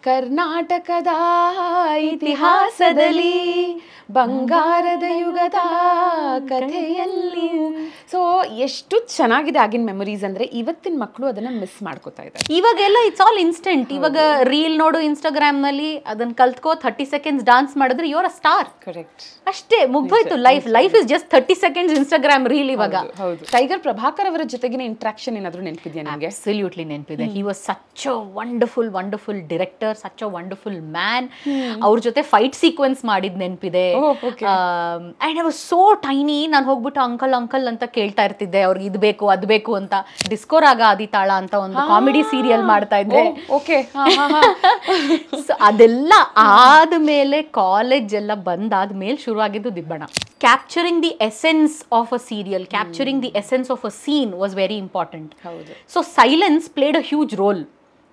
ಕರ್ನಾಟಕದ ಇತಿಹಾಸದಲ್ಲಿ ಬಂಗಾರದ ಯುಗದ ಕಥೆಯಲ್ಲಿ. ಸೊ ಎಷ್ಟು ಚೆನ್ನಾಗಿದೆ ಆಗಿನ ಮೆಮೊರೀಸ್ ಅಂದ್ರೆ ಇವತ್ತಿನ ಮಕ್ಕಳು ಅದನ್ನ ಮಿಸ್ ಮಾಡ್ಕೋತಾ ಇದ್ದಾರೆ. ಇವಾಗೆಲ್ಲ ಇಟ್ಸ್ ಆಲ್ ಇನ್ಸ್ಟೆಂಟ್. ಇವಾಗ ರೀಲ್ ನೋಡು ಇನ್ಸ್ಟಾಗ್ರಾಮ್ ನಲ್ಲಿ, ಅದನ್ನ ಕಲ್ತ್ಕೋ 30 seconds ಡಾನ್ಸ್ ಮಾಡಿದ್ರೆ you are a star. Correct, ಅಷ್ಟೇ, ಮುಗ್ದೋಯ್ತು life is just 30 seconds Instagram reel ಇವಾಗ. ಹೌದು. ಟೈಗರ್ ಪ್ರಭಾಕರ್ ಅವರ ಜೊತೆಗಿನ ಇಂಟ್ರಾಕ್ಷನ್ ಏನಾದರೂ ನೆನಪಿದೆಯಾ ನಿಮಗೆ? ಅಬ್ಸಲ್ಯೂಟ್ಲಿ ನೆನಪಿದೆ. He was such a wonderful director, such a wonderful man. ಅವ್ರ ಜೊತೆ ಫೈಟ್ ಸೀಕ್ವೆನ್ಸ್ ಮಾಡಿದ್ ನೆನಪಿದೆ. And I was so tiny. ನಾನು ಹೋಗ್ಬಿಟ್ಟು ಅಂಕಲ್ ಅಂತ ಕೇಳ್ತಾ ಇರ್ತಿದ್ದೆ, ಅವ್ರಿಗೆ ಇದು ಬೇಕು ಅದು ಬೇಕು ಅಂತ. ಡಿಸ್ಕೋ ರಾಗ ಆದಿತಾಳ ಅಂತ ಒಂದು ಕಾಮಿಡಿ ಸೀರಿಯಲ್ ಮಾಡ್ತಾ ಇದ್ದೆ. ಅದೆಲ್ಲ ಆದ್ಮೇಲೆ ಕಾಲೇಜ್ ಎಲ್ಲ ಬಂದಾದ್ಮೇಲೆ ಶುರು ಆಗಿದ್ದು Dibbana. Capturing the essence of a serial, capturing the essence of a scene was very important. So silence played a huge role.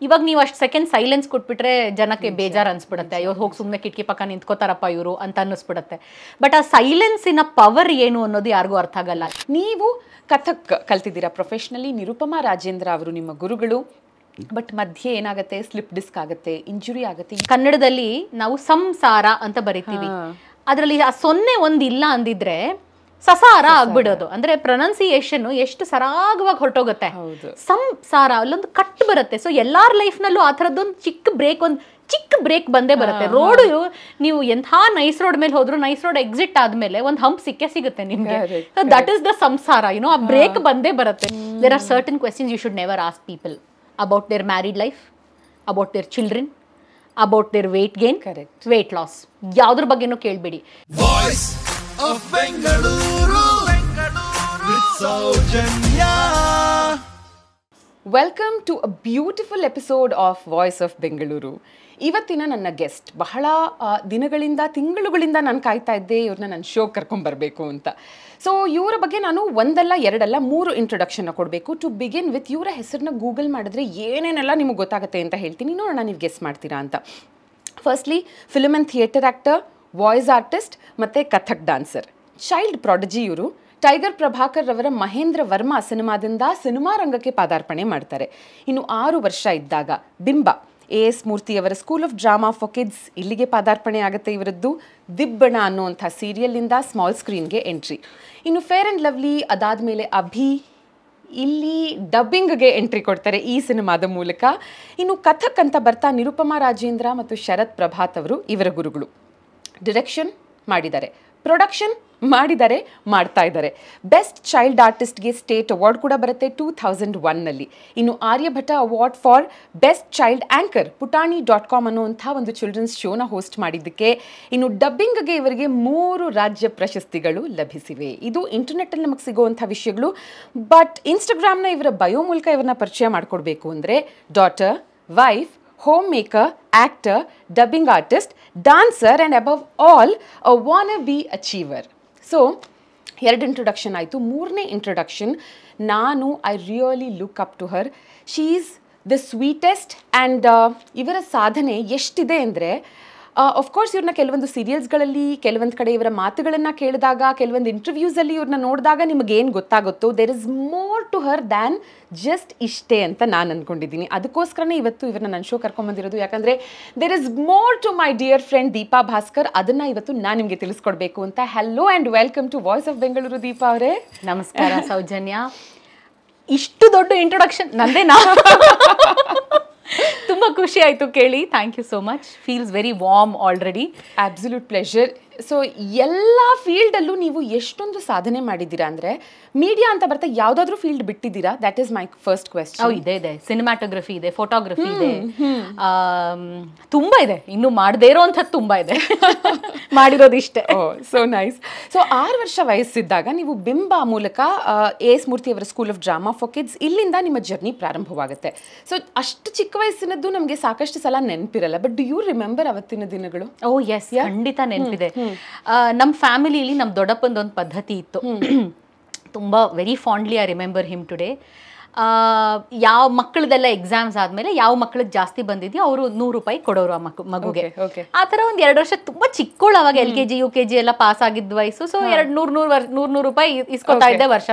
ಇವಾಗ ನೀವು ಅಷ್ಟು ಸೆಕೆಂಡ್ ಸೈಲೆನ್ಸ್ ಕೊಟ್ಬಿಟ್ರೆ ಜನಕ್ಕೆ ಬೇಜಾರು ಅನ್ಸ್ಬಿಡುತ್ತೆ. ಅಯ್ಯೋ ಹೋಗಿ ಸುಮ್ಮನೆ ಕಿಟಕಿ ಪಕ್ಕ ನಿಂತ್ಕೋತಾರಪ್ಪ ಇವರು ಅಂತ ಅನ್ನಿಸ್ಬಿಡುತ್ತೆ. ಬಟ್ ಆ ಸೈಲೆನ್ಸಿನ ಪವರ್ ಏನು ಅನ್ನೋದು ಯಾರಿಗೂ ಅರ್ಥ ಆಗಲ್ಲ. ನೀವು ಕಥಕ್ ಕಲ್ತಿದ್ದೀರಾ ಪ್ರೊಫೆಷನಲಿ, ನಿರುಪಮಾ ರಾಜೇಂದ್ರ ಅವರು ನಿಮ್ಮ ಗುರುಗಳು. ಬಟ್ ಮಧ್ಯೆ ಏನಾಗುತ್ತೆ, ಸ್ಲಿಪ್ ಡಿಸ್ಕ್ ಆಗುತ್ತೆ, ಇಂಜುರಿ ಆಗುತ್ತೆ. ಕನ್ನಡದಲ್ಲಿ ನಾವು ಸಂಸಾರ ಅಂತ ಬರಿತೀವಿ, ಅದರಲ್ಲಿ ಆ 0 1 ಇಲ್ಲ ಅಂದಿದ್ರೆ ಸಸಾರ ಆಗ್ಬಿಡೋದು. ಅಂದ್ರೆ ಪ್ರೊನೌನ್ಸಿಯೇಷನ್ ಎಷ್ಟು ಸರಾಗವಾಗಿ ಹೊರಟೋಗುತ್ತೆ. ಸಂಸಾರ ಅಲ್ಲೊಂದು ಕಟ್ ಬರುತ್ತೆ. ಸೊ ಎಲ್ಲಾರ ಲೈಫ್ ನಲ್ಲೂ ಆ ಥರದ್ದೊಂದು ಚಿಕ್ಕ ಬ್ರೇಕ್ ಬಂದೇ ಬರುತ್ತೆ. ರೋಡ್ ನೀವು ಎಂಥ ನೈಸ್ ರೋಡ್ ಮೇಲೆ ಹೋದ್ರು, ನೈಸ್ ರೋಡ್ ಎಕ್ಸಿಟ್ ಆದ್ಮೇಲೆ ಒಂದು ಹಂಪ್ ಸಿಗುತ್ತೆ ನಿಮ್ಗೆ. ಸೊ ದಟ್ ಇಸ್ ದ ಸಂಸಾರ, ಆ ಬ್ರೇಕ್ ಬಂದೇ ಬರುತ್ತೆ. There are certain questions you should never ask people about their married life, about their children, about their weight gain, weight loss, ಯಾವ್ದ್ರ ಬಗ್ಗೆನೂ ಕೇಳಬೇಡಿ. of Bengaluru with Saujanya. Welcome to a beautiful episode of Voice of Bengaluru. ಇವತ್ತಿನ ನನ್ನ guest ಬಹಳ ದಿನಗಳಿಂದ ತಿಂಗಳುಗಳಿಂದ ನಾನು ಕಾಯ್ತಾ ಇದ್ದೆ ಇವ್ರನ್ನ ನನ್ನ ಶೋ ಕರ್ಕೊಂಡ್ಬರಬೇಕು ಅಂತ. ಸೊ ಇವರ ಬಗ್ಗೆ ನಾನು ಒಂದಲ್ಲ ಎರಡಲ್ಲ 3 ಇಂಟ್ರೊಡಕ್ಷನ್ನ ಕೊಡಬೇಕು. ಟು ಬಿಗಿನ್ ವಿತ್ ಇವರ ಹೆಸರನ್ನ ಗೂಗಲ್ ಮಾಡಿದ್ರೆ ಏನೇನೆಲ್ಲ ನಿಮಗೆ ಗೊತ್ತಾಗುತ್ತೆ ಅಂತ ಹೇಳ್ತೀನಿ, ನೋಡೋಣ ನೀವು ಗೆಸ್ ಮಾಡ್ತೀರಾ ಅಂತ. Firstly film and theatre actor, voice artist ಮತ್ತು ಕಥಕ್ ಡಾನ್ಸರ್, ಚೈಲ್ಡ್ ಪ್ರಾಡಜಿ ಇವರು. ಟೈಗರ್ ಪ್ರಭಾಕರ್ ರವರ ಮಹೇಂದ್ರ ವರ್ಮಾ ಸಿನಿಮಾದಿಂದ ಸಿನಿಮಾ ರಂಗಕ್ಕೆ ಪಾದಾರ್ಪಣೆ ಮಾಡ್ತಾರೆ. ಇನ್ನು 6 ವರ್ಷ ಇದ್ದಾಗ ಬಿಂಬ AS ಮೂರ್ತಿಯವರ school of drama for kids, ಇಲ್ಲಿಗೆ ಪಾದಾರ್ಪಣೆ ಆಗುತ್ತೆ ಇವರದ್ದು. ದಿಬ್ಬಣ ಅನ್ನುವಂಥ ಸೀರಿಯಲ್ನಿಂದ ಸ್ಮಾಲ್ ಸ್ಕ್ರೀನ್ಗೆ ಎಂಟ್ರಿ. ಇನ್ನು ಫೇರ್ ಆ್ಯಂಡ್ ಲವ್ಲಿ ಅದಾದಮೇಲೆ ಅಭಿ, ಇಲ್ಲಿ ಡಬ್ಬಿಂಗ್ಗೆ ಎಂಟ್ರಿ ಕೊಡ್ತಾರೆ ಈ ಸಿನಿಮಾದ ಮೂಲಕ. ಇನ್ನು ಕಥಕ್ ಅಂತ ಬರ್ತಾ ನಿರುಪಮಾ ರಾಜೇಂದ್ರ ಮತ್ತು ಶರತ್ ಪ್ರಭಾತ್ ಅವರು ಇವರ ಗುರುಗಳು. ಡಿರೆಕ್ಷನ್ ಮಾಡಿದ್ದಾರೆ, ಪ್ರೊಡಕ್ಷನ್ ಮಾಡಿದ್ದಾರೆ, ಮಾಡ್ತಾ ಇದ್ದಾರೆ. ಬೆಸ್ಟ್ ಚೈಲ್ಡ್ ಆರ್ಟಿಸ್ಟ್ಗೆ ಸ್ಟೇಟ್ ಅವಾರ್ಡ್ ಕೂಡ ಬರುತ್ತೆ 2001ನಲ್ಲಿ. ಇನ್ನು Aryabhata award for best child anchor putani.com ಅನ್ನುವಂಥ ಒಂದು ಚಿಲ್ಡ್ರನ್ಸ್ ಶೋನ ಹೋಸ್ಟ್ ಮಾಡಿದ್ದಕ್ಕೆ. ಇನ್ನು ಡಬ್ಬಿಂಗ್ಗೆ ಇವರಿಗೆ 3 ರಾಜ್ಯ ಪ್ರಶಸ್ತಿಗಳು ಲಭಿಸಿವೆ. ಇದು ಇಂಟರ್ನೆಟ್ಟಲ್ಲಿ ನಮಗೆ ಸಿಗುವಂಥ ವಿಷಯಗಳು. ಬಟ್ ಇನ್ಸ್ಟಾಗ್ರಾಮ್ನ ಇವರ ಬಯೋ ಮೂಲಕ ಇವ್ರನ್ನ ಪರಿಚಯ ಮಾಡಿಕೊಡ್ಬೇಕು ಅಂದರೆ daughter, wife, home maker, actor, dubbing artist, dancer and above all a wannabe achiever. So 2 introduction ಆಯಿತು. 3ನೇ ಇಂಟ್ರೊಡಕ್ಷನ್, ನಾನು I really look up to her. She is the sweetest. And ಇವರ ಸಾಧನೆ ಎಷ್ಟಿದೆ ಅಂದರೆ, ಆಫ್ಕೋರ್ಸ್ ಇವ್ರನ್ನ ಕೆಲವೊಂದು ಸೀರಿಯಲ್ಸ್ಗಳಲ್ಲಿ ಕೆಲವೊಂದು ಕಡೆ ಇವರ ಮಾತುಗಳನ್ನು ಕೇಳಿದಾಗ, ಕೆಲವೊಂದು ಇಂಟರ್ವ್ಯೂಸಲ್ಲಿ ಇವ್ರನ್ನ ನೋಡಿದಾಗ ನಿಮಗೇನು ಗೊತ್ತಾಗುತ್ತೋ, there is more to her than just ಇಷ್ಟೇ ಅಂತ ನಾನು ಅಂದ್ಕೊಂಡಿದ್ದೀನಿ. ಅದಕ್ಕೋಸ್ಕರನೇ ಇವತ್ತು ಇವ್ರನ್ನ ನನ್ನ ಶೋ ಕರ್ಕೊಂಬಂದಿರೋದು. ಯಾಕಂದರೆ there is more to my dear friend Deepa Bhaskar. ಅದನ್ನು ಇವತ್ತು ನಾನು ನಿಮಗೆ ತಿಳಿಸ್ಕೊಡ್ಬೇಕು ಅಂತ. Hello and welcome to voice of Bengaluru. Deepa ಅವರೇ ನಮಸ್ಕಾರ. ಸೌಜನ್ಯ, ಇಷ್ಟು ದೊಡ್ಡ ಇಂಟ್ರೊಡಕ್ಷನ್ ನಂದೇನಾ? ತುಂಬ ಖುಷಿ ಆಯಿತು ಕೇಳಿ. Thank you so much. Feels very warm already. Absolute pleasure. So ಎಲ್ಲ ಫೀಲ್ಡಲ್ಲೂ ನೀವು ಎಷ್ಟೊಂದು ಸಾಧನೆ ಮಾಡಿದ್ದೀರಾ ಅಂದರೆ, ಮೀಡಿಯಾ ಅಂತ ಬರ್ತಾ ಯಾವುದಾದ್ರೂ ಫೀಲ್ಡ್ ಬಿಟ್ಟಿದ್ದೀರಾ? That is my first question. ಇದೆ ಸಿನಿಮಾಟೋಗ್ರಫಿ ಇದೆ, ಫೋಟೋಗ್ರಫಿ ಇದೆ, ತುಂಬ ಇದೆ. ಇನ್ನು ಮಾಡದೇ ಇರೋವಂಥದ್ದು ತುಂಬ ಇದೆ. ಮಾಡಿರೋದು ಇಷ್ಟೇ. So nice. ಸೊ 6 ವರ್ಷ ವಯಸ್ಸಿದ್ದಾಗ ನೀವು ಬಿಂಬ ಮೂಲಕ AS ಮೂರ್ತಿಯವರ school of drama for kids, ಇಲ್ಲಿಂದ ನಿಮ್ಮ ಜರ್ನಿ ಪ್ರಾರಂಭವಾಗುತ್ತೆ. ಸೊ ಅಷ್ಟು ಚಿಕ್ಕ ವಯಸ್ಸಿನದ್ದು ನಮಗೆ ಸಾಕಷ್ಟು ಸಲ ನೆನಪಿರಲ್ಲ. ಬಟ್ ಡು ಯು ರಿಮೆಂಬರ್ ಅವತ್ತಿನ ದಿನಗಳು? ಎಸ್, ಖಂಡಿತ ನೆನಪಿದೆ. ನಮ್ಮ ಫ್ಯಾಮಿಲಿಯಲ್ಲಿ ನಮ್ಮ ದೊಡ್ಡಪ್ಪಂದೊಂದು ಪದ್ಧತಿ ಇತ್ತು. ತುಂಬ very fondly I remember him today. ಯಾವ ಮಕ್ಕಳದೆಲ್ಲ ಎಕ್ಸಾಮ್ಸ್ ಆದಮೇಲೆ ಯಾವ ಮಕ್ಕಳಿಗೆ ಜಾಸ್ತಿ ಬಂದಿದೆಯೋ ಅವರು 100 ರೂಪಾಯಿ ಕೊಡೋರು ಆ ಮಗುಗೆ. ಆ ಥರ ಒಂದು 2 ವರ್ಷ ತುಂಬ ಚಿಕ್ಕವಳು ಅವಾಗ, LKG UKG ಎಲ್ಲ ಪಾಸ್ ಆಗಿದ್ದ ವಯಸ್ಸು. ಸೊ 100 ರೂಪಾಯಿ ಇಸ್ಕೊತಾ ಇದ್ದೆ ವರ್ಷ.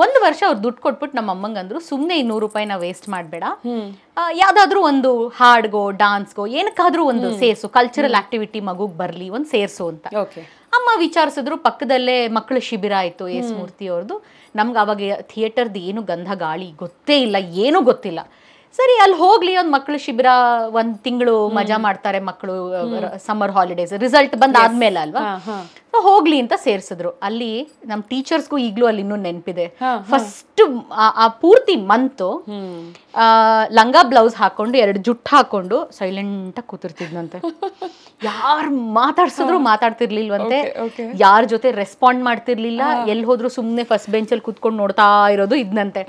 1 ವರ್ಷ ಅವ್ರು ದುಡ್ಡು ಕೊಟ್ಬಿಟ್ಟು ನಮ್ಮ ಅಮ್ಮಂಗೆ ಅಂದ್ರು ಸುಮ್ಮನೆ 200 ರೂಪಾಯಿನ ವೇಸ್ಟ್ ಮಾಡಬೇಡ, ಯಾವ್ದಾದ್ರು ಒಂದು ಹಾಡ್ಗೋ ಡಾನ್ಸ್ಗೋ ಏನಕ್ಕಾದ್ರೂ ಒಂದು ಸೇರ್ಸು, ಕಲ್ಚರಲ್ ಆಕ್ಟಿವಿಟಿ ಮಗುಗ್ ಬರ್ಲಿ ಒಂದು ಸೇರ್ಸು ಅಂತ. ಅಮ್ಮ ವಿಚಾರಿಸಿದ್ರು. ಪಕ್ಕದಲ್ಲೇ ಮಕ್ಕಳ ಶಿಬಿರ ಆಯ್ತು ಎಸ್ ಮೂರ್ತಿ ಅವ್ರದ್ದು. ನಮ್ಗೆ ಅವಾಗ ಥಿಯೇಟರ್ದು ಏನು ಗಂಧ ಗಾಳಿ ಗೊತ್ತೇ ಇಲ್ಲ, ಏನೂ ಗೊತ್ತಿಲ್ಲ. ಸರಿ ಅಲ್ಲಿ ಹೋಗ್ಲಿ, ಒಂದು ಮಕ್ಕಳು ಶಿಬಿರ 1 ತಿಂಗಳು ಮಜಾ ಮಾಡ್ತಾರೆ ಮಕ್ಕಳು, ಸಮ್ಮರ್ ಹಾಲಿಡೇಸ್ ರಿಸಲ್ಟ್ ಬಂದಾದ್ಮೇಲೆ ಅಲ್ವಾ, ಹೋಗ್ಲಿ ಅಂತ ಸೇರ್ಸಿದ್ರು. ಅಲ್ಲಿ ನಮ್ ಟೀಚರ್ಸ್ಗೂ ಈಗ್ಲೂ ಅಲ್ಲಿ ಇನ್ನೂ ನೆನಪಿದೆ. ಫಸ್ಟ್ ಆ ಪೂರ್ತಿ ಮಂತು ಲಂಗ ಬ್ಲೌಸ್ ಹಾಕೊಂಡು 2 ಜುಟ್ಟು ಹಾಕೊಂಡು ಸೈಲೆಂಟ್ ಆಗಿ ಕೂತಿರ್ತಿದ್ನಂತೆ. ಯಾರು ಮಾತಾಡ್ಸಿದ್ರು ಮಾತಾಡ್ತಿರ್ಲಿಲ್ವಂತೆ, ಯಾರ ಜೊತೆ ರೆಸ್ಪಾಂಡ್ ಮಾಡ್ತಿರ್ಲಿಲ್ಲ, ಎಲ್ಲಿ ಹೋದ್ರು ಸುಮ್ನೆ ಫಸ್ಟ್ ಬೆಂಚಲ್ಲಿ ಕೂತ್ಕೊಂಡು ನೋಡ್ತಾ ಇರೋದು ಇದ್ನಂತೆ.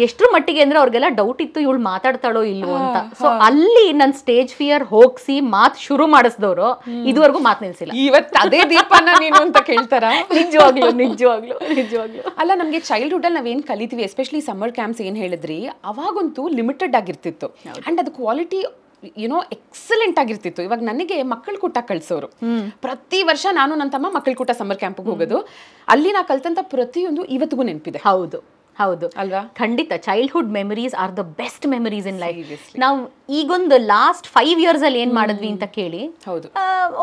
ಎಷ್ಟ್ರ ಮಟ್ಟಿಗೆ ಅಂದ್ರೆ ಅವ್ರಿಗೆಲ್ಲ ಡೌಟ್ ಇತ್ತು ಇವಳು ಮಾತಾಡ್ತಾಳೋ ಇಲ್ವೋ ಅಂತ. ಸೊ ಅಲ್ಲಿ ನನ್ ಸ್ಟೇಜ್ ಫಿಯರ್ ಹೋಗ್ಸಿ ಮಾತ್ ಶುರು ಮಾಡಿಸಿದವರು ಇದುವರೆಗೂ ಮಾತ್ ನಿಲ್ಸಿಲ್ಲ. ಇವತ್ತು ಅದೇ ದೀಪನ ನೀನು ಅಂತ ಕೇಳ್ತಾರ? ನಿಜವಾಗ್ಲು ನಿಜವಾಗ್ಲು ನಿಜವಾಗ್ಲು. ಅಲ್ಲ, ನಮ್ಗೆ ಚೈಲ್ಡ್ಹುಡ್ ಅಲ್ಲಿ ನಾವೇನ್ ಕಲಿತೀವಿ, ಎಸ್ಪೆಷಲಿ ಸಮ್ಮರ್ ಕ್ಯಾಂಪ್ಸ್ ಏನ್ ಹೇಳಿದ್ರಿ, ಅವಾಗಂತೂ ಲಿಮಿಟೆಡ್ ಆಗಿರ್ತಿತ್ತು ಅಂಡ್ ಅದು ಕ್ವಾಲಿಟಿ ಎಕ್ಸಲೆಂಟ್ ಆಗಿರ್ತಿತ್ತು. ಇವಾಗ ನನಗೆ ಮಕ್ಕಳ ಕೂಟ ಕಳ್ಸೋರು. ಪ್ರತಿ ವರ್ಷ ನಾನು ನನ್ನ ತಮ್ಮ ಮಕ್ಕಳ ಕೂಟ ಸಮ್ಮರ್ ಕ್ಯಾಂಪ್ಗೆ ಹೋಗೋದು. ಅಲ್ಲಿ ನಾ ಕಲ್ತಂತ ಪ್ರತಿಯೊಂದು ಇವತ್ತಿಗೂ ನೆನಪಿದೆ. ಹೌದು ಹೌದು ಅಲ್ವಾ? ಖಂಡಿತ childhood memories are the best memories in life. ನಾವು ಈಗೊಂದು ಲಾಸ್ಟ್ 5 years ಅಲ್ಲಿ ಏನ್ ಮಾಡಿದ್ವಿ ಅಂತ ಕೇಳಿ,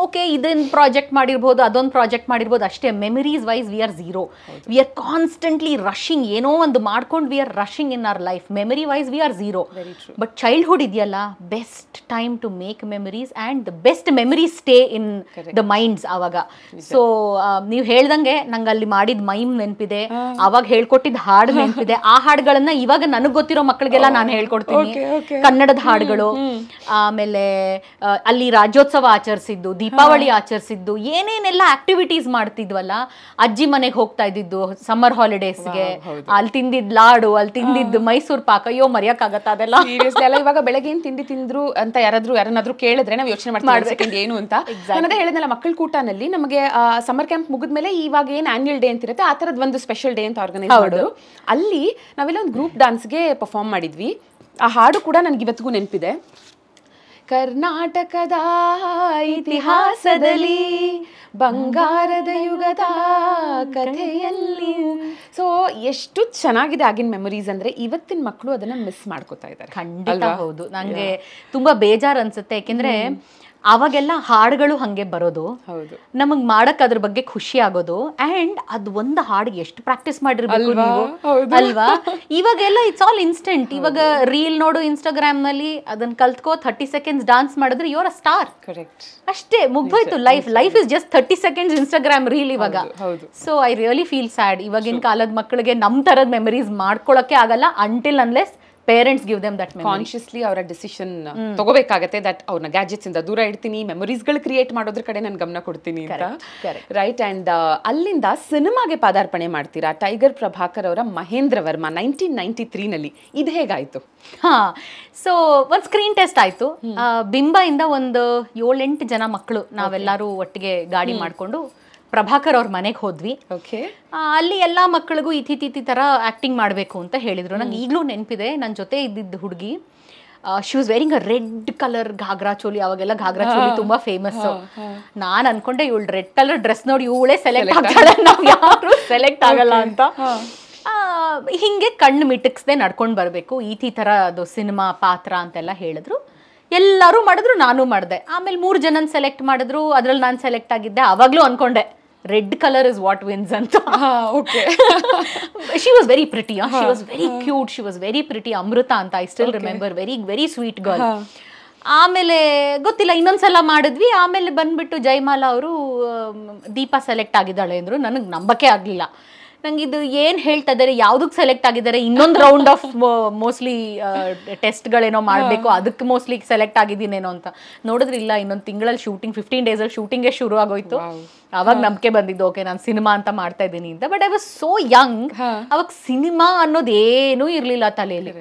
ಓಕೆ ಇದೊಂದು ಪ್ರಾಜೆಕ್ಟ್ ಮಾಡಿರ್ಬೋದು, ಅದೊಂದು ಪ್ರಾಜೆಕ್ಟ್ ಮಾಡಿರ್ಬೋದು ಅಷ್ಟೇ. Memories wise we are zero. We are constantly rushing, ಏನೋ ಒಂದು ಮಾಡ್ಕೊಂಡು we are rushing in our life. Memory wise we are zero. But childhood ಇದೆಯಲ್ಲ, best time to make memories and the best memories stay in the minds ಆವಾಗ. So ನೀವು ಹೇಳ್ದಂಗೆ ನಂಗೆ ಅಲ್ಲಿ ಮಾಡಿದ ಮೈಮ್ ನೆನಪಿದೆ, ಅವಾಗ ಹೇಳ್ಕೊಟ್ಟಿದ್ದ ಹಾಡು ನೆನಪಿದೆ. ಆ ಹಾಡುಗಳನ್ನ ಇವಾಗ ನನಗ್ ಗೊತ್ತಿರೋ ಮಕ್ಕಳಿಗೆಲ್ಲ ನಾನು ಹೇಳ್ಕೊಡ್ತೀನಿ, ಕನ್ನಡದ ಹಾಡುಗಳು. ಆಮೇಲೆ ಅಲ್ಲಿ ರಾಜ್ಯೋತ್ಸವ ಆಚರಿಸಿದ್ದು, ದೀಪಾವಳಿ ಆಚರಿಸಿದ್ದು, ಏನೇನೆಲ್ಲ ಆಕ್ಟಿವಿಟೀಸ್ ಮಾಡ್ತಿದ್ವಲ್ಲ. ಅಜ್ಜಿ ಮನೆಗೆ ಹೋಗ್ತಾ ಇದ್ದಿದ್ದು ಸಮ್ಮರ್ ಹಾಲಿಡೇಸ್ಗೆ, ಅಲ್ಲಿ ತಿಂದಿದ್ ಲಾಡು, ಅಲ್ಲಿ ತಿಂದಿದ್ದು ಮೈಸೂರು ಪಾಕ, ಅಯ್ಯೋ ಮರೆಯಕ್ಕಾಗತ್ತ ಅದೆಲ್ಲ. ಇವಾಗ ಬೆಳಗ್ಗೆ ಏನ್ ತಿಂಡಿ ತಿಂದ್ರು ಅಂತ ಯಾರಾದ್ರೂ ಕೇಳಿದ್ರೆ ನಾವು ಯೋಚನೆ ಮಾಡ್ತೀವಿ ಏನು ಅಂತ. ನಾನದೇ ಹೇಳಿದ್ನಲ್ಲ, ಮಕ್ಕಳ ಕೂಟನಲ್ಲಿ ನಮಗೆ ಸಮ್ಮರ್ ಕ್ಯಾಂಪ್ ಮುಗಿದ್ಮೇಲೆ ಇವಾಗ ಏನ್ ಆನ್ಯುವಲ್ ಡೇ ಅಂತಿರುತ್ತೆ, ಆ ತರದ್ ಒಂದು ಸ್ಪೆಷಲ್ ಡೇ ಅಂತ ಆರ್ಗನೈಸ್ ಮಾಡೋರು. ಅಲ್ಲಿ ನಾವೆಲ್ಲ ಒಂದು ಗ್ರೂಪ್ ಡಾನ್ಸ್ಗೆ ಪರ್ಫಾರ್ಮ್ ಮಾಡಿದ್ವಿ. ಆ ಹಾಡು ಕೂಡ ನನಗೆ ಇವತ್ತಿಗೂ ನೆನಪಿದೆ. ಕರ್ನಾಟಕದ ಇತಿಹಾಸದಲ್ಲಿ ಬಂಗಾರದ ಯುಗದ ಕಥೆಯಲ್ಲಿ. ಸೊ ಎಷ್ಟು ಚೆನ್ನಾಗಿದೆ ಆಗಿನ ಮೆಮೊರೀಸ್ ಅಂದ್ರೆ, ಇವತ್ತಿನ ಮಕ್ಕಳು ಅದನ್ನ ಮಿಸ್ ಮಾಡ್ಕೋತಾ ಇದ್ದಾರೆ. ಖಂಡಿತ ಹೌದು. ನಂಗೆ ತುಂಬಾ ಬೇಜಾರು ಅನ್ಸುತ್ತೆ. ಯಾಕೆಂದ್ರೆ ಅವಾಗೆಲ್ಲ ಹಾಡುಗಳು ಹಂಗೆ ಬರೋದು, ನಮಗ್ ಮಾಡಕ್ ಅದ್ರ ಬಗ್ಗೆ ಖುಷಿ ಆಗೋದು. ಅಂಡ್ ಅದ್ ಒಂದು ಹಾಡಿಗೆ ಎಷ್ಟು ಪ್ರಾಕ್ಟೀಸ್ ಮಾಡಿರ್ಬೇಕು ನೀವು ಅಲ್ವಾ? ಇವಾಗೆಲ್ಲ ಇಟ್ಸ್ ಆಲ್ ಇನ್ಸ್ಟೆಂಟ್. ಇವಾಗ ರೀಲ್ ನೋಡು ಇನ್ಸ್ಟಾಗ್ರಾಮ್ ನಲ್ಲಿ, ಅದನ್ನ ಕಲ್ತ್ಕೋ, 30 seconds ಡಾನ್ಸ್ ಮಾಡಿದ್ರೆ ಯುವರ್ ಅ ಸ್ಟಾರ್. ಅಷ್ಟೇ, ಮುಗ್ದೋಯ್ತು life. Life is just 30 seconds Instagram reel ಇವಾಗ. So I really feel sad. ಇವಾಗಿನ ಕಾಲದ ಮಕ್ಕಳಿಗೆ ನಮ್ ತರದ್ ಮೆಮರೀಸ್ ಮಾಡ್ಕೊಳಕ್ಕೆ ಆಗಲ್ಲ until unless parents give them that. Consciously ಅವರ ಡಿಸಿಷನ್ ತಗೋಬೇಕಾಗತ್ತೆ, ದಟ್ ಅವ್ರನ್ನ ಗ್ಯಾಜೆಟ್ಸ್ ಇಂದ ದೂರ ಇಡ್ತೀನಿ, ಮೆಮೊರೀಸ್ಗಳು ಕ್ರಿಯೇಟ್ ಮಾಡೋದ್ರ ಕಡೆ ನಾನು ಗಮನ ಕೊಡ್ತೀನಿ ಅಂತ. ರೈಟ್. ಅಂಡ್ ಅಲ್ಲಿಂದ ಸಿನಿಮಾಗೆ ಪಾದಾರ್ಪಣೆ ಮಾಡ್ತೀರಾ. ಟೈಗರ್ ಪ್ರಭಾಕರ್ ಅವರ ಮಹೇಂದ್ರ ವರ್ಮ 1993 ನಲ್ಲಿ. ಇದು ಹೇಗಾಯ್ತು? ಸೊ ಒಂದು ಸ್ಕ್ರೀನ್ ಟೆಸ್ಟ್ ಆಯ್ತು. ಬಿಂಬ ಇಂದ ಒಂದು 7-8 ಜನ ಮಕ್ಕಳು ನಾವೆಲ್ಲರೂ ಒಟ್ಟಿಗೆ ಗಾಡಿ ಮಾಡ್ಕೊಂಡು ಪ್ರಭಾಕರ್ ಅವ್ರ ಮನೆಗೆ ಹೋದ್ವಿ. ಅಲ್ಲಿ ಎಲ್ಲಾ ಮಕ್ಕಳಿಗೂ ಇತಿ ತರ ಆಕ್ಟಿಂಗ್ ಮಾಡ್ಬೇಕು ಅಂತ ಹೇಳಿದ್ರು. ನಂಗೆ ಈಗಲೂ ನೆನಪಿದೆ, ನನ್ನ ಜೊತೆ ಇದ್ದಿದ್ದ ಹುಡುಗಿ, she was wearing a red colour ghagra choli. ಅವಾಗೆಲ್ಲ ಘಾಗ್ರಾ ಚೋಲಿ ತುಂಬಾ ಫೇಮಸ್. ನಾನ್ ಅನ್ಕೊಂಡೆ ಇವಳು ರೆಡ್ ಕಲರ್ ಡ್ರೆಸ್ ನೋಡಿ ಇವಳೇ ಸೆಲೆಕ್ಟ್ ಆಗ್ತಾಳೆ, ನಾವ್ ಯಾರು ಸೆಲೆಕ್ಟ್ ಆಗಲ್ಲ ಅಂತ. ಹಿಂಗೆ ಕಣ್ಣು ಮಿಟಕ್ಸ್ದೆ ನಡ್ಕೊಂಡು ಬರ್ಬೇಕು, ಈ ತರ ಅದು ಸಿನಿಮಾ ಪಾತ್ರ ಅಂತೆಲ್ಲ ಹೇಳಿದ್ರು. ಎಲ್ಲರೂ ಮಾಡಿದ್ರು, ನಾನು ಮಾಡಿದೆ. ಆಮೇಲೆ 3 ಜನನ್ ಸೆಲೆಕ್ಟ್ ಮಾಡಿದ್ರು, ಅದ್ರಲ್ಲಿ ನಾನು ಸೆಲೆಕ್ಟ್ ಆಗಿದ್ದೆ. ಅವಾಗ್ಲೂ ಅನ್ಕೊಂಡೆ red colour is what wins ಅಂತ. She was very pretty, she was very cute, she was very pretty. Amrutha ಅಂತ, I still remember, very very sweet girl. ಆಮೇಲೆ ಗೊತ್ತಿಲ್ಲ, ಇನ್ನೊಂದ್ಸಲ ಮಾಡಿದ್ವಿ. ಆಮೇಲೆ ಬಂದ್ಬಿಟ್ಟು ಜಯಮಾಲಾ ಅವರು ದೀಪಾ ಸೆಲೆಕ್ಟ್ ಆಗಿದ್ದಾಳೆ ಅಂದ್ರು. ನನಗೆ ನಂಬಕ್ಕೆ ಆಗ್ಲಿಲ್ಲ. ನಂಗೆ ಇದು ಏನ್ ಹೇಳ್ತಾ ಇದ್ದಾರೆ, ಯಾವ್ದಕ್ ಸೆಲೆಕ್ಟ್ ಆಗಿದ್ದಾರೆ, ಇನ್ನೊಂದು ರೌಂಡ್ ಆಫ್ ಮೋಸ್ಟ್ಲಿ ಟೆಸ್ಟ್ಗಳೇನೋ ಮಾಡಬೇಕು, ಅದಕ್ಕೆ ಮೋಸ್ಟ್ಲಿ ಸೆಲೆಕ್ಟ್ ಆಗಿದ್ದೀನೇನೋ ಅಂತ. ನೋಡಿದ್ರೆ ಇಲ್ಲ, ಇನ್ನೊಂದು ತಿಂಗಳಲ್ಲಿ ಶೂಟಿಂಗ್, 15 days ಅಲ್ಲಿ ಶೂಟಿಂಗೇ ಶುರು ಆಗೋಯ್ತು. ಅವಾಗ ನಂಬಿಕೆ ಬಂದಿದ್ದು, ಓಕೆ ನಾನು ಸಿನಿಮಾ ಅಂತ ಮಾಡ್ತಾ ಇದ್ದೀನಿ ಅಂತ. But I was so Young. ಅವಾಗ ಸಿನಿಮಾ ಅನ್ನೋದೇನೂ ಇರ್ಲಿಲ್ಲ ತಲೆಯಲ್ಲಿ.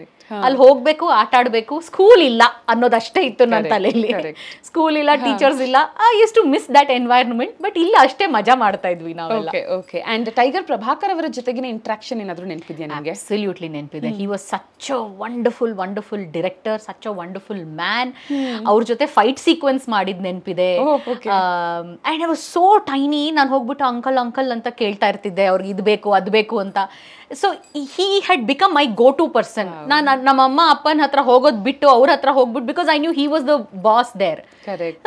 ಅಲ್ಲಿ ಹೋಗ್ಬೇಕು, ಆಟ ಆಡ್ಬೇಕು, ಸ್ಕೂಲ್ ಇಲ್ಲ ಅನ್ನೋದಷ್ಟೇ ಇತ್ತು ನನ್ನ ತಲೆಯಲ್ಲಿ. ಸ್ಕೂಲ್ ಇಲ್ಲ, ಟೀಚರ್ಸ್ ಇಲ್ಲ. I use to miss that environment. But ಇಲ್ಲ ಅಷ್ಟೇ ಮಜಾ ಮಾಡ್ತಾ ಇದ್ವಿ ನಾವೆಲ್ಲ. ಓಕೆ. ಅಂಡ್ ಟೈಗರ್ ಪ್ರಭಾಕರ್ ಅವರ ಜೊತೆಗಿನ ಇಂಟ್ರಾಕ್ಷನ್ ಏನಾದರೂ ನೆನಪಿದೆಯಾ ನಿಮಗೆ? ಅಬ್ಸಲ್ಯೂಟ್ಲಿ ನೆನಪಿದೆ. He was such a wonderful director, such a wonderful man. ಅವ್ರ ಜೊತೆ ಫೈಟ್ ಸೀಕ್ವೆನ್ಸ್ ಮಾಡಿದ್ ನೆನಪಿದೆ. And I was so tiny. ನಾನು ಹೋಗ್ಬಿಟ್ಟು ಅಂಕಲ್ ಅಂತ ಕೇಳ್ತಾ ಇರ್ತಿದ್ದೆ ಅವ್ರಿಗೆ ಇದು ಬೇಕು ಅದು ಬೇಕು ಅಂತ. So he had become my go to person. ನಾನು ನಮ್ಮ ಅಮ್ಮ ಅಪ್ಪನ ಹತ್ರ ಹೋಗೋದು ಬಿಟ್ಟು ಅವ್ರ ಹತ್ರ ಹೋಗ್ಬಿಟ್ಟು, because I knew he was the boss there.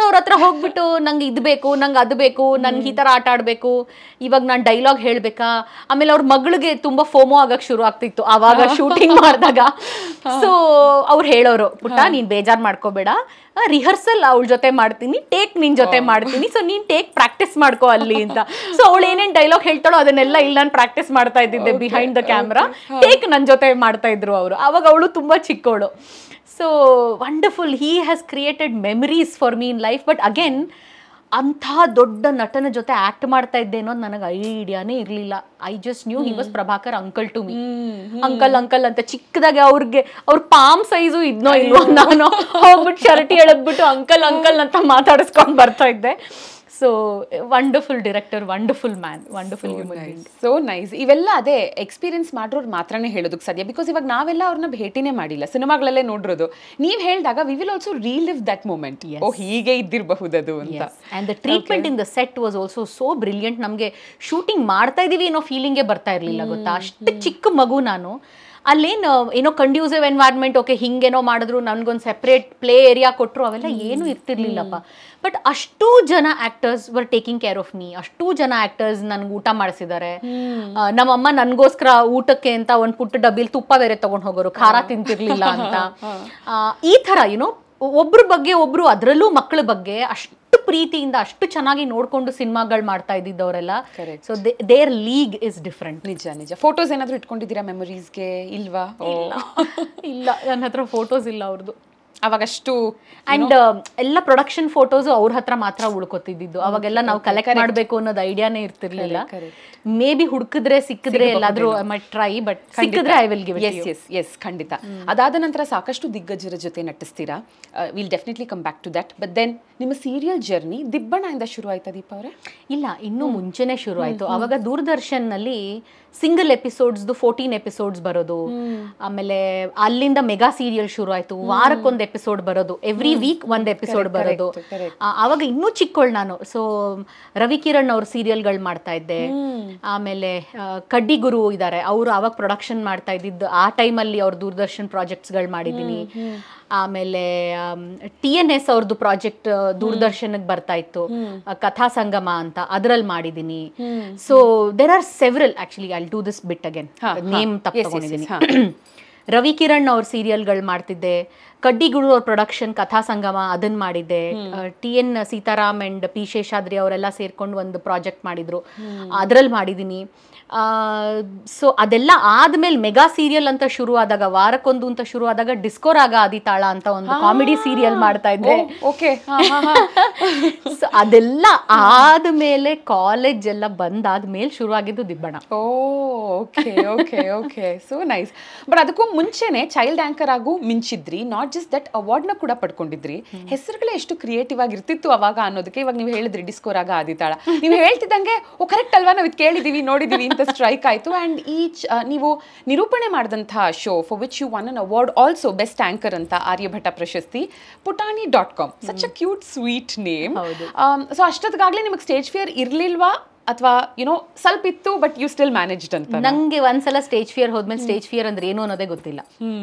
ಅವ್ರ ಹತ್ರ ಹೋಗ್ಬಿಟ್ಟು ನಂಗೆ ಇದು ಬೇಕು, ನಂಗೆ ಅದು ಬೇಕು, ನನ್ಗೆ ಈ ಥರ ಆಟ ಆಡಬೇಕು, ಇವಾಗ ನಾನು ಡೈಲಾಗ್ ಹೇಳಬೇಕಾ. ಆಮೇಲೆ ಅವ್ರ ಮಗಳಿಗೆ ತುಂಬ ಫೋಮೋ ಆಗಕ್ಕೆ ಶುರು ಆಗ್ತಿತ್ತು ಆವಾಗ ಶೂಟಿಂಗ್ ಮಾಡಿದಾಗ. ಸೊ ಅವ್ರು ಹೇಳೋರು, ಪುಟ್ಟ ನೀನು ಬೇಜಾರು ಮಾಡ್ಕೋಬೇಡ, ರಿಹರ್ಸಲ್ ಅವಳ ಜೊತೆ ಮಾಡ್ತೀನಿ, ಟೇಕ್ ನಿನ್ ಜೊತೆ ಮಾಡ್ತೀನಿ, ಸೊ ನೀನ್ ಟೇಕ್ ಪ್ರಾಕ್ಟೀಸ್ ಮಾಡ್ಕೋ ಅಲ್ಲಿ ಅಂತ. ಸೊ ಅವಳು ಏನೇನ್ ಡೈಲಾಗ್ ಹೇಳ್ತಾಳೋ ಅದನ್ನೆಲ್ಲ ಇಲ್ಲಿ ನಾನು ಪ್ರಾಕ್ಟೀಸ್ ಮಾಡ್ತಾ ಇದ್ದಿದ್ದೆ ಬಿಹೈಂಡ್ ದ ಕ್ಯಾಮ್ರಾ. ಟೇಕ್ ನನ್ನ ಜೊತೆ ಮಾಡ್ತಾ ಇದ್ರು ಅವರು. ಅವಾಗ ಅವಳು ತುಂಬಾ ಚಿಕ್ಕವಳು. So wonderful. He has created memories for me in life. But again ಅಂಥ ದೊಡ್ಡ ನಟನ ಜೊತೆ ಆಕ್ಟ್ ಮಾಡ್ತಾ ಇದ್ದೆ ಅನ್ನೋದು ನನಗೆ ಐಡಿಯಾನೇ ಇರಲಿಲ್ಲ. I just knew he was Prabhakar uncle to me. Uncle ಅಂತ ಚಿಕ್ಕದಾಗಿ ಅವ್ರ ಪಾಮ್ ಸೈಜು ಇದ್ನೋ ಇಲ್ವೋ, ನಾನು ಹೋಗ್ಬಿಟ್ಟು ಶರ್ಟಿ ಎಳೆದ್ಬಿಟ್ಟು ಅಂಕಲ್ ಅಂತ ಮಾತಾಡಿಸ್ಕೊಂಡು ಬರ್ತಾ ಇದ್ದೆ. So wonderful director, wonderful man, wonderful human being. So nice. ಇವೆಲ್ಲ ಅದೇ ಎಕ್ಸ್ಪೀರಿಯನ್ಸ್ ಮಾಡೋರು ಮಾತ್ರನೇ ಹೇಳೋದಕ್ಕೆ ಸಾಧ್ಯ. ಬಿಕಾಸ್ ಇವಾಗ ನಾವೆಲ್ಲ ಅವ್ರನ್ನ ಭೇಟಿನೇ ಮಾಡಿಲ್ಲ, ಸಿನಿಮಾಗಳಲ್ಲೇ ನೋಡಿರೋದು. ನೀವು ಹೇಳಿದಾಗ we will also relive that moment. ಓ ಹೀಗೆ ಇದ್ದಿರಬಹುದದು ಅಂತ. And the treatment in the set was also so brilliant. ನಮಗೆ ಶೂಟಿಂಗ್ ಮಾಡ್ತಾ ಇದೀವಿ ಅನ್ನೋ ಫೀಲಿಂಗೇ ಬರ್ತಾ ಇರಲಿಲ್ಲ ಗೊತ್ತಾ. ಅಷ್ಟು ಚಿಕ್ಕ ಮಗು ನಾನು. ಅಲ್ಲೇನು ಏನೋ ಕಂಡ್ಯೂಸಿವ್ ಎನ್ವೈರ್ಮೆಂಟ್, ಓಕೆ ಹಿಂಗೇನೋ ಮಾಡಿದ್ರು, ನನಗೊಂದು ಸೆಪ್ರೇಟ್ ಪ್ಲೇ ಏರಿಯಾ ಕೊಟ್ಟರು, ಅವೆಲ್ಲ ಏನೂ ಇರ್ತಿರ್ಲಿಲ್ಲಪ್ಪ. ಬಟ್ ಅಷ್ಟೂ ಜನ actors var taking care of me. ಅಷ್ಟೂ ಜನ ಆಕ್ಟರ್ಸ್ ನನ್ಗೆ ಊಟ ಮಾಡಿಸಿದ್ದಾರೆ. ನಮ್ಮಮ್ಮ ನನಗೋಸ್ಕರ ಊಟಕ್ಕೆ ಅಂತ ಒಂದು ಪುಟ್ಟ ಡಬ್ಬಿಲಿ ತುಪ್ಪ ಬೇರೆ ತಗೊಂಡು ಹೋಗೋರು, ಖಾರ ತಿಂತಿರ್ಲಿಲ್ಲ ಅಂತ. ಈ ಥರ ಏನೋ ಒಬ್ರ ಬಗ್ಗೆ ಒಬ್ರು, ಅದರಲ್ಲೂ ಮಕ್ಕಳ ಬಗ್ಗೆ ಅಷ್ಟು ಪ್ರೀತಿಯಿಂದ ಅಷ್ಟು ಚೆನ್ನಾಗಿ ನೋಡ್ಕೊಂಡು ಸಿನಿಮಾಗಳು ಮಾಡ್ತಾ ಇದ್ದಿದ್ದವರೆಲ್ಲ. So their league is different. ನಿಜ. ಫೋಟೋಸ್ ಏನಾದರೂ ಇಟ್ಕೊಂಡಿದ್ದೀರಾ ಮೆಮೊರೀಸ್ಗೆ? ಇಲ್ವಾ? ಇಲ್ಲ, ನನ್ನ ಹತ್ರ ಫೋಟೋಸ್ ಇಲ್ಲ ಅವ್ರದ್ದು. ಅವಾಗಷ್ಟು ಅಂಡ್ ಎಲ್ಲ ಪ್ರೊಡಕ್ಷನ್ ಫೋಟೋಸ್ ಅವ್ರ ಹತ್ರ ಮಾತ್ರ ಉಳ್ಕೊತಿದ್ದು. ಅವಾಗೆಲ್ಲ ನಾವು ಕಲೆಕ್ಟ್ ಮಾಡಬೇಕು ಅನ್ನೋದು ಐಡಿಯಾನೇ ಇರ್ತಿರ್ಲಿಲ್ಲ. ಮೇ ಬಿ ಹುಡುಕಿದ್ರೆ ಸಿಕ್ಕಿದ್ರೆ ಎಲ್ಲಾದ್ರೂ ಐ ಮೈಟ್ ಟ್ರೈ, ಬಟ್ ಸಿಕ್ಕಿದ್ರೆ I will give it. Yes ಖಂಡಿತ. ಅದಾದ ನಂತರ ಸಾಕಷ್ಟು ದಿಗ್ಗಜರ ಜೊತೆ ನಟಿಸ್ತೀರಾ. Will definitely come back to that. But then ನಿಮ್ಮ ಸೀರಿಯಲ್ ಜರ್ನಿ ದಿಬ್ಬಣ್ಣದಿಂದ ಶುರು ಆಯ್ತಾ ದೀಪ ಅವರೇ? ಇಲ್ಲ, ಇನ್ನೂ ಮುಂಚೆನೆ ಶುರು ಆಯ್ತು. ಅವಾಗ ದೂರದರ್ಶನ್ ನಲ್ಲಿ ಸಿಂಗಲ್ ಎಪಿಸೋಡ್ಸ್ದು 14 ಎಪಿಸೋಡ್ಸ್ ಬರೋದು. ಆಮೇಲೆ ಅಲ್ಲಿಂದ ಮೆಗಾ ಸೀರಿಯಲ್ ಶುರು ಆಯ್ತು. ವಾರಕ್ಕೊಂದು ಎಪಿಸೋಡ್ ಬರೋದು, ಎವ್ರಿ ವೀಕ್ ಒಂದು ಎಪಿಸೋಡ್ ಬರೋದು. ಆವಾಗ ಇನ್ನೂ ಚಿಕ್ಕವಳು ನಾನು. ಸೊ ರವಿ ಕಿರಣ್ ಅವ್ರ ಸೀರಿಯಲ್ಗಳು ಮಾಡ್ತಾ ಇದ್ದೆ. ಆಮೇಲೆ ಕಡ್ಡಿ ಗುರು ಇದ್ದಾರೆ, ಅವರು ಅವಾಗ ಪ್ರೊಡಕ್ಷನ್ ಮಾಡ್ತಾ ಇದ್ದಿದ್ದು. ಆ ಟೈಮಲ್ಲಿ ಅವ್ರ ದೂರದರ್ಶನ್ ಪ್ರಾಜೆಕ್ಟ್ಸ್ಗಳು ಮಾಡಿದ್ದೀನಿ. ಆಮೇಲೆ TNS ಅವ್ರದ್ದು ಪ್ರಾಜೆಕ್ಟ್ ದೂರದರ್ಶನಕ್ಕೆ ಬರ್ತಾ ಇತ್ತು, ಕಥಾ ಸಂಗಮ ಅಂತ, ಅದ್ರಲ್ಲಿ ಮಾಡಿದ್ದೀನಿ. So there are several. Actually I will do this bit again, name ತಪ್ಪಿಕೊಂಡಿದ್ದೀನಿ. ರವಿ ಕಿರಣ್ ಅವ್ರ ಸೀರಿಯಲ್ಗಳು ಮಾಡ್ತಿದ್ದೆ. ಕಡ್ಡಿಗುರು ಅವ್ರ ಪ್ರೊಡಕ್ಷನ್ ಕಥಾ ಸಂಗಮ ಅದನ್ನ ಮಾಡಿದ್ದೆ. TN Seetharam and P Sheshadri ಅವರೆಲ್ಲ ಸೇರ್ಕೊಂಡು ಒಂದು ಪ್ರಾಜೆಕ್ಟ್ ಮಾಡಿದ್ರು, ಅದ್ರಲ್ಲಿ ಮಾಡಿದ್ದೀನಿ. ಸೊ ಅದೆಲ್ಲ ಆದ್ಮೇಲೆ ಮೆಗಾ ಸೀರಿಯಲ್ ಅಂತ ಶುರು ಆದಾಗ, ವಾರಕ್ಕೊಂದು ಅಂತ ಶುರು ಆದಾಗ ಡಿಸ್ಕೋ ರಾಗ ಆದಿತಾಳ ಅಂತ ಒಂದು ಕಾಮಿಡಿ ಸೀರಿಯಲ್ ಮಾಡ್ತಾ ಇದ್ದೆ. ಸೊ ಅದೆಲ್ಲ ಆದ್ಮೇಲೆ ಕಾಲೇಜ್ ಎಲ್ಲ ಬಂದಾದ್ಮೇಲೆ ಶುರು ಆಗಿದ್ದು Dibbana. Okay so nice. But ಅದಕ್ಕೂ ಮುಂಚೆನೆ ಚೈಲ್ಡ್ ಆಂಕರ್ ಆಗು ಮಿಂಚಿದ್ರಿ. ನಾಟ್ ಜಸ್ಟ್ ದಟ್, ಅವಾರ್ಡ್ನ ಕೂಡ ಪಡ್ಕೊಂಡಿದ್ರಿ. ಹೆಸರುಗಳೇ ಎಷ್ಟು ಕ್ರಿಯೇಟಿವ್ ಆಗಿರ್ತಿತ್ತು ಅವಾಗ ಅನ್ನೋದಕ್ಕೆ ಇವಾಗ ನೀವು ಹೇಳಿದ್ರಿ ಡಿಸ್ಕೋ ರಾಗ ಆದಿತಾಳ. ನೀವು ಹೇಳ್ತಿದ್ದಂಗೆ ಓ ಕರೆಕ್ಟ್ ಅಲ್ವಾ, ನಾವು ಇದು ಕೇಳಿದೀವಿ ನೋಡಿದೀವಿ ಅಂತ ಸ್ಟ್ರೈಕ್ ಆಯ್ತು. ಅಂಡ್ ನೀವು ನಿರೂಪಣೆ ಮಾಡಿದಂತಹ show for which you won an award also, best anchor ಅಂತ, ಆರ್ಯಭಟ ಪ್ರಶಸ್ತಿ. putani.com, such a cute sweet name. So ಅಷ್ಟೊತ್ತಿಗಾಗ್ಲೇ ನಿಮಗೆ ಸ್ಟೇಜ್ ಫಿಯರ್ ಇರ್ಲಿಲ್ವಾ, ಅಥವಾ ಯುನೋ ಸ್ವಲ್ಪ ಇತ್ತು ಬಟ್ ಯು ಸ್ಟಿಲ್ ಮ್ಯಾನೇಜ್ಡ್ ಅಂತ? ನಂಗೆ ಒಂದ್ಸಲ ಸ್ಟೇಜ್ ಫಿಯರ್ ಹೋದ್ಮೇಲೆ ಸ್ಟೇಜ್ ಫಿಯರ್ ಅಂದ್ರೆ ಏನು ಅನ್ನೋದೇ ಗೊತ್ತಿಲ್ಲ.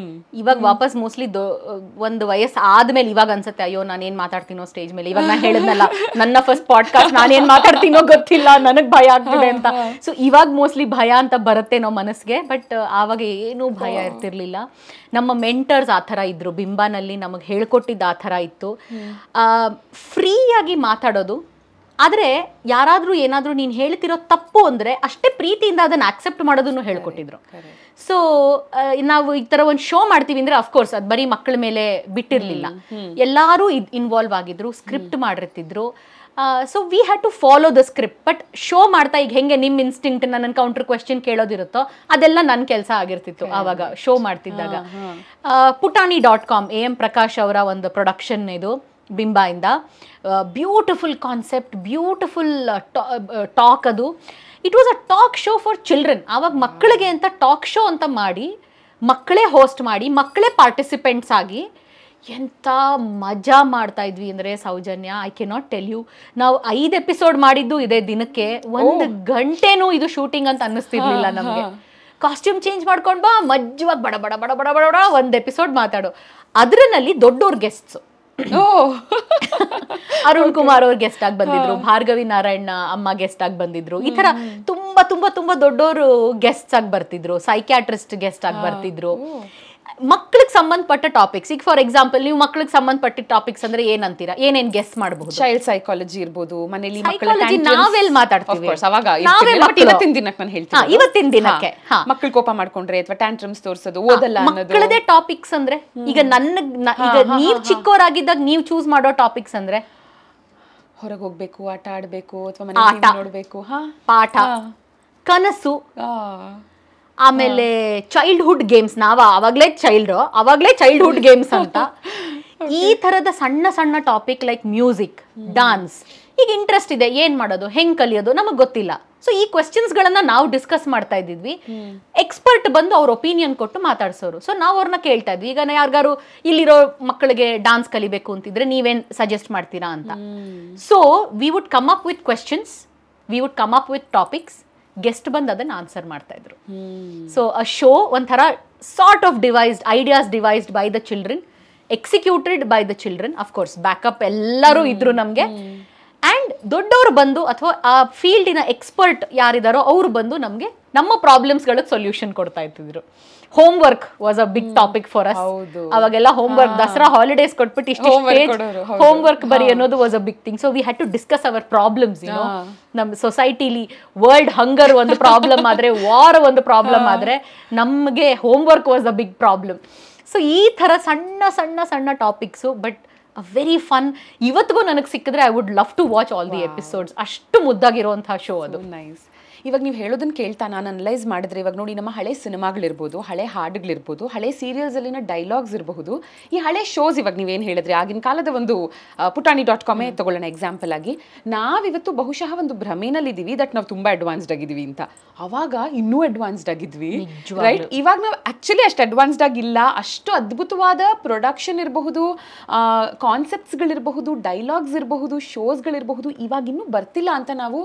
ಇವಾಗ ವಾಪಸ್ ಮೋಸ್ಟ್ಲಿ ಒಂದು ವಯಸ್ಸು ಆದ್ಮೇಲೆ ಇವಾಗ ಅನ್ಸುತ್ತೆ, ಅಯ್ಯೋ ನಾನೇನ್ ಮಾತಾಡ್ತೀನೋ ಸ್ಟೇಜ್ ಮೇಲೆ. ಇವಾಗ ನಾನು ಹೇಳಿದ್ನಲ್ಲ, ನನ್ನ ಫಸ್ಟ್ ಪಾಡ್ಕಾಸ್ಟ್, ನಾನೇನ್ ಮಾತಾಡ್ತೀನೋ ಗೊತ್ತಿಲ್ಲ, ನನಗ್ ಭಯ ಆಗ್ತಿದೆ ಅಂತ. ಸೊ ಇವಾಗ ಮೋಸ್ಟ್ಲಿ ಭಯ ಅಂತ ಬರುತ್ತೇನೋ ಮನಸ್ಸಿಗೆ, ಬಟ್ ಆವಾಗ ಏನೂ ಭಯ ಇರ್ತಿರ್ಲಿಲ್ಲ. ನಮ್ಮ ಮೆಂಟರ್ಸ್ ಆ ಥರ ಇದ್ರು, ಬಿಂಬಾನಲ್ಲಿ ನಮಗೆ ಹೇಳ್ಕೊಟ್ಟಿದ್ದು ಆ ಥರ ಇತ್ತು. ಫ್ರೀಯಾಗಿ ಮಾತಾಡೋದು. ಆದರೆ ಯಾರಾದರೂ ಏನಾದರೂ ನೀನು ಹೇಳ್ತಿರೋ ತಪ್ಪು ಅಂದರೆ ಅಷ್ಟೇ ಪ್ರೀತಿಯಿಂದ ಅದನ್ನು ಆಕ್ಸೆಪ್ಟ್ ಮಾಡೋದನ್ನು ಹೇಳ್ಕೊಟ್ಟಿದ್ರು. ಸೊ ನಾವು ಈ ಥರ ಒಂದು ಶೋ ಮಾಡ್ತೀವಿ ಅಂದರೆ ಅಫ್ಕೋರ್ಸ್ ಅದು ಬರೀ ಮಕ್ಕಳ ಮೇಲೆ ಬಿಟ್ಟಿರಲಿಲ್ಲ. ಎಲ್ಲರೂ ಇನ್ವಾಲ್ವ್ ಆಗಿದ್ರು, ಸ್ಕ್ರಿಪ್ಟ್ ಮಾಡಿರ್ತಿದ್ರು. So we had to follow the script. But show ಮಾಡ್ತಾ ಈಗ ಹೆಂಗೆ ನಿಮ್ಮ ಇನ್ಸ್ಟಿಂಕ್ಟ್ ನನ್ನ ಕೌಂಟರ್ ಕ್ವೆಶ್ಚನ್ ಕೇಳೋದಿರುತ್ತೋ ಅದೆಲ್ಲ ನನ್ನ ಕೆಲಸ ಆಗಿರ್ತಿತ್ತು ಆವಾಗ ಶೋ ಮಾಡ್ತಿದ್ದಾಗ. putani.com AM ಪ್ರಕಾಶ್ ಅವರ ಒಂದು ಪ್ರೊಡಕ್ಷನ್ ಇದು ಬಿಂಬಾಯಿಂದ. Beautiful concept, beautiful talk. ಅದು it was a talk show for children. ಆವಾಗ ಮಕ್ಕಳಿಗೆ ಅಂತ ಟಾಕ್ ಶೋ ಅಂತ ಮಾಡಿ ಮಕ್ಕಳೇ ಹೋಸ್ಟ್ ಮಾಡಿ ಮಕ್ಕಳೇ ಪಾರ್ಟಿಸಿಪೆಂಟ್ಸ್ ಆಗಿ ಎಂಥ ಮಜಾ ಮಾಡ್ತಾ ಇದ್ವಿ ಅಂದರೆ Soujanya, I cannot tell you. ನಾವು 5 ಎಪಿಸೋಡ್ ಮಾಡಿದ್ದು ಇದೇ ದಿನಕ್ಕೆ 1 ಗಂಟೆನೂ ಇದು ಶೂಟಿಂಗ್ ಅಂತ ಅನ್ನಿಸ್ತಿರ್ಲಿಲ್ಲ ನಮಗೆ. ಕಾಸ್ಟ್ಯೂಮ್ ಚೇಂಜ್ ಮಾಡ್ಕೊಂಡು ಬಾ ಮಜ್ಜವಾಗಿ ಬಡ ಬಡ ಬಡ ಬಡ ಬಡ 1 ಎಪಿಸೋಡ್ ಮಾತಾಡೋ. ಅದರಲ್ಲಿ ದೊಡ್ಡೋರ್ ಗೆಸ್ಟ್ಸು, ಅರುಣ್ ಕುಮಾರ್ ಅವ್ರು ಗೆಸ್ಟ್ ಆಗಿ ಬಂದಿದ್ರು, ಭಾರ್ಗವಿ ನಾರಾಯಣ ಅಮ್ಮ ಗೆಸ್ಟ್ ಆಗಿ ಬಂದಿದ್ರು. ಈ ತರ ತುಂಬಾ ತುಂಬಾ ತುಂಬಾ ದೊಡ್ಡವರು ಗೆಸ್ಟ್ ಆಗಿ ಬರ್ತಿದ್ರು, ಸೈಕ್ಯಾಟ್ರಿಸ್ಟ್ ಗೆಸ್ಟ್ ಆಗಿ ಬರ್ತಿದ್ರು. ಮಕ್ಕಳಿಗೆ ಸಂಬಂಧಪಟ್ಟ ಟಾಪಿಕ್ಸ್, ಈಗ ಫಾರ್ ಎಕ್ಸಾಂಪಲ್ ನೀವು ಮಕ್ಕಳಿಗೆ ಸಂಬಂಧಪಟ್ಟ ಟಾಪಿಕ್ಸ್ ಅಂದ್ರೆ ಏನಂತೀರಾ, ಏನೇನ್ ಗೆಸ್ಟ್ ಮಾಡಬಹುದು? ಚೈಲ್ಡ್ ಸೈಕಾಲಜಿ ಇರ್ಬೋದು, ಮನೆಯಲ್ಲಿ ನಾವೆಲ್ಲ ಮಾತಾಡ್ತೀವಿ ಇವತ್ತಿನ ದಿನಕ್ಕೆ ನಾನು ಹೇಳ್ತೀನಿ, ಇವತ್ತಿನ ದಿನಕ್ಕೆ ಮಕ್ಕಳು ಕೋಪ ಮಾಡ್ಕೊಂಡ್ರೆ ಅಥವಾ ಟ್ಯಾಂಟ್ರಮ್ಸ್ ತೋರಿಸೋದು, ಓದಲ್ಲ ಮಕ್ಕಳದೇ ಟಾಪಿಕ್ಸ್ ಅಂದ್ರೆ ಈಗ ಈಗ ನೀವ್ ಚಿಕ್ಕವರಾಗಿದ್ದಾಗ ನೀವು ಚೂಸ್ ಮಾಡೋ ಟಾಪಿಕ್ಸ್ ಅಂದ್ರೆ ಹೊರಗೆ ಹೋಗ್ಬೇಕು, ಆಟ ಆಡ್ಬೇಕು ಅಥವಾ ಮನೆ ನೋಡ್ಬೇಕು, ಪಾಠ, ಕನಸು, ಆಮೇಲೆ ಚೈಲ್ಡ್ಹುಡ್ ಗೇಮ್ಸ್. ಅವಾಗ್ಲೇ ಚೈಲ್ಡ್ಹುಡ್ ಗೇಮ್ಸ್ ಅಂತ ಈ ತರದ ಸಣ್ಣ ಸಣ್ಣ ಟಾಪಿಕ್ ಲೈಕ್ ಮ್ಯೂಸಿಕ್, ಡಾನ್ಸ್. ಈಗ ಇಂಟ್ರೆಸ್ಟ್ ಇದೆ, ಏನ್ ಮಾಡೋದು, ಹೆಂಗ್ ಕಲಿಯೋದು ನಮಗ್ ಗೊತ್ತಿಲ್ಲ. ಸೊ ಈ ಕ್ವೆಶ್ಚನ್ಸ್ ಗಳನ್ನ ನಾವು ಡಿಸ್ಕಸ್ ಮಾಡ್ತಾ ಇದ್ವಿ. ಎಕ್ಸ್ಪರ್ಟ್ ಬಂದು ಅವ್ರ ಒಪಿನಿಯನ್ ಕೊಟ್ಟು ಮಾತಾಡ್ಸೋರು. ಸೊ ನಾವು ಅವ್ರನ್ನ ಕೇಳ್ತಾ ಇದ್ವಿ, ಈಗ ಯಾರಿಗಾರು ಇಲ್ಲಿರೋ ಮಕ್ಕಳಿಗೆ ಡಾನ್ಸ್ ಕಲಿಬೇಕು ಅಂತಿದ್ರೆ ನೀವೇನ್ ಸಜೆಸ್ಟ್ ಮಾಡ್ತೀರಾ ಅಂತ. So we would come up with questions, we would come up with topics, guest ಬಂದು ಅದನ್ನ ಆನ್ಸರ್ ಮಾಡ್ತಾ ಇದ್ರು. ಸೊ ಅ ಶೋ ಒಂಥರ sort of devised, ideas devised by the children, executed by the children. Of course backup ಎಲ್ಲರೂ ಇದ್ರು ನಮಗೆ. And ದೊಡ್ಡವರು ಬಂದು ಅಥವಾ ಆ ಫೀಲ್ಡಿನ ಎಕ್ಸ್ಪರ್ಟ್ ಯಾರಿದಾರೋ ಅವರು ಬಂದು ನಮಗೆ ನಮ್ಮ ಪ್ರಾಬ್ಲಮ್ಸ್ಗಳಿಗೆ ಸೊಲ್ಯೂಷನ್ ಕೊಡ್ತಾ ಇರ್ತಿದ್ರು. Homework was a big topic for us. ಅವಾಗೆಲ್ಲ ಹೋಮ್ ವರ್ಕ್, ದಸರಾ ಹಾಲಿಡೇಸ್ ಕೊಟ್ಬಿಟ್ಟು ಇಷ್ಟು ಹೋಮ್ ವರ್ಕ್ ಬರಿ ಅನ್ನೋದು was a big thing. So we had to discuss our problems. You know ನಮ್ಮ ಸೊಸೈಟಿಲಿ ವರ್ಲ್ಡ್ ಹಂಗರ್ ಒಂದು ಪ್ರಾಬ್ಲಮ್ ಆದ್ರೆ, ವಾರ್ ಒಂದು ಪ್ರಾಬ್ಲಮ್ ಆದ್ರೆ, ನಮಗೆ homework was a big problem. So ಈ ಥರ ಸಣ್ಣ ಸಣ್ಣ ಸಣ್ಣ ಟಾಪಿಕ್ಸು, ಬಟ್ ವೆರಿ ಫನ್. ಇವತ್ತಿಗೂ ನನಗೆ ಸಿಕ್ಕಿದ್ರೆ I would love to watch all the episodes. ಅಷ್ಟು ಮುದ್ದಾಗಿರುವಂತಹ ಶೋ ಅದು. ನೈಸ್. ಇವಾಗ ನೀವು ಹೇಳೋದನ್ನ ಕೇಳ್ತಾ ನಾನು ಅನಲೈಸ್ ಮಾಡಿದ್ರೆ, ಇವಾಗ ನೋಡಿ ನಮ್ಮ ಹಳೆ ಸಿನಿಮಾಗಳಿರ್ಬೋದು, ಹಳೆ ಹಾಡುಗಳಿರ್ಬೋದು, ಹಳೆ ಸೀರಿಯಲ್ಸಲ್ಲಿನ ಡೈಲಾಗ್ಸ್ ಇರಬಹುದು, ಈ ಹಳೆ ಶೋಸ್, ಇವಾಗ ನೀವೇನು ಹೇಳಿದ್ರೆ ಆಗಿನ ಕಾಲದ ಒಂದು putani.com ತಗೊಳ್ಳೋಣ ಎಕ್ಸಾಂಪಲ್ ಆಗಿ, ನಾವಿವತ್ತು ಬಹುಶಃ ಒಂದು ಭ್ರಮೆನಲ್ಲಿದ್ದೀವಿ ದಟ್ ನಾವು ತುಂಬ ಅಡ್ವಾನ್ಸ್ಡ್ ಆಗಿದ್ದೀವಿ ಅಂತ. ಅವಾಗ ಇನ್ನೂ ಅಡ್ವಾನ್ಸ್ಡ್ ಆಗಿದ್ವಿ, ರೈಟ್? ಇವಾಗ ನಾವು ಆ್ಯಕ್ಚುಲಿ ಅಷ್ಟು ಅಡ್ವಾನ್ಸ್ಡ್ ಆಗಿಲ್ಲ. ಅಷ್ಟು ಅದ್ಭುತವಾದ ಪ್ರೊಡಕ್ಷನ್ ಇರಬಹುದು, ಕಾನ್ಸೆಪ್ಟ್ಸ್ಗಳಿರಬಹುದು, ಡೈಲಾಗ್ಸ್ ಇರಬಹುದು, ಶೋಸ್ಗಳಿರಬಹುದು, ಇವಾಗ ಇನ್ನೂ ಬರ್ತಿಲ್ಲ ಅಂತ ನಾವು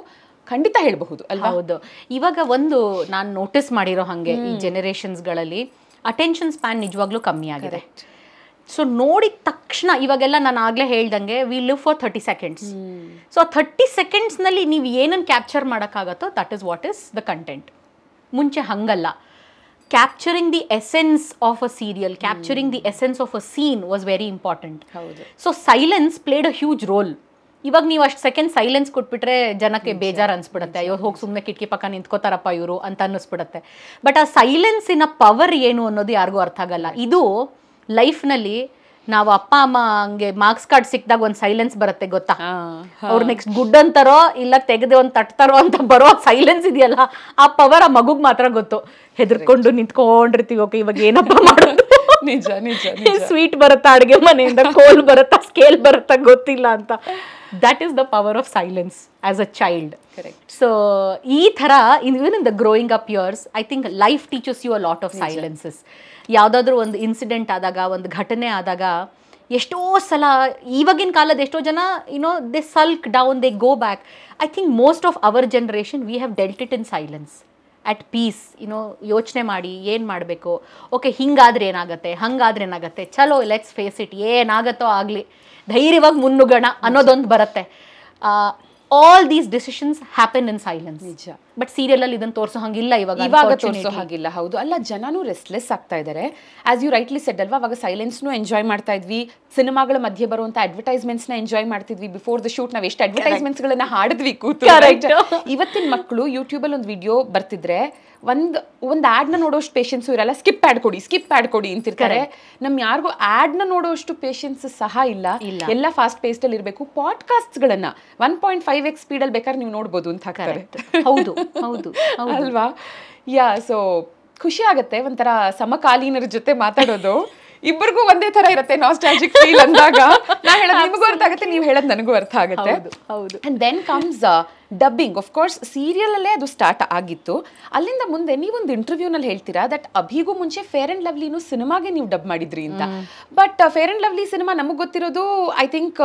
ಖಂಡಿತ ಹೇಳಬಹುದು ಅಲ್ವಾ? ಹೌದು. ಇವಾಗ ಒಂದು ನಾನು ನೋಟಿಸ್ ಮಾಡಿರೋ ಹಾಗೆ ಈ ಜನರೇಷನ್ಸ್ಗಳಲ್ಲಿ ಅಟೆನ್ಷನ್ ಸ್ಪ್ಯಾನ್ ನಿಜವಾಗ್ಲೂ ಕಮ್ಮಿ ಆಗಿದೆ. ಸೊ ನೋಡಿದ ತಕ್ಷಣ ಇವಾಗೆಲ್ಲ ನಾನು ಆಗಲೇ ಹೇಳ್ದಂಗೆ we live for 30 seconds. So 30 secondsನಲ್ಲಿ ನೀವು ಏನನ್ನು ಕ್ಯಾಪ್ಚರ್ ಮಾಡೋಕ್ಕಾಗತ್ತೋ that is what is the content. ಮುಂಚೆ ಹಂಗಲ್ಲ. Capturing the essence of a serial, capturing the essence of a scene was very important. So silence played a huge role. ಇವಾಗ ನೀವು ಅಷ್ಟು second silence ಕೊಟ್ಬಿಟ್ರೆ ಜನಕ್ಕೆ ಬೇಜಾರು ಅನ್ಸ್ಬಿಡುತ್ತೆ. ಅಯ್ಯೋ ಹೋಗಿ ಸುಮ್ಮನೆ ಕಿಟಕಿ ಪಕ್ಕ ನಿಂತ್ಕೋತಾರಪ್ಪ ಇವರು ಅಂತ ಅನ್ನಿಸ್ಬಿಡುತ್ತೆ. ಬಟ್ ಆ ಸೈಲೆನ್ಸಿನ ಪವರ್ ಏನು ಅನ್ನೋದು ಯಾರಿಗೂ ಅರ್ಥ ಆಗಲ್ಲ. ಇದು ಲೈಫ್ನಲ್ಲಿ ನಾವು ಅಪ್ಪ ಅಮ್ಮ ಹಂಗೆ ಮಾರ್ಕ್ಸ್ ಕಾರ್ಡ್ ಸಿಕ್ಕಿದಾಗ ಒಂದು ಸೈಲೆನ್ಸ್ ಬರುತ್ತೆ ಗೊತ್ತಾ? ಅವ್ರು ನೆಕ್ಸ್ಟ್ ಗುಡ್ ಅಂತಾರೋ ಇಲ್ಲ ತೆಗೆದು ಒಂದು ತಟ್ತಾರೋ ಅಂತ ಬರೋ ಸೈಲೆನ್ಸ್ ಇದೆಯಲ್ಲ, ಆ ಪವರ್ ಆ ಮಗುಗೆ ಮಾತ್ರ ಗೊತ್ತು. ಹೆದರ್ಕೊಂಡು ನಿಂತ್ಕೊಂಡಿರ್ತೀವಿ, ಓಕೆ ಇವಾಗ ಏನಪ್ಪ ಮಾಡೋದು, ನಿಜ ನಿಜ, ಸ್ವೀಟ್ ಬರುತ್ತಾ ಅಡುಗೆ ಮನೆಯಿಂದ, ಕೋಲ್ ಬರುತ್ತಾ, ಸ್ಕೇಲ್ ಬರುತ್ತಾ ಗೊತ್ತಿಲ್ಲ ಅಂತ. That is the power of silence as a child. So ಈ ಥರ even in the growing up years I think life teaches you a lot of silences. ಯಾವುದಾದ್ರೂ ಒಂದು ಇನ್ಸಿಡೆಂಟ್ ಆದಾಗ, ಒಂದು ಘಟನೆ ಆದಾಗ ಎಷ್ಟೋ ಸಲ ಇವಾಗಿನ ಕಾಲದ ಎಷ್ಟೋ ಜನ they sulk down, they go back. I think most of our generation we have dealt it in silence, at peace. ಯೋಚನೆ ಮಾಡಿ ಏನು ಮಾಡಬೇಕು, ಓಕೆ ಹಿಂಗಾದ್ರೆ ಏನಾಗುತ್ತೆ, ಹಂಗಾದ್ರೆ ಏನಾಗುತ್ತೆ, ಚಲೋ ಲೆಟ್ಸ್ ಫೇಸ್ ಇಟ್, ಏನಾಗತ್ತೋ ಆಗಲಿ ಧೈರ್ಯವಾಗಿ ಮುನ್ನುಗ್ಗೋಣ ಅನ್ನೋದೊಂದು ಬರುತ್ತೆ. All these decisions happen in silence. But serial ಅಲ್ಲಿ ಇದನ್ನ ತೋರಿಸೋ ಹಂಗಿಲ್ಲ ಇವಾಗ ತೋರಿಸೋ ಹಾಗಿಲ್ಲ. ಹೌದು, ಅಲ್ಲ ಜನನು ರೆಸ್ಟ್ಲೆಸ್ ಆಗ್ತಾ ಇದ್ದಾರೆ. ಆಸ್ ಯು ರೈಟ್ಲಿ ಸೆಡ್ ಅಲ್ವಾ, ಅವಾಗ ಸೈಲೆನ್ಸ್ನು ಎಂಜಾಯ್ ಮಾಡ್ತಾ ಇದ್ವಿ, ಸಿನಿಮಾಗಳ ಮಧ್ಯೆ ಬರುವಂತ ಅಡ್ವರ್ಟೈಸ್ಮೆಂಟ್ಸ್ ನ ಎಂಜಾಯ್ ಮಾಡ್ತಿದ್ವಿ. ಬಿಫೋರ್ ದ ಶೂಟ್ ನಾವ್ ಎಷ್ಟು ಅಡ್ವರ್ಟೈಸ್ಮೆಂಟ್ಸ್ ಗಳನ್ನ ಹಾಡಿದ್ವಿ ಕೂತು. ಇವತ್ತಿನ ಮಕ್ಕಳು ಯೂಟ್ಯೂಬ್ ಅಲ್ಲಿ ಒಂದು ವಿಡಿಯೋ ಬರ್ತಿದ್ರೆ ಒಂದ್ ಆಡ್ ನ ನೋಡೋಷ್ಟು ಪೇಷನ್ಸು ಇರಲ್ಲ. ಸ್ಕಿಪ್ ಆಡ್ ಕೊಡಿ ಅಂತಿರ್ತಾರೆ. ನಮ್ ಯಾರಿಗೂ ಆಡ್ ನ ನೋಡೋಷ್ಟು ಪೇಷನ್ಸ್ ಸಹ ಇಲ್ಲ. ಎಲ್ಲ ಫಾಸ್ಟ್ ಪೇಸ್ಡ್ ಅಲ್ಲಿ ಇರಬೇಕು. ಪಾಡ್ಕಾಸ್ಟ್ ಗಳನ್ನ 1.5x ಸ್ಪೀಡ್ ಅಲ್ಲಿ ಬೇಕಾದ್ರೆ ನೀವು ನೋಡ್ಬೋದು ಅಂತ ಹಾಕ್ತಾರೆ. ಹೌದು ಹೌದು ಅಲ್ವಾ? ಯಾ, ಸೊ ಖುಷಿ ಆಗತ್ತೆ ಒಂಥರ ಸಮಕಾಲೀನರ ಜೊತೆ ಮಾತಾಡೋದು. ಇಬ್ಬರಿಗೂ ಒಂದೇ ತರ ಇರುತ್ತೆ ನಾಸ್ಟಾಲ್ಜಿಕ್ ಫೀಲ್ ಅಂದಾಗ. ನಾ ಹೇಳೋದು ನಿಮಗೂ ಅರ್ಥ ಆಗುತ್ತೆ, ನೀವು ಹೇಳೋದು ನನಗೂ ಅರ್ಥ ಆಗುತ್ತೆ. And then comes dubbing. Of course serial ಅಲ್ಲೇ ಅದು ಸ್ಟಾರ್ಟ್ ಆಗಿತ್ತು. ಅಲ್ಲಿಂದ ಮುಂದೆ ನೀವೊಂದು ಇಂಟರ್ವ್ಯೂ ನಲ್ಲಿ ಹೇಳ್ತೀರಾ ದಟ್ ಅಭಿಗೂ ಮುಂಚೆ ಫೇರ್ ಅಂಡ್ ಲವ್ಲಿನೂ ಸಿನಿಮಾಗೆ ನೀವು ಡಬ್ ಮಾಡಿದ್ರಿ ಅಂತ. But Fair and Lovely cinema ನಮಗೆ ಗೊತ್ತಿರೋದು ಐ ಥಿಂಕ್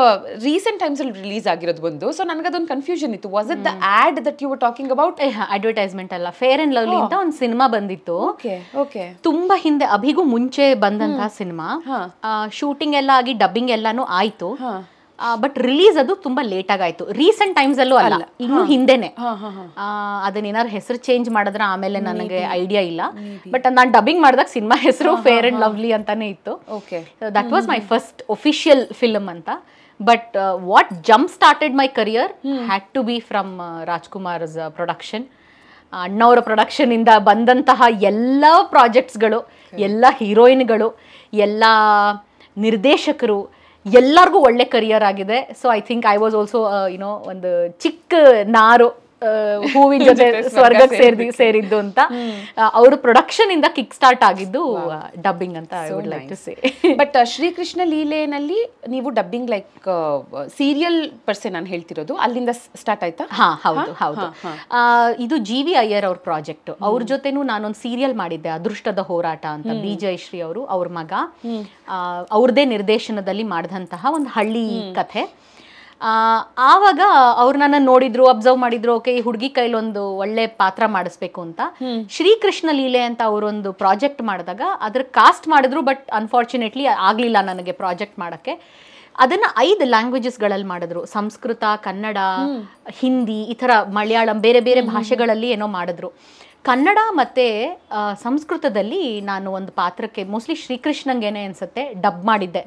ರೀಸೆಂಟ್ ಟೈಮ್ಸ್ ಅಲ್ಲಿ ರಿಲೀಸ್ ಆಗಿರೋದು ಒಂದು. ಸೊ ನನಗದೊಂದು ಕನ್ಫ್ಯೂಷನ್ ಇತ್ತು. Was it the ad that you were talking about? Advertisement ಅಲ್ಲ, ಫೇರ್ ಅಂಡ್ ಲವ್ಲಿ ಅಂತ ಒಂದು ಸಿನಿಮಾ ಬಂದಿತ್ತು. ತುಂಬಾ ಹಿಂದೆ, ಅಭಿಗೂ ಮುಂಚೆ ಬಂದಂತಹ ಸಿನಿಮಾ. ಶೂಟಿಂಗ್ ಎಲ್ಲ ಆಗಿ ಡಬ್ಬಿಂಗ್ ಎಲ್ಲಾನು ಆಯ್ತು. ಬಟ್ ರಿಲೀಸ್ ಅದು ತುಂಬಾ ಲೇಟ್ ಆಗಾಯ್ತು. ರೀಸೆಂಟ್ ಟೈಮ್ಸ್ ಅಲ್ಲೂ ಅಲ್ಲ, ಇನ್ನು ಹಿಂದೆನೆ. ಅದನ್ನೇನಾದ್ರು ಹೆಸರು ಚೇಂಜ್ ಮಾಡಿದ್ರ ಆಮೇಲೆ ನನಗೆ ಐಡಿಯಾ ಇಲ್ಲ. ಬಟ್ ನಾನು ಡಬ್ಬಿಂಗ್ ಮಾಡಿದಾಗ ಸಿನಿಮಾ ಹೆಸರು ಫೇರ್ ಅಂಡ್ ಲವ್ಲಿ ಅಂತಾನೆ ಇತ್ತು. That was my first official film ಅಂತ. But what jump started my career had to be from Rajkumar's production. ಅಣ್ಣವರ ಪ್ರೊಡಕ್ಷನ್ ಇಂದ ಬಂದಂತಹ ಎಲ್ಲ ಪ್ರಾಜೆಕ್ಟ್ಸ್ಗಳು, ಎಲ್ಲ ಹೀರೋಯಿನ್ಗಳು, ಎಲ್ಲ ನಿರ್ದೇಶಕರು, ಎಲ್ಲರಿಗೂ ಒಳ್ಳೆ ಕರಿಯರ್ ಆಗಿದೆ. So I think I was also YONO ಒಂದು ಚಿಕ್ಕ ನಾರು ಹೂವಿನ ಜೊತೆ ಸ್ವರ್ಗಕ್ಕೆ ಸೇರಿದ್ದು ಅಂತ. ಅವರು ಪ್ರೊಡಕ್ಷನ್ ಇಂದ ಕಿಕ್ ಸ್ಟಾರ್ಟ್ ಆಗಿದ್ದು ಡಬ್ಬಿಂಗ್ ಅಂತ I would like to say. But Srikrishna ಲೀಲೆನಲ್ಲಿ ನೀವು ಡಬ್ಬಿಂಗ್ ಲೈಕ್ ಸೀರಿಯಲ್ ಪರ್ಸೆ ನಾನು ಹೇಳ್ತಿರೋದು, ಅಲ್ಲಿಂದ ಸ್ಟಾರ್ಟ್ ಆಯ್ತಾ? ಹಾ, ಹೌದು ಹೌದು. ಇದು GV ಅಯ್ಯರ್ ಅವ್ರ ಪ್ರಾಜೆಕ್ಟ್. ಅವ್ರ ಜೊತೆನೂ ನಾನೊಂದು ಸೀರಿಯಲ್ ಮಾಡಿದ್ದೆ, ಅದೃಷ್ಟದ ಹೋರಾಟ ಅಂತ. ಬಿ ಜಯಶ್ರೀ ಅವರು, ಅವ್ರ ಮಗ, ಅವ್ರದೇ ನಿರ್ದೇಶನದಲ್ಲಿ ಮಾಡಿದಂತಹ ಒಂದು ಹಳ್ಳಿ ಕಥೆ. ಆವಾಗ ಅವ್ರು ನನ್ನ ನೋಡಿದ್ರು, ಅಬ್ಸರ್ವ್ ಮಾಡಿದ್ರು, ಓಕೆ ಈ ಹುಡುಗಿ ಕೈಲಿ ಒಂದು ಒಳ್ಳೆ ಪಾತ್ರ ಮಾಡಿಸ್ಬೇಕು ಅಂತ. ಶ್ರೀಕೃಷ್ಣ ಲೀಲೆ ಅಂತ ಅವರೊಂದು ಪ್ರಾಜೆಕ್ಟ್ ಮಾಡಿದಾಗ ಅದ್ರ ಕಾಸ್ಟ್ ಮಾಡಿದ್ರು. ಬಟ್ ಅನ್ಫಾರ್ಚುನೇಟ್ಲಿ ಆಗ್ಲಿಲ್ಲ ನನಗೆ ಪ್ರಾಜೆಕ್ಟ್ ಮಾಡಕ್ಕೆ. ಅದನ್ನ 5 ಲ್ಯಾಂಗ್ವೇಜಸ್ಗಳಲ್ಲಿ ಮಾಡಿದ್ರು. ಸಂಸ್ಕೃತ, ಕನ್ನಡ, ಹಿಂದಿ, ಈ ಥರ ಮಲಯಾಳಂ, ಬೇರೆ ಬೇರೆ ಭಾಷೆಗಳಲ್ಲಿ ಏನೋ ಮಾಡಿದ್ರು. ಕನ್ನಡ ಮತ್ತೆ ಸಂಸ್ಕೃತದಲ್ಲಿ ನಾನು ಒಂದು ಪಾತ್ರಕ್ಕೆ ಮೋಸ್ಟ್ಲಿ ಶ್ರೀಕೃಷ್ಣಂಗೇನೆ ಅನ್ಸುತ್ತೆ ಡಬ್ ಮಾಡಿದ್ದೆ.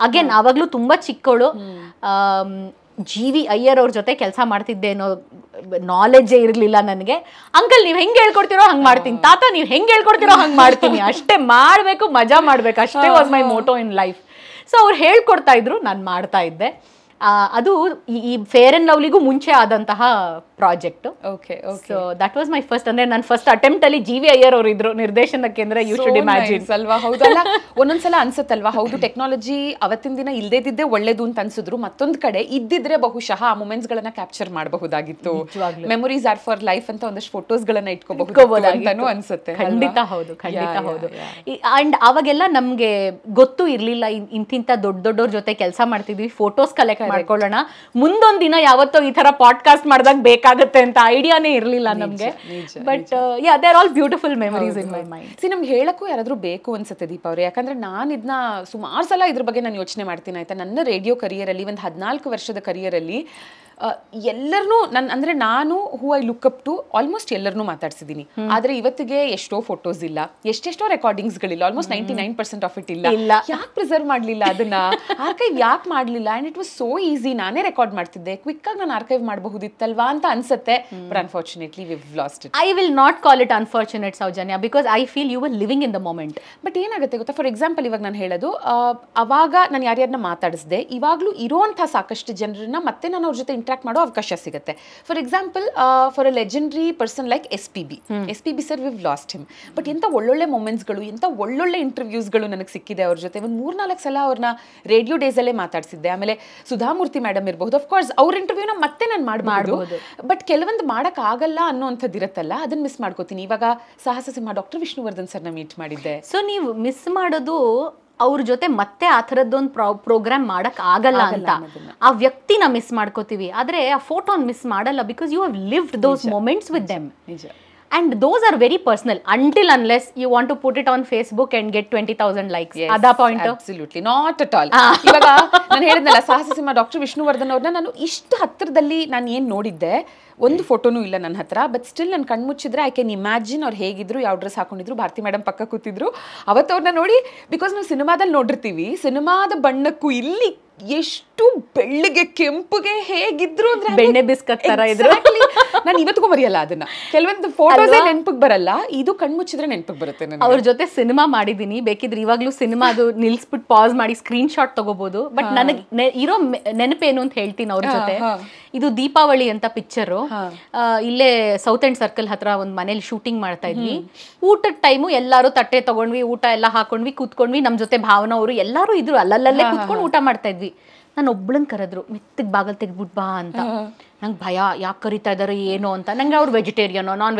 ಅಗೇನ್ ಆವಾಗ್ಲೂ ತುಂಬಾ ಚಿಕ್ಕವಳು. GV ಅಯ್ಯರ್ ಅವ್ರ ಜೊತೆ ಕೆಲಸ ಮಾಡ್ತಿದ್ದೆ ಅನ್ನೋ ನಾಲೆಡ್ಜೇ ಇರಲಿಲ್ಲ ನನಗೆ. ಅಂಕಲ್ ನೀವು ಹೆಂಗೆ ಹೇಳ್ಕೊಡ್ತಿರೋ ಹಂಗೆ ಮಾಡ್ತೀನಿ, ತಾತ ನೀವು ಹೆಂಗೆ ಹೇಳ್ಕೊಡ್ತಿರೋ ಹಂಗೆ ಮಾಡ್ತೀನಿ, ಅಷ್ಟೇ ಮಾಡಬೇಕು, ಮಜಾ ಮಾಡ್ಬೇಕು, ಅಷ್ಟೇ was my motto in life. So ಅವ್ರು ಹೇಳ್ಕೊಡ್ತಾ ಇದ್ರು, ನಾನು ಮಾಡ್ತಾ ಇದ್ದೆ. ಅದು ಈ ಫೇರ್ ಅಂಡ್ ಲವ್ಲಿಗೂ ಮುಂಚೆ ಆದಂತಹ project. So that was my first, ಅಂದ್ರೆ ನನ್ನ ಫಸ್ಟ್ ಅಟೆಂಪ್ಟ್ ಅಲ್ಲಿ GV ಅಯ್ಯರ್ ಅವರು ಇದ್ರು ನಿರ್ದೇಶನಕ್ಕೆ. ಅಂದ್ರೆ ಯು ಶುಡ್ ಇಮ್ಯಾಜಿನ್ ಅಲ್ವಾ? ಹೌದಲ್ಲ, ಒಂದೊಂದ್ಸಲ ಅನ್ಸುತ್ತಲ್ವಾ, ಹೌದು ಟೆಕ್ನಾಲಜಿ ಅವತ್ತಿನ ದಿನ ಇಲ್ದೇದಿದ್ದೆ ಒಳ್ಳೇದು ಅಂತ ಅನ್ಸಿದ್ರು. ಮತ್ತೊಂದ್ ಕಡೆ ಇದ್ದಿದ್ರೆ ಬಹುಶಃ ಆ ಮೂಮೆಂಟ್ಸ್ ಗಳನ್ನ ಕ್ಯಾಪ್ಚರ್ ಮಾಡಬಹುದಾಗಿತ್ತು. ಮೆಮೊರೀಸ್ ಆರ್ ಫಾರ್ ಲೈಫ್ ಅಂತ ಒಂದಷ್ಟು ಫೋಟೋಸ್ ಗಳನ್ನ ಇಟ್ಕೋಬಹುದಾಗಿತ್ತು ಅನ್ಸುತ್ತೆ. ಖಂಡಿತ ಹೌದು, ಖಂಡಿತ ಹೌದು. ಅಂಡ್ ಅವಾಗೆಲ್ಲ ನಮ್ಗೆ ಗೊತ್ತು ಇರ್ಲಿಲ್ಲ, ಇಂತಿಂತ ದೊಡ್ಡವ್ರ ಜೊತೆ ಕೆಲಸ ಮಾಡ್ತಿದ್ವಿ, ಫೋಟೋಸ್ ಕಲೆಕ್ಟ್ ಮಾಡ್ಕೊಳ್ಳೋಣ, ಮುಂದೊಂದ್ ದಿನ ಯಾವತ್ತೋ ಈ ತರ ಪಾಡ್ಕಾಸ್ಟ್ ಮಾಡಿದಾಗ ಬೇಕಾಗುತ್ತೆ ಅಂತ ಐಡಿಯಾನೇ ಇರ್ಲಿಲ್ಲ ನಮ್ಗೆ. But yeah, they are all beautiful memories in my mind. C, ನಮ್ಗೆ ಹೇಳಕ್ಕೂ ಯಾರಾದ್ರೂ ಬೇಕು ಅನ್ಸುತ್ತೆ ದೀಪಾ ಅವ್ರೆ. ಯಾಕಂದ್ರೆ ನಾನು ಇದನ್ನ ಸುಮಾರು ಸಲ ಇದ್ರ ಬಗ್ಗೆ ನಾನು ಯೋಚನೆ ಮಾಡ್ತೀನಿ ಆಯ್ತಾ. ನನ್ನ ರೇಡಿಯೋ ಕರಿಯರ್ ಅಲ್ಲಿ, ಒಂದು 14 ವರ್ಷದ ಕರಿಯರ್ ಅಲ್ಲಿ ಎಲ್ಲರನ್ನೂ ಅಂದ್ರೆ ನಾನು who I look up to almost ಎಲ್ಲರನ್ನೂ ಮಾತಾಡ್ಸಿದ್ದೀನಿ. ಆದ್ರೆ ಇವತ್ತಿಗೆ ಎಷ್ಟೋ ಫೋಟೋಸ್ ಇಲ್ಲ, ಎಷ್ಟೆಷ್ಟೋ ರೆಕಾರ್ಡಿಂಗ್ಸ್ ಗಳಿಲ್ಲ, ಆಲ್ಮೋಸ್ಟ್ 99% ಆಫ್ ಇಟ್ ಇಲ್ಲ. ಯಾಕೆ ಪ್ರಿಸರ್ವ್ ಮಾಡ್ಲಿಲ್ಲ ಅದನ್ನ, ಆರ್ಕೈವ್ ಯಾಕೆ ಮಾಡ್ಲಿಲ್ಲ? And it was so easy, ನಾನೇ ರೆಕಾರ್ಡ್ ಮಾಡ್ತಿದ್ದೆ, ಕ್ವಿಕ್ ಆಗಿ ನಾನು ಆರ್ಕೈವ್ ಮಾಡಬಹುದಿತ್ತಲ್ವಾ ಅಂತ ಅನ್ಸುತ್ತೆ. But unfortunately we have lost it. I will not call it unfortunate Soujanya, because I feel you were living in the moment. But ಏನಾಗುತ್ತೆ ಗೊತ್ತಾ, ಫಾರ್ ಎಕ್ಸಾಂಪಲ್ ಇವಾಗ ನಾನು ಹೇಳೋದು, ಅವಾಗ ನಾನು ಯಾರ್ಯಾರನ್ನ ಮಾತಾಡಿಸಿದೆ, ಇವಾಗ್ಲೂ ಇರುವಂತಹ ಸಾಕಷ್ಟು ಜನರನ್ನ ಮತ್ತೆ ನಾನು ಅವ್ರ ಜೊತೆ ಇಂಟ್ರಾಕ್ಟ್ ಮಾಡೋ ಅವಕಾಶ ಸಿಗುತ್ತೆ. For example, for a legendary person like SPB sir, V last him. But ಎಂತ ಒಳ್ಳೊಳ್ಳೆ ಮೂಮೆಂಟ್ಸ್ಗಳು, ಎಂತ ಒಳ್ಳೊಳ್ಳೆ ಇಂಟರ್ವ್ಯೂಸ್ಗಳು ನನಗೆ ಸಿಕ್ಕಿದೆ ಅವ್ರ ಜೊತೆ. ಒಂದು 3-4 ಸಲ ಅವ್ರನ್ನ ರೇಡಿಯೋ ಡೇಸ್ ಅಲ್ಲೇ ಮಾತಾಡ್ಸಿದ್ದೆ. ಆಮೇಲೆ ಸುಧಾಮೂರ್ತಿ ಮೇಡಮ್ ಇರಬಹುದು, ಆಫ್ ಕೋರ್ಸ್ ಅವ್ರ ಇಂಟರ್ವ್ಯೂನ ಮತ್ತೆ ನಾನು ಮಾಡಬಹುದು. ಬಟ್ ಕೆಲವೊಂದು ಮಾಡಕ್ ಆಗಲ್ಲ ಅನ್ನೋಂಥದ್ದು ಇರುತ್ತಲ್ಲ, ಅದನ್ನ ಮಿಸ್ ಮಾಡ್ಕೋತೀನಿ. ಇವಾಗ ಸಾಹಸ ಸಿಂಹ ಡಾಕ್ಟರ್ ವಿಷ್ಣುವರ್ಧನ್ ಸರ್ನ ಮೀಟ್ ಮಾಡಿದ್ದೆ. ಸೊ ನೀವು ಮಿಸ್ ಮಾಡೋದು ಅವ್ರ ಜೊತೆ ಮತ್ತೆ ಆ ಥರದ್ದೊಂದು ಪ್ರೋಗ್ರಾಮ್ ಮಾಡಕ್ ಆಗಲ್ಲ ಅಂತ, ಆ ವ್ಯಕ್ತಿನ ಮಿಸ್ ಮಾಡ್ಕೋತೀವಿ. ಆದ್ರೆ ಆ ಫೋಟೋನ್ ಮಿಸ್ ಮಾಡಲ್ಲ, because you have lived those moments with them. and those are very personal until unless you want to put it on Facebook and get 20,000 likes. Ada point. Absolutely not at all. ಇವಾಗ ನಾನು ಹೇಳಿದ್ನಲ್ಲ ಸಾಹಸ ಸಿಂಹ doctor Vishnuvardhan ಅವ್ರನ್ನ ನಾನು ಇಷ್ಟು ಹತ್ತಿರದಲ್ಲಿ ನಾನು ಏನು ನೋಡಿದ್ದೆ, ಒಂದು ಫೋಟೋನೂ ಇಲ್ಲ ನನ್ನ ಹತ್ರ, ಬಟ್ ಸ್ಟಿಲ್ ನಾನು ಕಣ್ಮುಚ್ಚಿದ್ರೆ ಐ ಕ್ಯಾನ್ ಇಮ್ಯಾಜಿನ್ ಅವ್ರು ಹೇಗಿದ್ರು, ಯಾವ ಡ್ರೆಸ್ ಹಾಕೊಂಡಿದ್ರು, ಭಾರತಿ ಮೇಡಮ್ ಪಕ್ಕ ಕೂತಿದ್ರು. ಅವತ್ತು ಅವ್ರನ್ನ ನೋಡಿ, ಬಿಕಾಸ್ ನಾವು ಸಿನಿಮಾದಲ್ಲಿ ನೋಡಿರ್ತೀವಿ, ಸಿನಿಮಾದ ಬಣ್ಣಕ್ಕೂ ಇಲ್ಲಿ ಎಷ್ಟು ಬೆಳ್ಳಗೆ ಕೆಂಪುಗೆ ಹೇಗಿದ್ರು ಅಂದ್ರೆ ಬೆಣ್ಣೆ ಬಿಸ್ಕತ್ ತರ ಇದ್ರು. ನಾನು ಇವತ್ತಿಗೂ ಮರೆಯಲ್ಲ ಅದನ್ನ. ಕೆಲವೊಂದು ಫೋಟೋಸ್ ನೆನಪಿಗೆ ಬರಲ್ಲ, ಇದು ಕಣ್ಮುಚ್ಚಿದ್ರೆ ನೆನಪಿಗೆ ಬರುತ್ತೆ. ಅವ್ರ ಜೊತೆ ಸಿನಿಮಾ ಮಾಡಿದೀನಿ, ಬೇಕಿದ್ರೆ ಇವಾಗ್ಲೂ ಸಿನಿಮಾ ಅದು ನಿಲ್ಸ್ಬಿಟ್ಟು ಪಾಸ್ ಮಾಡಿ ಸ್ಕ್ರೀನ್ ಶಾಟ್ ತಗೋಬಹುದು. ಬಟ್ ನನಗೆ ಇರೋ ನೆನಪೇನು ಅಂತ ಹೇಳ್ತೀನಿ ಅವ್ರ ಜೊತೆ. ಇದು ದೀಪಾವಳಿ ಅಂತ ಪಿಕ್ಚರು, ಇಲ್ಲೇ ಸೌತ್ ಅಂಡ್ ಸರ್ಕಲ್ ಹತ್ರ ಒಂದ್ ಮನೇಲಿ ಶೂಟಿಂಗ್ ಮಾಡ್ತಾ ಇದ್ವಿ. ಊಟದ ಟೈಮು ಎಲ್ಲಾರು ತಟ್ಟೆ ತಗೊಂಡ್ವಿ, ಊಟ ಎಲ್ಲ ಹಾಕೊಂಡ್ವಿ, ಕೂತ್ಕೊಂಡ್ವಿ. ನಮ್ ಜೊತೆ ಭಾವನ ಅವರು ಎಲ್ಲಾರು ಇದ್ರು, ಅಲ್ಲಲ್ಲೇ ಕೂತ್ಕೊಂಡು ಊಟ ಮಾಡ್ತಾ ಇದ್ವಿ. ನಾನು ಒಬ್ಳನ್ ಕರೆದ್ರು, ಮೆತ್ತಗ್ ಬಾಗಲ್ ತೆಗ್ದ್ಬಿಟ್ ಬಾ ಅಂತ. ನಂಗೆ ಭಯ, ಯಾಕೆ ಕರಿತಾ ಇದಾರೆ ಏನೋ ಅಂತ. ನಂಗೆ ಅವ್ರು ವೆಜಿಟೇರಿಯನೋ ನಾನ್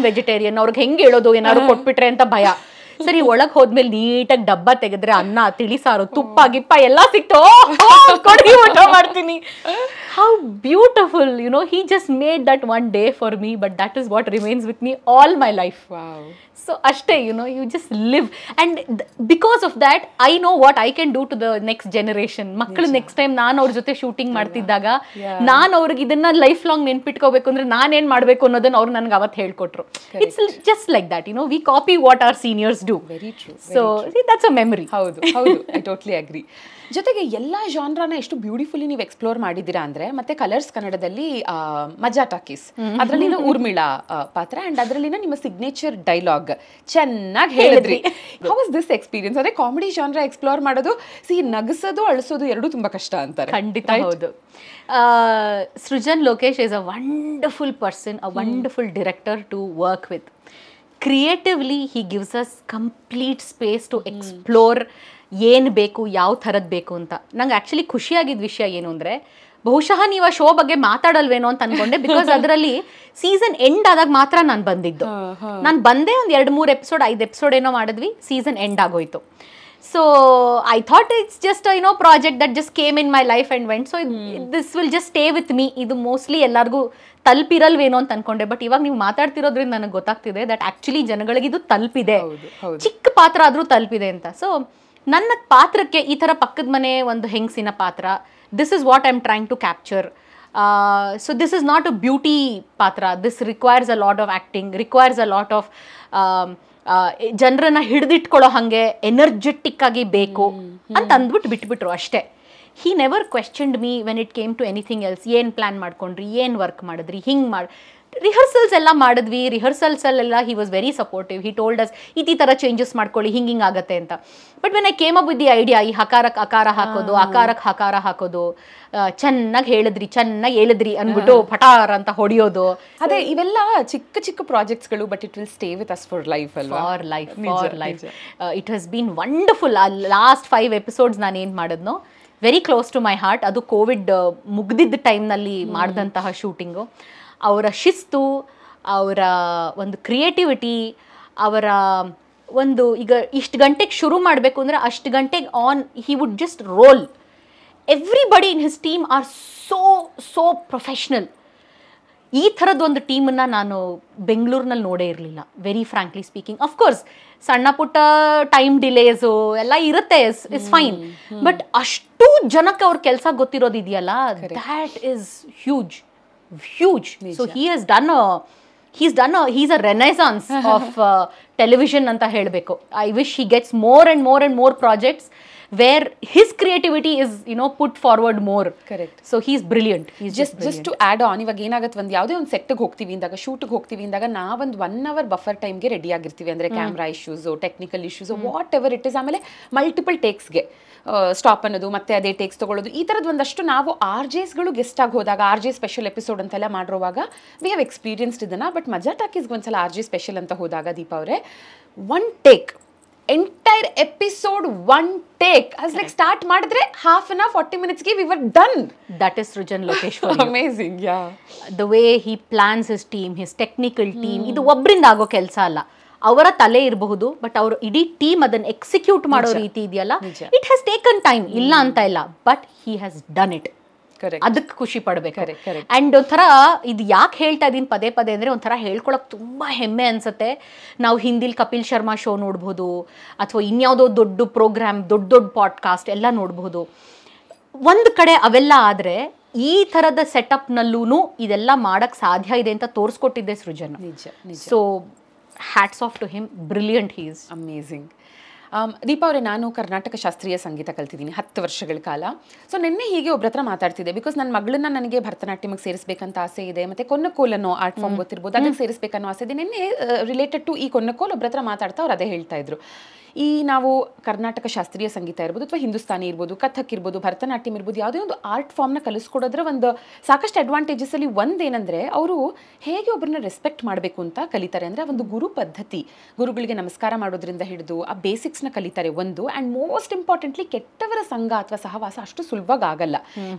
ವೆಜಿಟೇರಿಯನ್ ಅವ್ರಿಗೆ ಹೆಂಗೆ ಹೇಳೋದು, ಏನಾದ್ರು ಕೊಟ್ಬಿಟ್ರೆ ಅಂತ ಭಯ. ಸರಿ, ಒಳಗ್ ಹೋದ್ಮೇಲೆ ನೀಟಾಗಿ ಡಬ್ಬ ತೆಗೆದ್ರೆ ಅನ್ನ, ತಿಳಿಸಾರು, ತುಪ್ಪ ಗಿಪ್ಪ ಎಲ್ಲ ಸಿಕ್ತು. ಕೊಡ್ಗಿ ಊಟ ಮಾಡ್ತೀನಿ. How beautiful, you know, he just made that one day for me, but that is what remains with me all my life. Wow. So ashte, you know, you just live, and because of that I know what I can do to the next generation. ಮಕ್ಕಳು next time ನಾನು ಅವ್ರ ಜೊತೆ shooting ಮಾಡ್ತಿದ್ದಾಗ ನಾನು ಅವ್ರಿಗೆ ಇದನ್ನ life long ನೆನ್ಪಿಟ್ಕೋಬೇಕು ಅಂದ್ರೆ ನಾನೇನ್ ಮಾಡ್ಬೇಕು ಅನ್ನೋದನ್ನ ಅವ್ರು ನನ್ಗೆ ಅವತ್ತು ಹೇಳ್ಕೊಟ್ರು. It's just like that, you know, we copy what our seniors do. Very true. So see, that's a memory. ಹೌದು, I totally agree. ಜೊತೆಗೆ ಎಲ್ಲ ಜಾನ್ರಾನ ಎಷ್ಟು ಬ್ಯೂಟಿಫುಲಿ ನೀವು ಎಕ್ಸ್ಪ್ಲೋರ್ ಮಾಡಿದ್ದೀರಾ ಅಂದ್ರೆ, ಮತ್ತೆ ಕಲರ್ಸ್ ಕನ್ನಡದಲ್ಲಿ ಮಜಾ ಟಾಕೀಸ್, ಅದರಲ್ಲಿನ ಊರ್ಮಿಳಾ ಪಾತ್ರ, ಅಂಡ್ ಅದರಲ್ಲಿನ ನಿಮ್ಮ ಸಿಗ್ನೇಚರ್ ಡೈಲಾಗ್ ಚೆನ್ನಾಗಿ ಹೇಳಿದ್ರಿ. How was this experience? ಅದೇ ಕಾಮಿಡಿ ಜಾನ್ರಾ ಎಕ್ಸ್ಪ್ಲೋರ್ ಮಾಡೋದು, ನಗಿಸೋದು ಅಳಿಸೋದು ಎರಡೂ ತುಂಬಾ ಕಷ್ಟ ಅಂತಾರೆ. ಖಂಡಿತ ಹೌದು. Srujan Lokesh is a wonderful person, a wonderful director to work with. Creatively he gives us complete space to explore ಏನು ಬೇಕು, ಯಾವ ಥರದ್ದು ಬೇಕು ಅಂತ. ನಂಗೆ ಆ್ಯಕ್ಚುಲಿ ಖುಷಿಯಾಗಿದ್ದ ವಿಷಯ ಏನು ಅಂದರೆ, ಬಹುಶಃ ನೀವು ಆ ಶೋ ಬಗ್ಗೆ ಮಾತಾಡಲ್ವೇನೋ ಅಂತ ಅನ್ಕೊಂಡೆ. ಬಿಕಾಸ್ ಅದರಲ್ಲಿ ಸೀಸನ್ ಎಂಡ್ ಆದಾಗ ಮಾತ್ರ ನಾನು ಬಂದಿದ್ದು. ನಾನು ಬಂದೆ ಒಂದು 2-3 ಎಪಿಸೋಡ್ 5 ಎಪಿಸೋಡ್ ಏನೋ ಮಾಡಿದ್ವಿ, ಸೀಸನ್ ಎಂಡ್ ಆಗೋಯ್ತು. So I thought it's just project that just came in my life and vent. So this will just stay with me. ಇದು ಮೋಸ್ಟ್ಲಿ ಎಲ್ಲರಿಗೂ ತಲುಪಿರಲ್ವೇನೋ ಅಂತ ಅನ್ಕೊಂಡೆ. ಬಟ್ ಇವಾಗ ನೀವು ಮಾತಾಡ್ತಿರೋದ್ರಿಂದ ನನಗೆ ಗೊತ್ತಾಗ್ತಿದೆ ದಟ್ ಆ್ಯಕ್ಚುಲಿ ಜನಗಳಿಗೆ ಇದು ತಲುಪಿದೆ, ಚಿಕ್ಕ ಪಾತ್ರ ಆದರೂ ತಲುಪಿದೆ ಅಂತ. ಸೊ ನನ್ನ ಪಾತ್ರಕ್ಕೆ ಈ ಥರ ಪಕ್ಕದ ಮನೆ ಒಂದು ಹೆಂಗಸಿನ ಪಾತ್ರ, this is what I am trying to capture. So this is not a beauty ಪಾತ್ರ, this requires a lot of acting, requires a lot of ಜನರನ್ನ ಹಿಡಿದಿಟ್ಕೊಳ್ಳೋ ಹಾಗೆ ಎನರ್ಜೆಟಿಕ್ ಆಗಿ ಬೇಕು ಅಂತ ಅಂದ್ಬಿಟ್ಟು ಬಿಟ್ಬಿಟ್ರು ಅಷ್ಟೇ. he never questioned me when it came to anything else. ಏನು ಪ್ಲ್ಯಾನ್ ಮಾಡ್ಕೊಂಡ್ರಿ, ಏನು ವರ್ಕ್ ಮಾಡಿದ್ರಿ, ಹಿಂಗೆ ಮಾಡಿ ರಿಹರ್ಸಲ್ಸ್ ಎಲ್ಲ ಮಾಡಿದ್ವಿ. ರಿಹರ್ಸಲ್ಸಲ್ಲೆಲ್ಲ he was very supportive. He told us ಈ ಥರ ಚೇಂಜಸ್ ಮಾಡ್ಕೊಳ್ಳಿ, ಹಿಂಗೆ ಆಗತ್ತೆ ಅಂತ. But when I came up with the idea, ಈ ಹಕಾರಕ್ಕೆ ಅಕಾರ ಹಾಕೋದು, ಅಕಾರಕ್ಕೆ ಹಕಾರ ಹಾಕೋದು, ಚೆನ್ನಾಗಿ ಹೇಳಿದ್ರಿ ಅಂದ್ಬಿಟ್ಟು ಪಟಾರ್ ಅಂತ ಹೊಡೆಯೋದು. ಅದೇ ಇವೆಲ್ಲ ಚಿಕ್ಕ ಚಿಕ್ಕ ಪ್ರಾಜೆಕ್ಟ್ಸ್ಗಳು, but it will stay with us for life ಅಲ್ವಾ? For life. It has been wonderful. ಆ ಲಾಸ್ಟ್ 5 ಎಪಿಸೋಡ್ಸ್ ನಾನು ಏನು ಮಾಡಿದ್ನೋ very close to my heart. ಅದು ಕೋವಿಡ್ ಮುಗ್ದಿದ್ದ ಟೈಮ್ನಲ್ಲಿ ಮಾಡಿದಂತಹ ಶೂಟಿಂಗು. ಅವರ ಶಿಸ್ತು, ಅವರ ಒಂದು ಕ್ರಿಯೇಟಿವಿಟಿ, ಅವರ ಒಂದು ಈಗ ಇಷ್ಟು ಗಂಟೆಗೆ ಶುರು ಮಾಡಬೇಕು ಅಂದರೆ ಅಷ್ಟು ಗಂಟೆಗೆ on he would just roll. Everybody in his team are so professional. ಈ ಥರದ್ದು ಒಂದು ಟೀಮನ್ನು ನಾನು ಬೆಂಗಳೂರಿನಲ್ಲಿ ನೋಡೇ ಇರಲಿಲ್ಲ, ವೆರಿ ಫ್ರಾಂಕ್ಲಿ ಸ್ಪೀಕಿಂಗ್. ಅಫ್ಕೋರ್ಸ್ ಸಣ್ಣ ಪುಟ್ಟ ಟೈಮ್ ಡಿಲೇಸು ಎಲ್ಲ ಇರುತ್ತೆ, ಇಸ್ ಫೈನ್. ಬಟ್ ಅಷ್ಟು ಜನಕ್ಕೆ ಅವ್ರ ಕೆಲಸ ಗೊತ್ತಿರೋದು ಇದೆಯಲ್ಲ, that is huge. So he's a renaissance of television anta helbeku. I wish he gets more and more projects where his creativity is, put forward more. Correct. So he's brilliant. Just to add on, ಇವಾಗ ಏನಾಗುತ್ತೆ, ಒಂದು ಯಾವುದೇ ಒಂದು ಸೆಟ್ಗೆ ಹೋಗ್ತೀವಿ ಅಂದಾಗ, ಶೂಟ್ಗೆ ಹೋಗ್ತೀವಿ ಅಂದಾಗ, ನಾವೊಂದು 1 hour ಬಫರ್ ಟೈಮ್ಗೆ ರೆಡಿ ಆಗಿರ್ತೀವಿ. ಅಂದರೆ camera issues, technical issues, what ever it is. ಆಮೇಲೆ ಮಲ್ಟಿಪಲ್ ಟೇಕ್ಸ್ಗೆ ಸ್ಟಾಪ್ ಅನ್ನೋದು, ಮತ್ತೆ ಅದೇ ಟೇಕ್ಸ್ ತೊಗೊಳ್ಳೋದು, ಈ ಥರದ್ದು ಒಂದಷ್ಟು ನಾವು RJsಗಳು ಗೆಸ್ಟ್ ಆಗಿ ಹೋದಾಗ, RJ ಸ್ಪೆಷಲ್ ಎಪಿಸೋಡ್ ಅಂತೆಲ್ಲ ಮಾಡಿರುವಾಗ ವಿ ಹ್ಯಾವ್ ಎಕ್ಸ್ಪೀರಿಯನ್ಸ್ಡ್ ಇದನ್ನು. ಬಟ್ ಮಜಾ ಟಾಕೀಸ್ಗೆ ಒಂದ್ಸಲ RJ ಸ್ಪೆಷಲ್ ಅಂತ ಹೋದಾಗ ದೀಪಾ ಅವರೇ, 1 take entire episode 1 take. as like start ಮಾಡಿದ್ರೆ half an hour 40 minutesಗೆ we were done. That is Srujan Lokesh for you. Amazing, yeah. The way he plans his team, his technical team, ಇದು ಒಬ್ಬರಿಂದ ಆಗೋ ಕೆಲಸ ಅಲ್ಲ. ಅವರ ತಲೆ ಇರಬಹುದು, ಬಟ್ ಅವರು ಇಡೀ ಟೀಮ್ ಅದನ್ನು ಎಕ್ಸಿಕ್ಯೂಟ್ ಮಾಡೋ ರೀತಿ ಇದೆಯಲ್ಲ, ಇಟ್ ಹ್ಯಾಸ್ ಟೇಕನ್ ಟೈಮ್, ಇಲ್ಲ ಅಂತ ಇಲ್ಲ, but he has done it. Correct. ಅದಕ್ಕೆ ಖುಷಿ ಪಡ್ಬೇಕು. Correct, correct. ಅಂಡ್ ಒಂಥರ ಇದು ಯಾಕೆ ಹೇಳ್ತಾ ಇದೀನಿ ಪದೇ ಪದೇ ಅಂದ್ರೆ ಒಂಥರ ಹೇಳ್ಕೊಳಕ್ ತುಂಬಾ ಹೆಮ್ಮೆ ಅನ್ಸುತ್ತೆ. ನಾವು ಹಿಂದಿಲ್ ಕಪಿಲ್ ಶರ್ಮಾ ಶೋ ನೋಡ್ಬೋದು, ಅಥವಾ ಇನ್ಯಾವುದೋ ದೊಡ್ಡ ಪ್ರೋಗ್ರಾಮ್, ದೊಡ್ಡ ಪಾಡ್ಕಾಸ್ಟ್ ಎಲ್ಲ ನೋಡ್ಬೋದು. ಒಂದು ಕಡೆ ಅವೆಲ್ಲ ಆದ್ರೆ ಈ ಥರದ ಸೆಟಪ್ನಲ್ಲೂ ಇದೆಲ್ಲ ಮಾಡಕ್ ಸಾಧ್ಯ ಇದೆ ಅಂತ ತೋರಿಸ್ಕೊಟ್ಟಿದ್ದೆ ಸೃಜನ್. ನಿಜ ನಿಜ. So hats off to him, brilliant he is. Amazing. Deepa ಅವರೇ, ನಾನು ಕರ್ನಾಟಕ ಶಾಸ್ತ್ರೀಯ ಸಂಗೀತ ಕಲ್ತಿದ್ದೀನಿ 10 ವರ್ಷಗಳ ಕಾಲ. ಸೊ ನಿನ್ನೆ ಹೀಗೆ ಒಬ್ರ ಹತ್ರ ಮಾತಾಡ್ತಿದ್ದೆ, ಬಿಕಾಸ್ ನನ್ನ ಮಗಳನ್ನ ನನಗೆ ಭರತನಾಟ್ಯಮಿಗೆ ಸೇರಿಸಬೇಕಂತ ಆಸೆ ಇದೆ, ಮತ್ತು ಕೊನ್ನಕೋಲ್ ಅನ್ನೋ ಆರ್ಟ್ ಫಾರ್ಮ್ ಗೊತ್ತಿರ್ಬೋದು, ಅದಕ್ಕೆ ಸೇರಿಸಬೇಕನ್ನೋ ಆಸೆ ಇದೆ. ನಿನ್ನೆ ರಿಲೇಟೆಡ್ ಟು ಈ ಕೊನ್ನಕೋಲ್ ಒಬ್ರ ಹತ್ರ ಮಾತಾಡ್ತಾ ಅವ್ರು ಅದೇ ಹೇಳ್ತಾ ಇದ್ರು. ಈ ನಾವು ಕರ್ನಾಟಕ ಶಾಸ್ತ್ರೀಯ ಸಂಗೀತ ಇರ್ಬೋದು, ಅಥವಾ ಹಿಂದೂಸ್ತಾನಿ ಇರ್ಬೋದು, ಕಥಕ್ ಇರ್ಬೋದು, ಭರತನಾಟ್ಯಂ ಇರ್ಬೋದು, ಯಾವುದೇ ಒಂದು ಆರ್ಟ್ ಫಾರ್ಮ್ನ ಕಲಿಸ್ಕೊಡೋದ್ರ ಒಂದು ಸಾಕಷ್ಟು ಅಡ್ವಾಂಟೇಜಸಲ್ಲಿ ಒಂದೇನೆಂದರೆ ಅವರು ಹೇಗೆ ಒಬ್ಬರನ್ನ ರೆಸ್ಪೆಕ್ಟ್ ಮಾಡಬೇಕು ಅಂತ ಕಲಿತಾರೆ. ಅಂದರೆ ಒಂದು ಗುರು ಪದ್ಧತಿ, ಗುರುಗಳಿಗೆ ನಮಸ್ಕಾರ ಮಾಡೋದ್ರಿಂದ ಹಿಡಿದು ಆ ಬೇಸಿಕ್ಸ್ನ ಕಲಿತಾರೆ ಒಂದು. ಆ್ಯಂಡ್ ಮೋಸ್ಟ್ ಇಂಪಾರ್ಟೆಂಟ್ಲಿ ಕೆಟ್ಟವರ ಸಂಘ ಅಥವಾ ಸಹವಾಸ ಅಷ್ಟು ಸುಲಭವಾಗಿ ಆಗಲ್ಲ.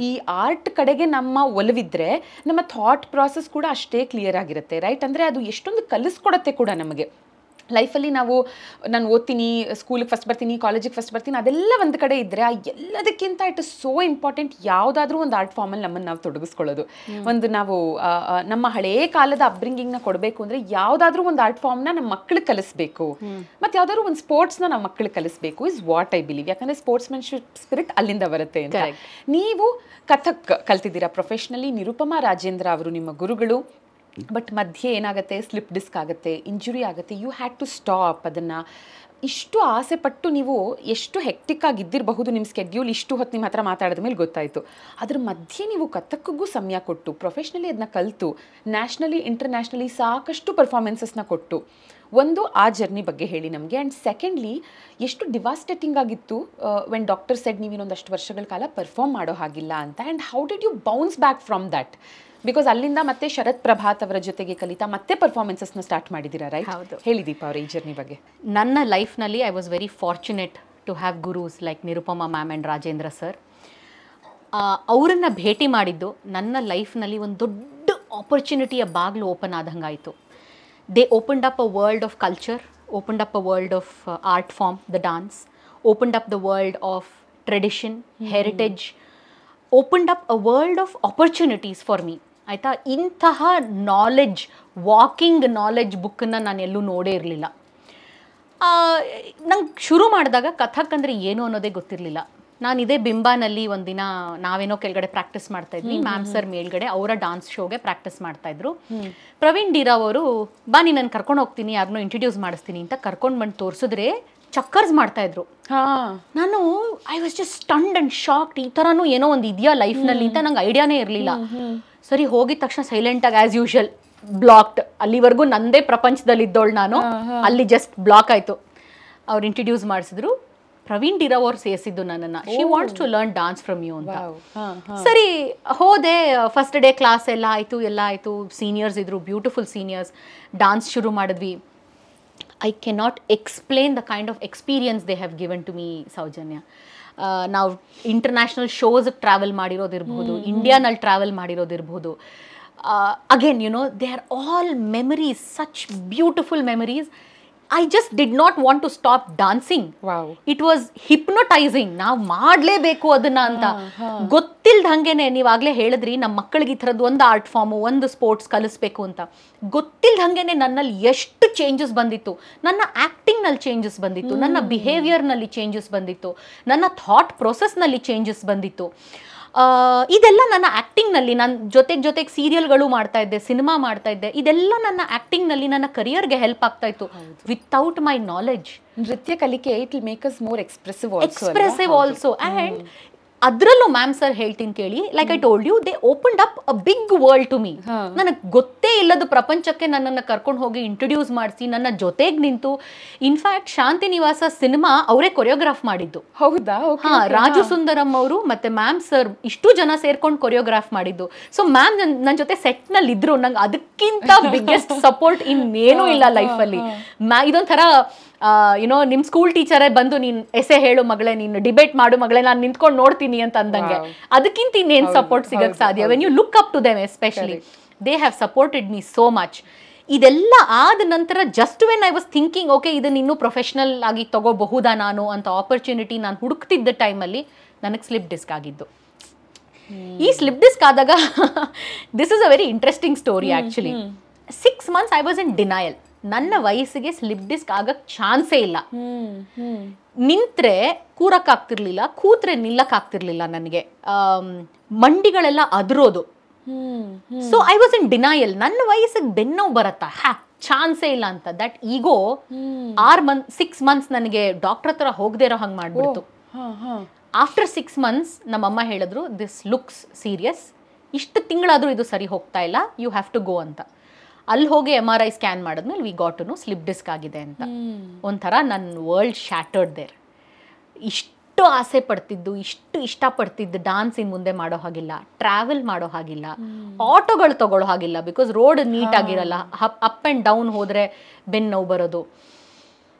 ಈ ಆರ್ಟ್ ಕಡೆಗೆ ನಮ್ಮ ಒಲವಿದ್ರೆ ನಮ್ಮ ಥಾಟ್ ಪ್ರಾಸೆಸ್ ಕೂಡ ಅಷ್ಟೇ ಕ್ಲಿಯರ್ ಆಗಿರುತ್ತೆ, ರೈಟ್? ಅಂದರೆ ಅದು ಎಷ್ಟೊಂದು ಕಲಿಸ್ಕೊಡತ್ತೆ ಕೂಡ ನಮಗೆ ಲೈಫಲ್ಲಿ. ನಾನು ಓದ್ತೀನಿ, ಸ್ಕೂಲಿಗೆ ಫಸ್ಟ್ ಬರ್ತೀನಿ, ಕಾಲೇಜಿಗೆ ಫಸ್ಟ್ ಬರ್ತೀನಿ, ಅದೆಲ್ಲ ಒಂದು ಕಡೆ ಇದ್ದರೆ ಆ ಎಲ್ಲದಕ್ಕಿಂತ ಇಟ್ ಇಸ್ ಸೋ ಇಂಪಾರ್ಟೆಂಟ್ ಯಾವುದಾದ್ರೂ ಒಂದು ಆರ್ಟ್ ಫಾರ್ಮಲ್ಲಿ ನಮ್ಮನ್ನು ನಾವು ತೊಡಗಿಸ್ಕೊಳ್ಳೋದು. ಒಂದು ನಾವು ನಮ್ಮ ಹಳೆಯ ಕಾಲದ ಅಪ್ಬ್ರಿಂಗಿಂಗ್ನ ಕೊಡಬೇಕು ಅಂದರೆ ಯಾವುದಾದ್ರೂ ಒಂದು ಆರ್ಟ್ ಫಾರ್ಮ್ನ ನಮ್ಮ ಮಕ್ಕಳಿಗೆ ಕಲಿಸ್ಬೇಕು, ಮತ್ತು ಯಾವುದಾದ್ರೂ ಒಂದು ಸ್ಪೋರ್ಟ್ಸ್ನ ನಮ್ಮ ಮಕ್ಕಳಿಗೆ ಕಲಿಸ್ಬೇಕು ಇಸ್ ವಾಟ್ ಐ ಬಿಲೀವ್. ಯಾಕಂದರೆ ಸ್ಪೋರ್ಟ್ಸ್ಮನ್ಶಿಪ್ ಸ್ಪಿರಿಟ್ ಅಲ್ಲಿಂದ ಬರುತ್ತೆ ಅಂತ. ನೀವು ಕಥಕ್ ಕಲ್ತಿದ್ದೀರಾ ಪ್ರೊಫೆಷ್ನಲಿ, ನಿರುಪಮಾ ರಾಜೇಂದ್ರ ಅವರು ನಿಮ್ಮ ಗುರುಗಳು. ಬಟ್ ಮಧ್ಯೆ ಏನಾಗುತ್ತೆ, ಸ್ಲಿಪ್ ಡಿಸ್ಕ್ ಆಗುತ್ತೆ, ಇಂಜುರಿ ಆಗುತ್ತೆ, ಯು ಹ್ಯಾಡ್ ಟು ಸ್ಟಾಪ್. ಅದನ್ನು ಇಷ್ಟು ಆಸೆ ಪಟ್ಟು ನೀವು ಎಷ್ಟು ಹೆಕ್ಟಿಕ್ ಆಗಿದ್ದಿರಬಹುದು, ನಿಮ್ಮ ಸ್ಕೆಡ್ಯೂಲ್ ಇಷ್ಟು ಹೊತ್ತು ನಿಮ್ಮ ಹತ್ರ ಮಾತಾಡಿದ ಮೇಲೆ ಗೊತ್ತಾಯಿತು. ಅದ್ರ ಮಧ್ಯೆ ನೀವು ಕಥಕ್ಕಿಗೂ ಸಮಯ ಕೊಟ್ಟು ಪ್ರೊಫೆಷ್ನಲಿ ಅದನ್ನ ಕಲಿತು ನ್ಯಾಷನಲಿ ಇಂಟರ್ನ್ಯಾಷನಲಿ ಸಾಕಷ್ಟು ಪರ್ಫಾರ್ಮೆನ್ಸಸ್ನ ಕೊಟ್ಟು, ಒಂದು ಆ ಜರ್ನಿ ಬಗ್ಗೆ ಹೇಳಿ ನಮಗೆ. ಆ್ಯಂಡ್ ಸೆಕೆಂಡ್ಲಿ, ಎಷ್ಟು ಡಿವಾಸ್ಟೇಟಿಂಗ್ ಆಗಿತ್ತು ವೆನ್ ಡಾಕ್ಟರ್ ಸೆಡ್ ನೀವು ಇನ್ನೊಂದಷ್ಟು ವರ್ಷಗಳ ಕಾಲ ಪರ್ಫಾರ್ಮ್ ಮಾಡೋ ಹಾಗಿಲ್ಲ ಅಂತ. And how did you bounce back from that? Because ಅಲ್ಲಿಂದ ಮತ್ತೆ ಶರತ್ ಪ್ರಭಾತ್ ಅವರ ಜೊತೆಗೆ ಕಲಿತಾ ಮತ್ತೆ ಪರ್ಫಾರ್ಮೆನ್ಸಸ್ನ ಸ್ಟಾರ್ಟ್ ಮಾಡಿದ್ದೀರಾ, ರೈಟ್? ಹೌದು. ಹೇಳಿ ದೀಪಾ ಅವರ ಈ ಜರ್ನಿ ಬಗ್ಗೆ. ನನ್ನ ಲೈಫ್ನಲ್ಲಿ I was very fortunate to have gurus like Nirupama ma'am and Rajendra sir. ಅವರನ್ನು ಭೇಟಿ ಮಾಡಿದ್ದು ನನ್ನ ಲೈಫ್ನಲ್ಲಿ ಒಂದು ದೊಡ್ಡ ಆಪರ್ಚುನಿಟಿಯ ಬಾಗಿಲು ಓಪನ್ ಆದಂಗಾಯಿತು. They opened up a world of culture, opened up a world of art form, the dance, opened up the world of tradition, heritage, opened up a world of opportunities for me. ಆಯಿತಾ? ಇಂತಹ knowledge, walking knowledge ಬುಕ್ಕನ್ನು ನಾನು ಎಲ್ಲೂ ನೋಡೇ ಇರಲಿಲ್ಲ. ನಂಗೆ ಶುರು ಮಾಡಿದಾಗ ಕಥಕ್ ಅಂದರೆ ಏನು ಅನ್ನೋದೇ ಗೊತ್ತಿರಲಿಲ್ಲ. ನಾನು ಇದೇ ಬಿಂಬಾನಲ್ಲಿ ಒಂದಿನ ನಾವೇನೋ ಕೆಳಗಡೆ ಪ್ರಾಕ್ಟೀಸ್ ಮಾಡ್ತಾಯಿದ್ವಿ, ಮ್ಯಾಮ್ ಸರ್ ಮೇಲ್ಗಡೆ ಅವರ ಡಾನ್ಸ್ ಶೋಗೆ ಪ್ರಾಕ್ಟೀಸ್ ಮಾಡ್ತಾಯಿದ್ರು. ಪ್ರವೀಣ್ ಡಿರಾವ್ ಅವರು ಬಾ ನೀನು ನಾನು ಕರ್ಕೊಂಡು ಹೋಗ್ತೀನಿ, ಯಾರನ್ನೋ ಇಂಟ್ರಡ್ಯೂಸ್ ಮಾಡಿಸ್ತೀನಿ ಅಂತ ಕರ್ಕೊಂಡು ಬಂದು ತೋರಿಸಿದ್ರೆ ಚಕ್ಕರ್ಸ್ ಮಾಡ್ತಾಯಿದ್ರು. ನಾನು I was just stunned and shocked. ಈ ಥರನೂ ಏನೋ ಒಂದು ಇದೆಯಾ ಲೈಫ್ನಲ್ಲಿ ಅಂತ ನಂಗೆ ಐಡಿಯಾನೇ ಇರಲಿಲ್ಲ. ಸರಿ, ಹೋಗಿದ ತಕ್ಷಣ ಸೈಲೆಂಟಾಗಿ ಆ್ಯಸ್ ಯೂಶುವಲ್ ಬ್ಲಾಕ್ಡ್. ಅಲ್ಲಿವರೆಗೂ ನಂದೇ ಪ್ರಪಂಚದಲ್ಲಿದ್ದೋಳು ನಾನು, ಅಲ್ಲಿ ಜಸ್ಟ್ ಬ್ಲಾಕ್ ಆಯಿತು. ಅವ್ರು ಇಂಟ್ರಡ್ಯೂಸ್ ಮಾಡಿಸಿದ್ರು. ಪ್ರವೀಣ್ ಡಿರಾವ್ ಅವ್ರು ಸೇರಿಸಿದ್ದು ನನ್ನನ್ನು. She wants to learn dance from you ಅಂತ. ಸರಿ ಹೋದೆ. ಫಸ್ಟ್ ಡೇ ಕ್ಲಾಸ್ ಎಲ್ಲ ಆಯಿತು. ಸೀನಿಯರ್ಸ್ ಇದ್ರು, ಬ್ಯೂಟಿಫುಲ್ ಸೀನಿಯರ್ಸ್. ಡಾನ್ಸ್ ಶುರು ಮಾಡಿದ್ವಿ. I cannot explain the kind of experience they have given to me, Soujanya. ನಾವು ಇಂಟರ್ನ್ಯಾಷನಲ್ ಶೋಸ್ಗೆ ಟ್ರಾವೆಲ್ ಮಾಡಿರೋದಿರ್ಬೋದು, ಇಂಡಿಯಾನಲ್ಲಿ ಟ್ರಾವೆಲ್ ಮಾಡಿರೋದಿರ್ಬೋದು. Again you know, they are all memories, such beautiful memories. I just did not want to stop dancing. Wow. It was hypnotizing. ನಾವು ಮಾಡಲೇಬೇಕು ಅದನ್ನ ಅಂತ ಗೊತ್ತಿಲ್ದಂಗೆನೆ. ನೀವಾಗಲೇ ಹೇಳಿದ್ರಿ ನಮ್ಮ ಮಕ್ಕಳಿಗೆ ಈ ಥರದ್ದು ಒಂದು ಆರ್ಟ್ ಫಾರ್ಮು, ಒಂದು ಸ್ಪೋರ್ಟ್ಸ್ ಕಲಿಸ್ಬೇಕು ಅಂತ. ಗೊತ್ತಿಲ್ದಂಗೆನೆ ನನ್ನಲ್ಲಿ ಎಷ್ಟು ಚೇಂಜಸ್ ಬಂದಿತ್ತು. ನನ್ನ ಆ್ಯಕ್ಟಿಂಗ್ನಲ್ಲಿ ಚೇಂಜಸ್ ಬಂದಿತ್ತು, ನನ್ನ ಬಿಹೇವಿಯರ್ನಲ್ಲಿ ಚೇಂಜಸ್ ಬಂದಿತ್ತು, ನನ್ನ ಥಾಟ್ ಪ್ರೊಸೆಸ್ನಲ್ಲಿ ಚೇಂಜಸ್ ಬಂದಿತ್ತು. ಇದೆಲ್ಲ ನನ್ನ ಆ್ಯಕ್ಟಿಂಗ್ನಲ್ಲಿ, ನಾನು ಜೊತೆಗೆ ಸೀರಿಯಲ್ಗಳು ಮಾಡ್ತಾ ಇದ್ದೆ, ಸಿನಿಮಾ ಮಾಡ್ತಾ ಇದ್ದೆ. ಇದೆಲ್ಲ ನನ್ನ ಆ್ಯಕ್ಟಿಂಗ್ನಲ್ಲಿ ನನ್ನ ಕರಿಯರ್ಗೆ ಹೆಲ್ಪ್ ಆಗ್ತಾ ಇತ್ತು ವಿತೌಟ್ ಮೈ ನಾಲೆಡ್ಜ್. ನೃತ್ಯ ಕಲಿಕೆ it will make us more expressive also. And ಅದರಲ್ಲೂ ಮ್ಯಾಮ್ ಸರ್ ಹೇಳ್ತೀನಿ ಕೇಳಿ, like I told you, they opened up a big world to me. ನನಗೆ ಗೊತ್ತೇ ಇಲ್ಲದ ಪ್ರಪಂಚಕ್ಕೆ ನನ್ನನ್ನು ಕರ್ಕೊಂಡು ಹೋಗಿ ಇಂಟ್ರೊಡ್ಯೂಸ್ ಮಾಡಿಸಿ, ನನ್ನ ಜೊತೆಗೆ ನಿಂತು. ಇನ್ಫ್ಯಾಕ್ಟ್ ಶಾಂತಿ ನಿವಾಸ ಸಿನಿಮಾ ಅವರೇ ಕೊರಿಯೋಗ್ರಾಫ್ ಮಾಡಿದ್ದು. ಹೌದಾ? ರಾಜು ಸುಂದರಂ ಅವರು ಮತ್ತೆ ಮ್ಯಾಮ್ ಸರ್ ಇಷ್ಟು ಜನ ಸೇರ್ಕೊಂಡು ಕೊರಿಯೋಗ್ರಾಫ್ ಮಾಡಿದ್ದು. ಸೊ ಮ್ಯಾಮ್ ನನ್ನ ಜೊತೆ ಸೆಟ್ನಲ್ಲಿ ಇದ್ರು. ನಂಗೆ ಅದಕ್ಕಿಂತ ಬಿಗ್ಗೆಸ್ಟ್ ಸಪೋರ್ಟ್ ಇನ್ನೇನೂ ಇಲ್ಲ ಲೈಫಲ್ಲಿ. ಇದೊಂಥರ ಯುನೋ, ನಿಮ್ಮ ಸ್ಕೂಲ್ ಟೀಚರೇ ಬಂದು ನೀನು ಎಸೆ ಹೇಳು ಮಗಳೇ, ನೀನು ಡಿಬೇಟ್ ಮಾಡು ಮಗಳೇ, ನಾನು ನಿಂತ್ಕೊಂಡು ನೋಡ್ತೀನಿ ಅಂತ ಅಂದಂಗೆ. ಅದಕ್ಕಿಂತ ಇನ್ನೇನು ಸಪೋರ್ಟ್ ಸಿಗಕ್ಕೆ ಸಾಧ್ಯ? When you look up to them especially, they have supported me so much. ಇದೆಲ್ಲ ಆದ ನಂತರ just when I was thinking, okay ಇದನ್ನ ಇನ್ನೂ ಪ್ರೊಫೆಷ್ನಲ್ ಆಗಿ ತಗೋಬಹುದಾ ನಾನು ಅಂತ ಆಪರ್ಚುನಿಟಿ ನಾನು ಹುಡುಕ್ತಿದ್ದ ಟೈಮಲ್ಲಿ ನನಗೆ ಸ್ಲಿಪ್ ಡಿಸ್ಕ್ ಆಗಿದ್ದು. ಈ ಸ್ಲಿಪ್ ಡಿಸ್ಕ್ ಆದಾಗ this is a very interesting story actually. 6 months I was in denial. ನನ್ನ ವಯಸ್ಸಿಗೆ ಸ್ಲಿಪ್ ಡಿಸ್ಕ್ ಆಗಕ್ ಚಾನ್ಸೇ ಇಲ್ಲ. ನಿಂತ್ರೆ ಕೂರಕ್ಕಾಗ್ತಿರ್ಲಿಲ್ಲ, ಕೂತ್ರೆ ನಿಲ್ಲಕ್ಕಾಗ್ತಿರ್ಲಿಲ್ಲ ನನಗೆ. ಮಂಡಿಗಳೆಲ್ಲ ಅದ್ರೋದು. So I was in denial. ನನ್ನ ವಯಸ್ಸಿಗೆ ಬೆನ್ನೋವು ಬರತ್ತಾ, ಚಾನ್ಸೇ ಇಲ್ಲ ಅಂತ. ದಟ್ ಈಗೋ 6 months ನನಗೆ ಡಾಕ್ಟರ್ ಹತ್ರ ಹೋಗದೆ ಇರೋ ಹಂಗೆ ಮಾಡ್ಬಿಡ್ತು. ಆಫ್ಟರ್ 6 months ನಮ್ಮಮ್ಮ ಹೇಳಿದ್ರು, ದಿಸ್ ಲುಕ್ಸ್ ಸೀರಿಯಸ್, ಇಷ್ಟು ತಿಂಗಳಾದ್ರೂ ಇದು ಸರಿ ಹೋಗ್ತಾ ಇಲ್ಲ, ಯು ಹ್ಯಾವ್ ಟು ಗೋ ಅಂತ. ಅಲ್ಲಿ ಹೋಗಿ MRI ಸ್ಕ್ಯಾನ್ ಮಾಡಿದ್ಮೇಲೆ we got to know slip disc ಆಗಿದೆ ಅಂತ. ಒಂಥರ ನನ್ನ ವರ್ಲ್ಡ್ ಶ್ಯಾಟರ್ಡ್ ದೇರ್. ಇಷ್ಟು ಆಸೆ ಪಡ್ತಿದ್ದು, ಇಷ್ಟು ಇಷ್ಟಪಡ್ತಿದ್ದು ಡಾನ್ಸ್ ಇನ್ ಮುಂದೆ ಮಾಡೋ ಹಾಗಿಲ್ಲ, ಟ್ರಾವೆಲ್ ಮಾಡೋ ಹಾಗಿಲ್ಲ, ಆಟೋಗಳು ತಗೊಳ್ಳೋ ಹಾಗಿಲ್ಲ, ಬಿಕಾಸ್ ರೋಡ್ ನೀಟ್ ಆಗಿರಲ್ಲ, ಅಪ್ ಆ್ಯಂಡ್ ಡೌನ್ ಹೋದರೆ ಬೆನ್ನು ನೋವು ಬರೋದು.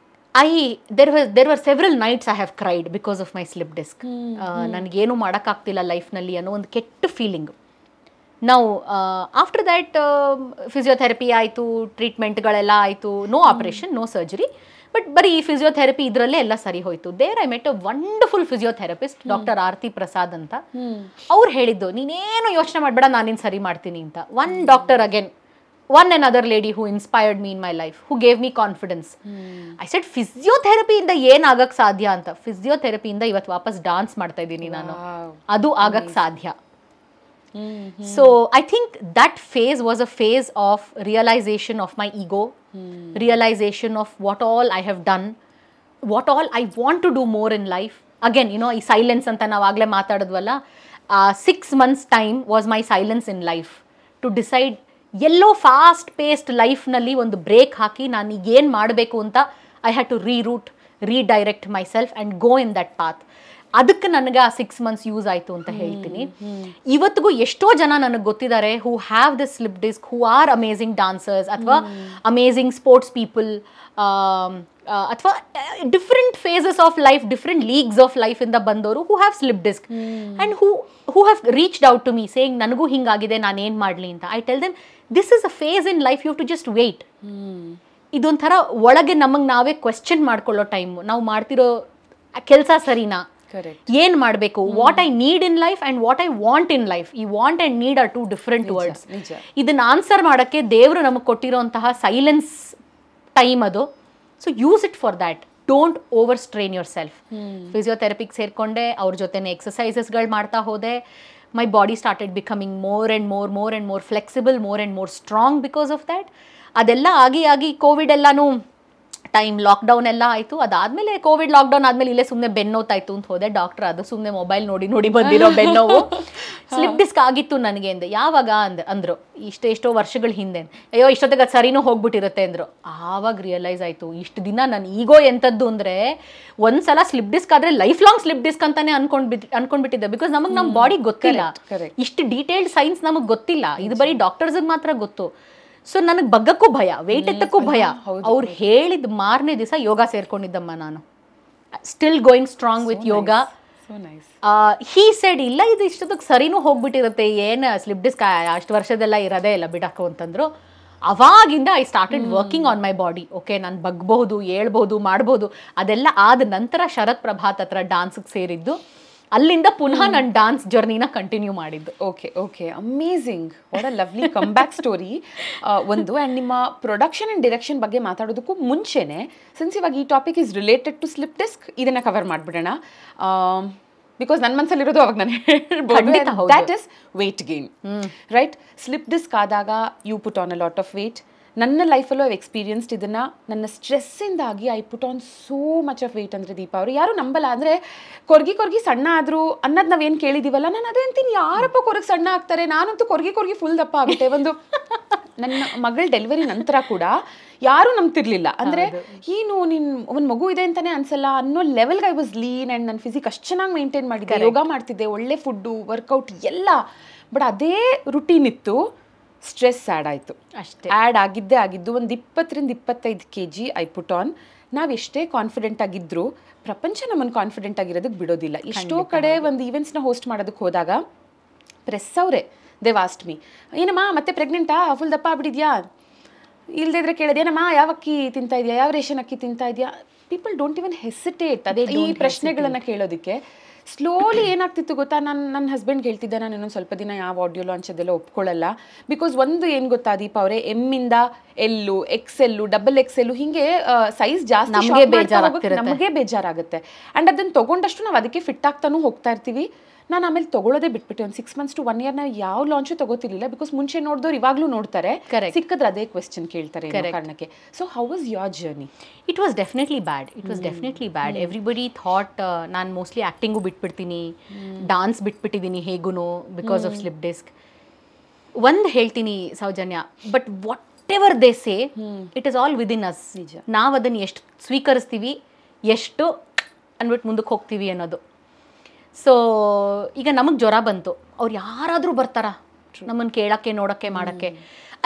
there were several nights I have cried because of my slip disc. ನನಗೇನು ಮಾಡೋಕ್ಕಾಗ್ತಿಲ್ಲ ಲೈಫ್ನಲ್ಲಿ ಅನ್ನೋ ಒಂದು ಕೆಟ್ಟ ಫೀಲಿಂಗು. ನಾವು ಆಫ್ಟರ್ ದ್ಯಾಟ್ ಫಿಸಿಯೋಥೆರಪಿ ಆಯಿತು, ಟ್ರೀಟ್ಮೆಂಟ್ಗಳೆಲ್ಲ ಆಯಿತು, no operation, no surgery, but ಬರೀ ಈ ಫಿಸಿಯೋಥೆರಪಿ ಇದರಲ್ಲೇ ಎಲ್ಲ ಸರಿ ಹೋಯಿತು. There I met a wonderful physiotherapist, doctor Arathi Prasad ಅಂತ. ಅವ್ರು ಹೇಳಿದ್ದು, ನೀನೇನು ಯೋಚನೆ ಮಾಡಬೇಡ, ನಾನಿನ್ನು ಸರಿ ಮಾಡ್ತೀನಿ ಅಂತ. One doctor again, one another lady who inspired me in my life, who gave me confidence. I said, ಫಿಸಿಯೋಥೆರಪಿಯಿಂದ ಏನಾಗಕ್ಕೆ ಸಾಧ್ಯ ಅಂತ. ಫಿಸಿಯೋಥೆರಪಿಯಿಂದ ಇವತ್ತು ವಾಪಸ್ ಡಾನ್ಸ್ ಮಾಡ್ತಾ ಇದ್ದೀನಿ ನಾನು, ಅದು ಆಗಕ್ಕೆ ಸಾಧ್ಯ. So I think that phase was a phase of realization of my ego, realization of what all I have done, what all I want to do more in life. Again, you know, ಈ silence ಅಂತ ನಾವು ಆಗಲೇ ಮಾತಾಡಿದ್ವಲ್ಲ, 6 months time was my silence in life to decide. ಎಲ್ಲೋ fast paced ಲೈಫ್ನಲ್ಲಿ ಒಂದು break ಹಾಕಿ ನಾನು ಈಗ ಏನು ಮಾಡಬೇಕು ಅಂತ I had to redirect myself and go in that path. ಅದಕ್ಕೆ ನನಗೆ ಆ 6 months ಯೂಸ್ ಆಯಿತು ಅಂತ ಹೇಳ್ತೀನಿ. ಇವತ್ತಿಗೂ ಎಷ್ಟೋ ಜನ ನನಗೆ ಗೊತ್ತಿದ್ದಾರೆ who have this slip disc, who are amazing dancers ಅಥವಾ ಅಮೇಝಿಂಗ್ ಸ್ಪೋರ್ಟ್ಸ್ ಪೀಪಲ್, ಅಥವಾ different phases of life, different leagues of ಲೈಫಿಂದ ಬಂದವರು who have slip disc and who have reached out to me saying ನನಗೂ ಹಿಂಗಾಗಿದೆ, ನಾನೇನು ಮಾಡಲಿ ಅಂತ. I tell them, this is a phase in life, you have to just wait. ಇದೊಂಥರ ಒಳಗೆ ನಮಗೆ ನಾವೇ ಕ್ವೆಶ್ಚನ್ ಮಾಡ್ಕೊಳ್ಳೋ ಟೈಮು. ನಾವು ಮಾಡ್ತಿರೋ ಕೆಲಸ ಸರಿನಾ, ಏನ್ ಮಾಡಬೇಕು, what I need in life and what I want in life. ಈ want and need are 2 different words. ಇದನ್ನ ಆನ್ಸರ್ ಮಾಡೋಕ್ಕೆ ದೇವರು ನಮಗೆ ಕೊಟ್ಟಿರೋಂತಹ ಸೈಲೆನ್ಸ್ ಟೈಮ್ ಅದು. So use it for that. Don't overstrain yourself. ಫಿಸಿಯೋಥೆರಪಿಗೆ ಸೇರಿಕೊಂಡೆ, ಅವ್ರ ಜೊತೆನೆ ಎಕ್ಸಸೈಸಸ್ಗಳು ಮಾಡ್ತಾ ಹೋದೆ. My body started becoming more and more flexible, more and more strong because of that. ಅದೆಲ್ಲ ಆಗಿ ಕೋವಿಡ್ ಎಲ್ಲಾನು ಟೈಮ್, ಲಾಕ್ಡೌನ್ ಎಲ್ಲ ಆಯಿತು. ಅದಾದಮೇಲೆ ಕೋವಿಡ್ ಲಾಕ್ಡೌನ್ ಆದಮೇಲೆ ಇಲ್ಲೇ ಸುಮ್ಮನೆ ಬೆನ್ನೋತಾಯಿತು ಅಂತ ಹೋದೆ. ಡಾಕ್ಟರ್ ಅದು ಸುಮ್ಮನೆ ಮೊಬೈಲ್ ನೋಡಿ ಬಂದಿರೋ ಬೆನ್ನೋವು, ಸ್ಲಿಪ್ ಡಿಸ್ಕ್ ಆಗಿತ್ತು ನನಗೆ ಅಂದೆ. ಯಾವಾಗ ಅಂದರು, ಎಷ್ಟೋ ವರ್ಷಗಳ ಹಿಂದೆ. ಅಯ್ಯೋ ಇಷ್ಟೊತ್ತಿಗೆ ಅದು ಸರಿನೂ ಹೋಗ್ಬಿಟ್ಟಿರುತ್ತೆ ಅಂದರು. ಆವಾಗ ರಿಯಲೈಸ್ ಆಯಿತು, ಇಷ್ಟು ದಿನ ನಾನು ಈಗೋ ಎಂಥದ್ದು ಅಂದರೆ, ಒಂದ್ಸಲ ಸ್ಲಿಪ್ ಡಿಸ್ಕ್ ಆದರೆ ಲೈಫ್ ಲಾಂಗ್ ಸ್ಲಿಪ್ ಡಿಸ್ಕ್ ಅಂತಾನೆ ಅನ್ಕೊಂಡ್ಬಿಟ್ಟಿದ್ದೆ. ಬಿಕಾಸ್ ನಮಗೆ ನಮ್ಮ ಬಾಡಿ ಗೊತ್ತಿಲ್ಲ, ಇಷ್ಟು ಡೀಟೇಲ್ಡ್ ಸೈನ್ಸ್ ನಮಗೆ ಗೊತ್ತಿಲ್ಲ, ಇದು ಬರೀ ಡಾಕ್ಟರ್ಸ್ಗೆ ಮಾತ್ರ ಗೊತ್ತು. ಸೊ ನನಗೆ ಬಗ್ಗಕ್ಕೂ ಭಯ, ವೆಯ್ಟ್ ಎತ್ತಕ್ಕೂ ಭಯ. ಅವ್ರು ಹೇಳಿದ ಮಾರನೇ ದಿವಸ ಯೋಗ ಸೇರ್ಕೊಂಡಿದ್ದಮ್ಮ ನಾನು. Still going strong with yoga. He said, ಇಲ್ಲ ಇದು ಇಷ್ಟೊತ್ತಿಗೆ ಸರಿನೂ ಹೋಗ್ಬಿಟ್ಟಿರುತ್ತೆ, ಏನು ಸ್ಲಿಪ್ ಡಿಸ್ಕ್ ಅಷ್ಟು ವರ್ಷದೆಲ್ಲ ಇರೋದೇ ಇಲ್ಲ ಬಿಡಾಕು ಅಂತಂದ್ರು. ಅವಾಗಿಂದ I started working on my body. Okay, ನಾನು ಬಗ್ಬಹುದು, ಹೇಳ್ಬೋದು, ಮಾಡ್ಬೋದು. ಅದೆಲ್ಲ ಆದ ನಂತರ ಶರತ್ ಪ್ರಭಾತ್ ಹತ್ರ ಡಾನ್ಸ್ಗೆ ಸೇರಿದ್ದು. ಅಲ್ಲಿಂದ ಪುನಃ ನನ್ನ ಡಾನ್ಸ್ ಜರ್ನಿನ ಕಂಟಿನ್ಯೂ ಮಾಡಿದ್ದು. Okay, amazing. What a lovely come back story. ಒಂದು ಆ್ಯಂಡ್ ನಿಮ್ಮ ಪ್ರೊಡಕ್ಷನ್ ಆ್ಯಂಡ್ ಡೈರೆಕ್ಷನ್ ಬಗ್ಗೆ ಮಾತಾಡೋದಕ್ಕೂ ಮುಂಚೆನೆ, ಸಿನ್ಸ್ ಇವಾಗ ಈ topic is related to slip disc, ಇದನ್ನು ಕವರ್ ಮಾಡಿಬಿಡೋಣ. ಬಿಕಾಸ್ ನನ್ನ ಮನಸ್ಸಲ್ಲಿರೋದು ಅವಾಗ ನಾನು ಹೇಳ್ಬೋದು, that is weight gain, right? Slip disc ಆದಾಗ you put on a lot of weight. ನನ್ನ ಲೈಫಲ್ಲೂ ಐ ಎಕ್ಸ್ಪೀರಿಯನ್ಸ್ಡ್ ಇದನ್ನು. ನನ್ನ ಸ್ಟ್ರೆಸ್ಸಿಂದಾಗಿ I put on so much of weight. ಅಂದರೆ ದೀಪಾ ಅವರು ಯಾರು ನಂಬಲ್ಲ, ಅಂದರೆ ಕೊರ್ಗಿ ಸಣ್ಣ ಆದರೂ ಅನ್ನೋದು ನಾವೇನು ಕೇಳಿದ್ದೀವಲ್ಲ, ನಾನು ಅದೇ ಅಂತೀನಿ, ಯಾರಪ್ಪ ಕೊರಗೆ ಸಣ್ಣ ಆಗ್ತಾರೆ? ನಾನಂತೂ ಕೊರ್ಗಿ ಫುಲ್ ದಪ್ಪ ಆಗುತ್ತೆ. ನನ್ನ ಮಗಳ ಡೆಲಿವರಿ ನಂತರ ಕೂಡ ಯಾರೂ ನಂಬ್ತಿರ್ಲಿಲ್ಲ. ಅಂದರೆ ಏನು ಒಂದು ಮಗು ಇದೆ ಅಂತಲೇ ಅನ್ಸಲ್ಲ ಅನ್ನೋ ಲೆವೆಲ್ಗೆ ಐ ವಾಸ್ ಲೀನ್. ಆ್ಯಂಡ್ ನನ್ನ ಫಿಸಿಕ್ ಅಷ್ಟು ಚೆನ್ನಾಗಿ ಮೇಂಟೈನ್ ಮಾಡಿದ್ದೆ, ಯೋಗ ಮಾಡ್ತಿದ್ದೆ, ಒಳ್ಳೆ ಫುಡ್ಡು, ವರ್ಕೌಟ್ ಎಲ್ಲ. ಬಟ್ ಅದೇ ರುಟೀನ್ ಇತ್ತು, ಸ್ಟ್ರೆಸ್ ಆ್ಯಡ್ ಆಯಿತು ಅಷ್ಟೇ. ಆ್ಯಡ್ ಆಗಿದ್ದು ಒಂದು 20-25 kg ಐ ಪುಟ್ ಆನ್. ನಾವು ಎಷ್ಟೇ ಕಾನ್ಫಿಡೆಂಟ್ ಆಗಿದ್ದರೂ ಪ್ರಪಂಚ ನಮ್ಮನ್ನು ಕಾನ್ಫಿಡೆಂಟ್ ಆಗಿರೋದಕ್ಕೆ ಬಿಡೋದಿಲ್ಲ. ಎಷ್ಟೋ ಕಡೆ ಒಂದು ಈವೆಂಟ್ಸ್ನ ಹೋಸ್ಟ್ ಮಾಡೋದಕ್ಕೆ ಹೋದಾಗ ಪ್ರೆಸ್ ಅವರೇ ದೇ ವಾಸ್ಟ್ ಮೀ, ಏನಮ್ಮ ಮತ್ತೆ ಪ್ರೆಗ್ನೆಂಟಾ, ಫುಲ್ ದಪ್ಪ ಆಗ್ಬಿಟ್ಟಿದ್ಯಾ, ಇಲ್ದಿದ್ರೆ ಕೇಳೋದು, ಏನಮ್ಮ ಯಾವ ಅಕ್ಕಿ ತಿಂತಾ ಇದೆಯಾ, ಯಾವ ರೇಷನ್ ಅಕ್ಕಿ ತಿಂತಾ ಇದೆಯಾ? ಪೀಪಲ್ ಡೋಂಟ್ ಇವನ್ ಹೆಸಿಟೇಟ್ ಅದೇ ಈ ಪ್ರಶ್ನೆಗಳನ್ನು ಕೇಳೋದಕ್ಕೆ. ಸ್ಲೋಲಿ ಏನಾಗ್ತಿತ್ತು ಗೊತ್ತಾ, ನನ್ನ ಹಸ್ಬೆಂಡ್ಗೆ ಹೇಳ್ತಿದ್ದೆ, ನಾನು ಇನ್ನೊಂದು ಸ್ವಲ್ಪ ದಿನ ಯಾವ ಆಡಿಯೋ ಲಾಂಚ್ ಅದೆಲ್ಲ ಒಪ್ಕೊಳ್ಳಲ್ಲ. ಬಿಕಾಸ್ ಒಂದು ಏನು ಗೊತ್ತಾ ದೀಪ ಅವರೇ, ಎಮ್ಮಿಂದ ಎಲ್ಲು, XL, XXL ಹಿಂಗೆ ಸೈಜ್ ಜಾಸ್ತಿ ನಮಗೆ ಬೇಜಾರಾಗುತ್ತೆ. ಆ್ಯಂಡ್ ಅದನ್ನು ತೊಗೊಂಡಷ್ಟು ನಾವು ಅದಕ್ಕೆ ಫಿಟ್ ಆಗ್ತಾನೂ ಹೋಗ್ತಾ ಇರ್ತೀವಿ. ನಾನು ಆಮೇಲೆ ತೊಗೊಳ್ಳೋದೇ ಬಿಟ್ಬಿಟ್ಟೆ. ಒಂದು 6 months to 1 year ನಾವು ಯಾವ ಲಾಂಚು ತಗೋತಿರ್ಲಿಲ್ಲ. ಬಿಕಾಸ್ ಮುಂಚೆ ನೋಡಿದವ್ರು ಇವಾಗಲೂ ನೋಡ್ತಾರೆ, ಸಿಕ್ಕಿದ್ರೆ ಅದೇ ಕ್ವೆಶ್ಚನ್ ಕೇಳ್ತಾರೆ ಕಾರಣಕ್ಕೆ. So how was your journey? It was definitely bad. Everybody thought ನಾನು ಮೋಸ್ಟ್ಲಿ ಆ್ಯಕ್ಟಿಂಗು ಬಿಟ್ಬಿಡ್ತೀನಿ, ಡಾನ್ಸ್ ಬಿಟ್ಬಿಟ್ಟಿದ್ದೀನಿ ಹೇಗೂ ಬಿಕಾಸ್ ಆಫ್ ಸ್ಲಿಪ್ ಡಿಸ್ಕ್. ಒಂದು ಹೇಳ್ತೀನಿ Soujanya, but whatever they say, it is all within us. ನಾವು ಅದನ್ನು ಎಷ್ಟು ಸ್ವೀಕರಿಸ್ತೀವಿ, ಎಷ್ಟು ಅಂದ್ಬಿಟ್ಟು ಮುಂದಕ್ಕೆ ಹೋಗ್ತೀವಿ ಅನ್ನೋದು. ಸೊ ಈಗ ನಮಗೆ ಜ್ವರ ಬಂತು, ಅವ್ರು ಯಾರಾದರೂ ಬರ್ತಾರ ನಮ್ಮನ್ನು ಕೇಳೋಕ್ಕೆ, ನೋಡೋಕ್ಕೆ, ಮಾಡೋಕ್ಕೆ.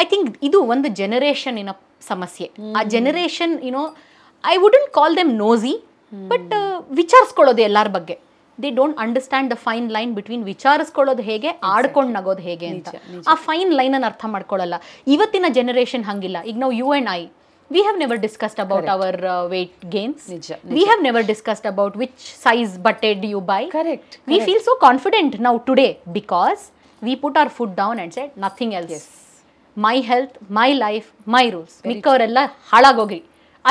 ಐ ಥಿಂಕ್ ಇದು ಒಂದು ಜನರೇಷನ್ನಿನ ಸಮಸ್ಯೆ. ಆ generation I wouldn't call them nosy, but ವಿಚಾರಿಸ್ಕೊಳ್ಳೋದು ಎಲ್ಲರ ಬಗ್ಗೆ. They don't understand the fine line between ವಿಚಾರಿಸ್ಕೊಳ್ಳೋದು ಹೇಗೆ, ಆಡ್ಕೊಂಡು ನಗೋದು ಹೇಗೆ ಅಂತ. ಆ ಫೈನ್ ಲೈನನ್ನು ಅರ್ಥ ಮಾಡ್ಕೊಳ್ಳಲ್ಲ. ಇವತ್ತಿನ ಜನರೇಷನ್ ಹಂಗಿಲ್ಲ. ಈಗ ನಾವು you and I, we have never discussed about our weight gains. We have never discussed about which size butte do you buy. We feel so confident now today because we put our foot down and said nothing else. My health, my life, my rules. ಮಿಕ್ಕವರೆಲ್ಲ ಹಾಳಾಗೋಗಿ,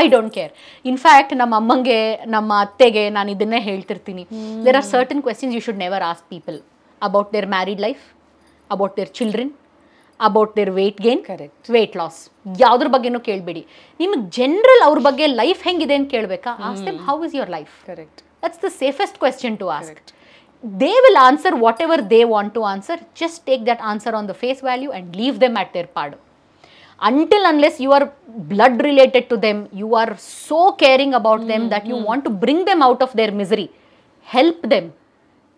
I don't care. In fact ನಮ್ಮ ಅಮ್ಮಂಗೆ, ನಮ್ಮ ಅತ್ತೆಗೆ ನಾನು ಇದನ್ನೇ ಹೇಳ್ತಿರ್ತೀನಿ. There are certain questions you should never ask people about their married life, about their children, about their weight gain, weight loss. ಯಾವುದ್ರ ಬಗ್ಗೆನೂ ಕೇಳಬೇಡಿ. ನಿಮಗೆ ಜನರಲ್ ಅವ್ರ ಬಗ್ಗೆ ಲೈಫ್ ಹೆಂಗಿದೆ ಅಂತ ಕೇಳಬೇಕಾ? Ask them how is your life. That's the safest question to ask. They will answer whatever they want to answer. Just take that answer on the face value and leave them at their ಪಾಡು. Until unless you are blood related to them, you are so caring about them that you want to bring them out of their misery. Help them.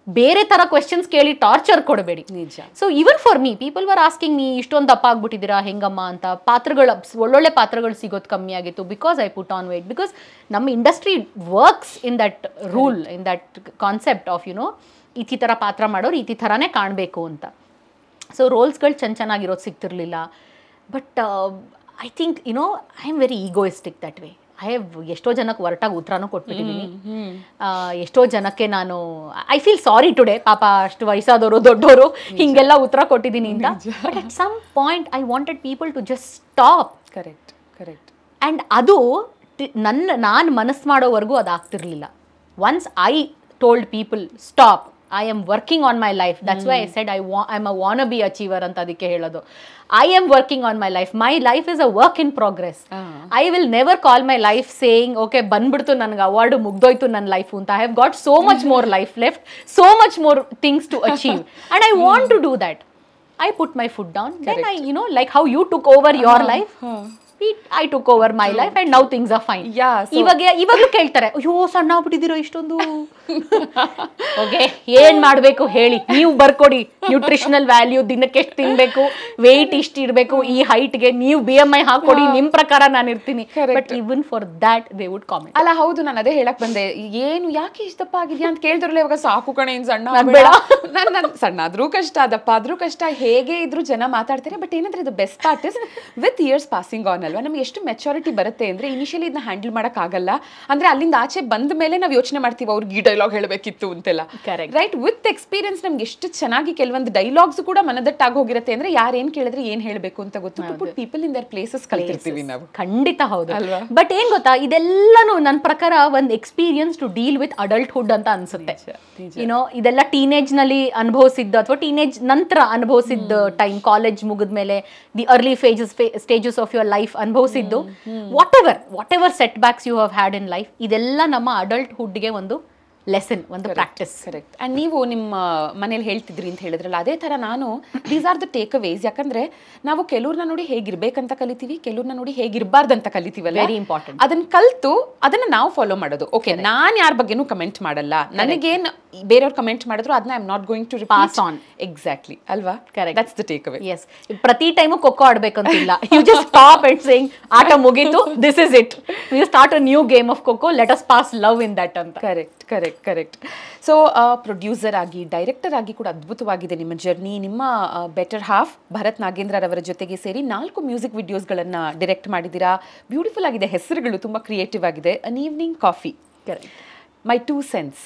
ಬೇರೆ ಥರ questions ಕೇಳಿ torture ಕೊಡಬೇಡಿ. So even for me, people were asking me, ಇಷ್ಟೊಂದು ದಪ್ಪ ಆಗ್ಬಿಟ್ಟಿದ್ದೀರಾ ಹೆಂಗಮ್ಮ ಅಂತ. ಪಾತ್ರಗಳು, ಒಳ್ಳೊಳ್ಳೆ ಪಾತ್ರಗಳು ಸಿಗೋದು ಕಮ್ಮಿ ಆಗಿತ್ತು because I put on weight. Because ನಮ್ಮ industry works in that rule, in that concept of ಈ ಥರ ಪಾತ್ರ ಮಾಡೋರು ಈ ಥರನೇ ಕಾಣಬೇಕು ಅಂತ. ಸೊ ರೋಲ್ಸ್ಗಳು ಚೆನ್ನಾಗಿರೋದು ಸಿಗ್ತಿರ್ಲಿಲ್ಲ. But I think I am very egoistic that way. I have ಎಷ್ಟೋ ಜನಕ್ಕೆ ಹೊರಟಾಗಿ ಉತ್ತರನೂ ಕೊಟ್ಬಿಟ್ಟಿದ್ದೀನಿ. ಎಷ್ಟೋ ಜನಕ್ಕೆ ನಾನು ಐ ಫೀಲ್ ಸಾರಿ ಟುಡೇ, ಪಾಪ ಅಷ್ಟು ವಯಸ್ಸಾದವರು, ದೊಡ್ಡವರು, ಹಿಂಗೆಲ್ಲ ಉತ್ತರ ಕೊಟ್ಟಿದ್ದೀನಿ ಅಂತ. But at some point I wanted people to just stop. Correct. And ಅದು ನಾನು ಮನಸ್ಸು ಮಾಡೋವರೆಗೂ ಅದಾಗ್ತಿರ್ಲಿಲ್ಲ. Once I told people stop, I am working on my life. That's why I said I'm a wannabe achiever ಅಂತ ಅದಕ್ಕೆ ಹೇಳೋದು. I am working on my life. My life is a work in progress. I will never call my life saying, okay, ಬಂದ್ಬಿಡ್ತು ನನಗೆ award, ಮುಗ್ದೋಯ್ತು ನನ್ನ life ಅಂತ. I have got so much more life left, so much more things to achieve. And I want to do that. I put my foot down. Then I, like how you took over your life, I took over my life and now things are fine. ಇವಾಗಲೂ ಕೇಳ್ತಾರೆ, ಅಯ್ಯೋ ಸಣ್ಣ ಆಗ್ಬಿಟ್ಟಿದ್ದೀರೋ ಇಷ್ಟೊಂದು. Okay, ಏನ್ ಮಾಡ್ಬೇಕು ಹೇಳಿ, ನೀವು ಬರ್ಕೊಡಿ. Nutritional value, ದಿನಕ್ಕೆ ಎಷ್ಟು ತಿನ್ಬೇಕು, ವೆಯ್ಟ್ ಇಷ್ಟು ಇರಬೇಕು, ಈ ಹೈಟ್ಗೆ ನೀವು BMI ಹಾಕೊಡಿ, ನಿಮ್ ಪ್ರಕಾರ ನಾನು ಇರ್ತೀನಿ. But even for that they would comment. ಅಲ್ಲ ಹೌದು, ನಾನು ಅದೇ ಹೇಳಕ್ ಬಂದೆ. ಏನು ಯಾಕೆ ಇಷ್ಟಪ್ಪ ಆಗಿದ್ಯಾ ಅಂತ ಕೇಳ್ತಿರಲ್ಲ. ಇವಾಗ ಸಾಕು ಕಣೆ, ಇನ್ ಸಣ್ಣ ಬೇಡ, ನಾನು ಸಣ್ಣ ಆದ್ರೂ ಕಷ್ಟ, ದಪ್ಪ ಆದ್ರೂ ಕಷ್ಟ, ಹೇಗೆ ಇದ್ರು ಜನ ಮಾತಾಡ್ತಾರೆ. ಬಟ್ ಏನಂದ್ರೆ ಇದು best part is with years passing on ಅಲ್ವಾ, ನಮ್ಗೆ ಎಷ್ಟು ಮೆಚುರಿಟಿ ಬರುತ್ತೆ ಅಂದ್ರೆ ಇನಿಷಿಯಲಿ ಇದನ್ನ ಹ್ಯಾಂಡಲ್ ಮಾಡಕ್ ಆಗಲ್ಲ. ಅಂದ್ರೆ ಅಲ್ಲಿಂದ ಆಚೆ ಬಂದ ಮೇಲೆ ನಾವು ಯೋಚನೆ ಮಾಡ್ತೀವಿ, ಅವ್ರಿಗೆ ಈ ಡೈಲಾಗ್ ಹೇಳಬೇಕಿತ್ತು ಅಂತೆಲ್ಲ. ರೈಟ್, ವಿತ್ ಎಕ್ಸ್ಪೀರಿಯನ್ಸ್ ನಮ್ಗೆ ಎಷ್ಟು ಚೆನ್ನಾಗಿ ಕೆಲವೊಂದು ಡೈಲಾಗ್ಸ್ ಕೂಡ ಮನದಟ್ಟಾಗಿ ಹೋಗಿರುತ್ತೆ. ಅಂದ್ರೆ ಯಾರೇನ್ ಕೇಳಿದ್ರೆ ಏನ್ ಹೇಳಬೇಕು ಅಂತ ಗೊತ್ತು. To put people in their places ಕಲ್ತಿರ್ತೀವಿ ನಾವು. ಖಂಡಿತ ಹೌದು ಅಲ್ವಾ. ಬಟ್ ಏನ್ ಗೊತ್ತಾ, ಇದೆಲ್ಲಾನು ನನ್ನ ಪ್ರಕಾರ ಒಂದು experience to deal with adulthood ಅಂತ ಅನ್ಸುತ್ತೆ. ಇದೆಲ್ಲ ಟೀನೇಜ್ ನಲ್ಲಿ ಅನುಭವಿಸಿದ್ದು ಅಥವಾ ಟೀನೇಜ್ ನಂತರ ಅನುಭವಿಸಿದ್ದು ಟೈಮ್, ಕಾಲೇಜ್ ಮುಗಿದ್ಮೇಲೆ the early stages of your life ಅನುಭವಿಸಿದ್ದು, whatever setbacks you have had in life, ಇದೆಲ್ಲ ನಮ್ಮ ಅಡಲ್ಟ್ಹುಡ್ಗೆ ಒಂದು ಲೆಸನ್, ಒಂದು ಪ್ರಾಕ್ಟಿಸ್. ಕರೆಕ್ಟ್. ಆ್ಯಂಡ್ ನೀವು ನಿಮ್ಮ ಮನೇಲಿ ಹೇಳ್ತಿದ್ರಿ ಅಂತ ಹೇಳಿದ್ರಲ್ಲ, ಅದೇ ಥರ ನಾನು ದೀಸ್ ಆರ್ ದ ಟೇಕ್ ಅವೇಸ್. ಯಾಕಂದ್ರೆ ನಾವು ಕೆಲವ್ರನ್ನ ನೋಡಿ ಹೇಗಿರ್ಬೇಕಂತ ಕಲಿತೀವಿ, ಕೆಲವ್ರನ್ನ ನೋಡಿ ಹೇಗಿರ್ಬಾರ್ದಂತ ಕಲಿತೀವಲ್ಲ. Very important. ಅದನ್ನ ಕಲ್ತು ಅದನ್ನ ನಾವು ಫಾಲೋ ಮಾಡೋದು. ಓಕೆ, ನಾನು ಯಾರ ಬಗ್ಗೆನೂ ಕಮೆಂಟ್ ಮಾಡಲ್ಲ, ನನಗೇನು ಬೇರೆಯವ್ರು ಕಮೆಂಟ್ ಮಾಡಿದ್ರು ಅದನ್ನ I am not going to pass on. Exactly ಅಲ್ವಾ. Correct. That's the take away. Yes, ಪ್ರತಿ ಟೈಮು ಖೋಖೋ ಆಡ್ಬೇಕಂತಿಲ್ಲ. You just stop and saying ಆಟ ಮುಗೀತು, this is it, we start a new game of kho kho, let us pass love in that ಅಂತ. Correct. So producer ಆಗಿ, director ಆಗಿ ಕೂಡ ಅದ್ಭುತವಾಗಿದೆ ನಿಮ್ಮ ಜರ್ನಿ. ನಿಮ್ಮ ಬೆಟರ್ ಹಾಫ್ ಭರತ್ ನಾಗೇಂದ್ರರವರ ಜೊತೆಗೆ ಸೇರಿ 4 ಮ್ಯೂಸಿಕ್ ವಿಡಿಯೋಸ್ಗಳನ್ನು ಡೈರೆಕ್ಟ್ ಮಾಡಿದ್ದೀರಾ. ಬ್ಯೂಟಿಫುಲ್ ಆಗಿದೆ, ಹೆಸರುಗಳು ತುಂಬ ಕ್ರಿಯೇಟಿವ್ ಆಗಿದೆ. An evening coffee, my 2 cents,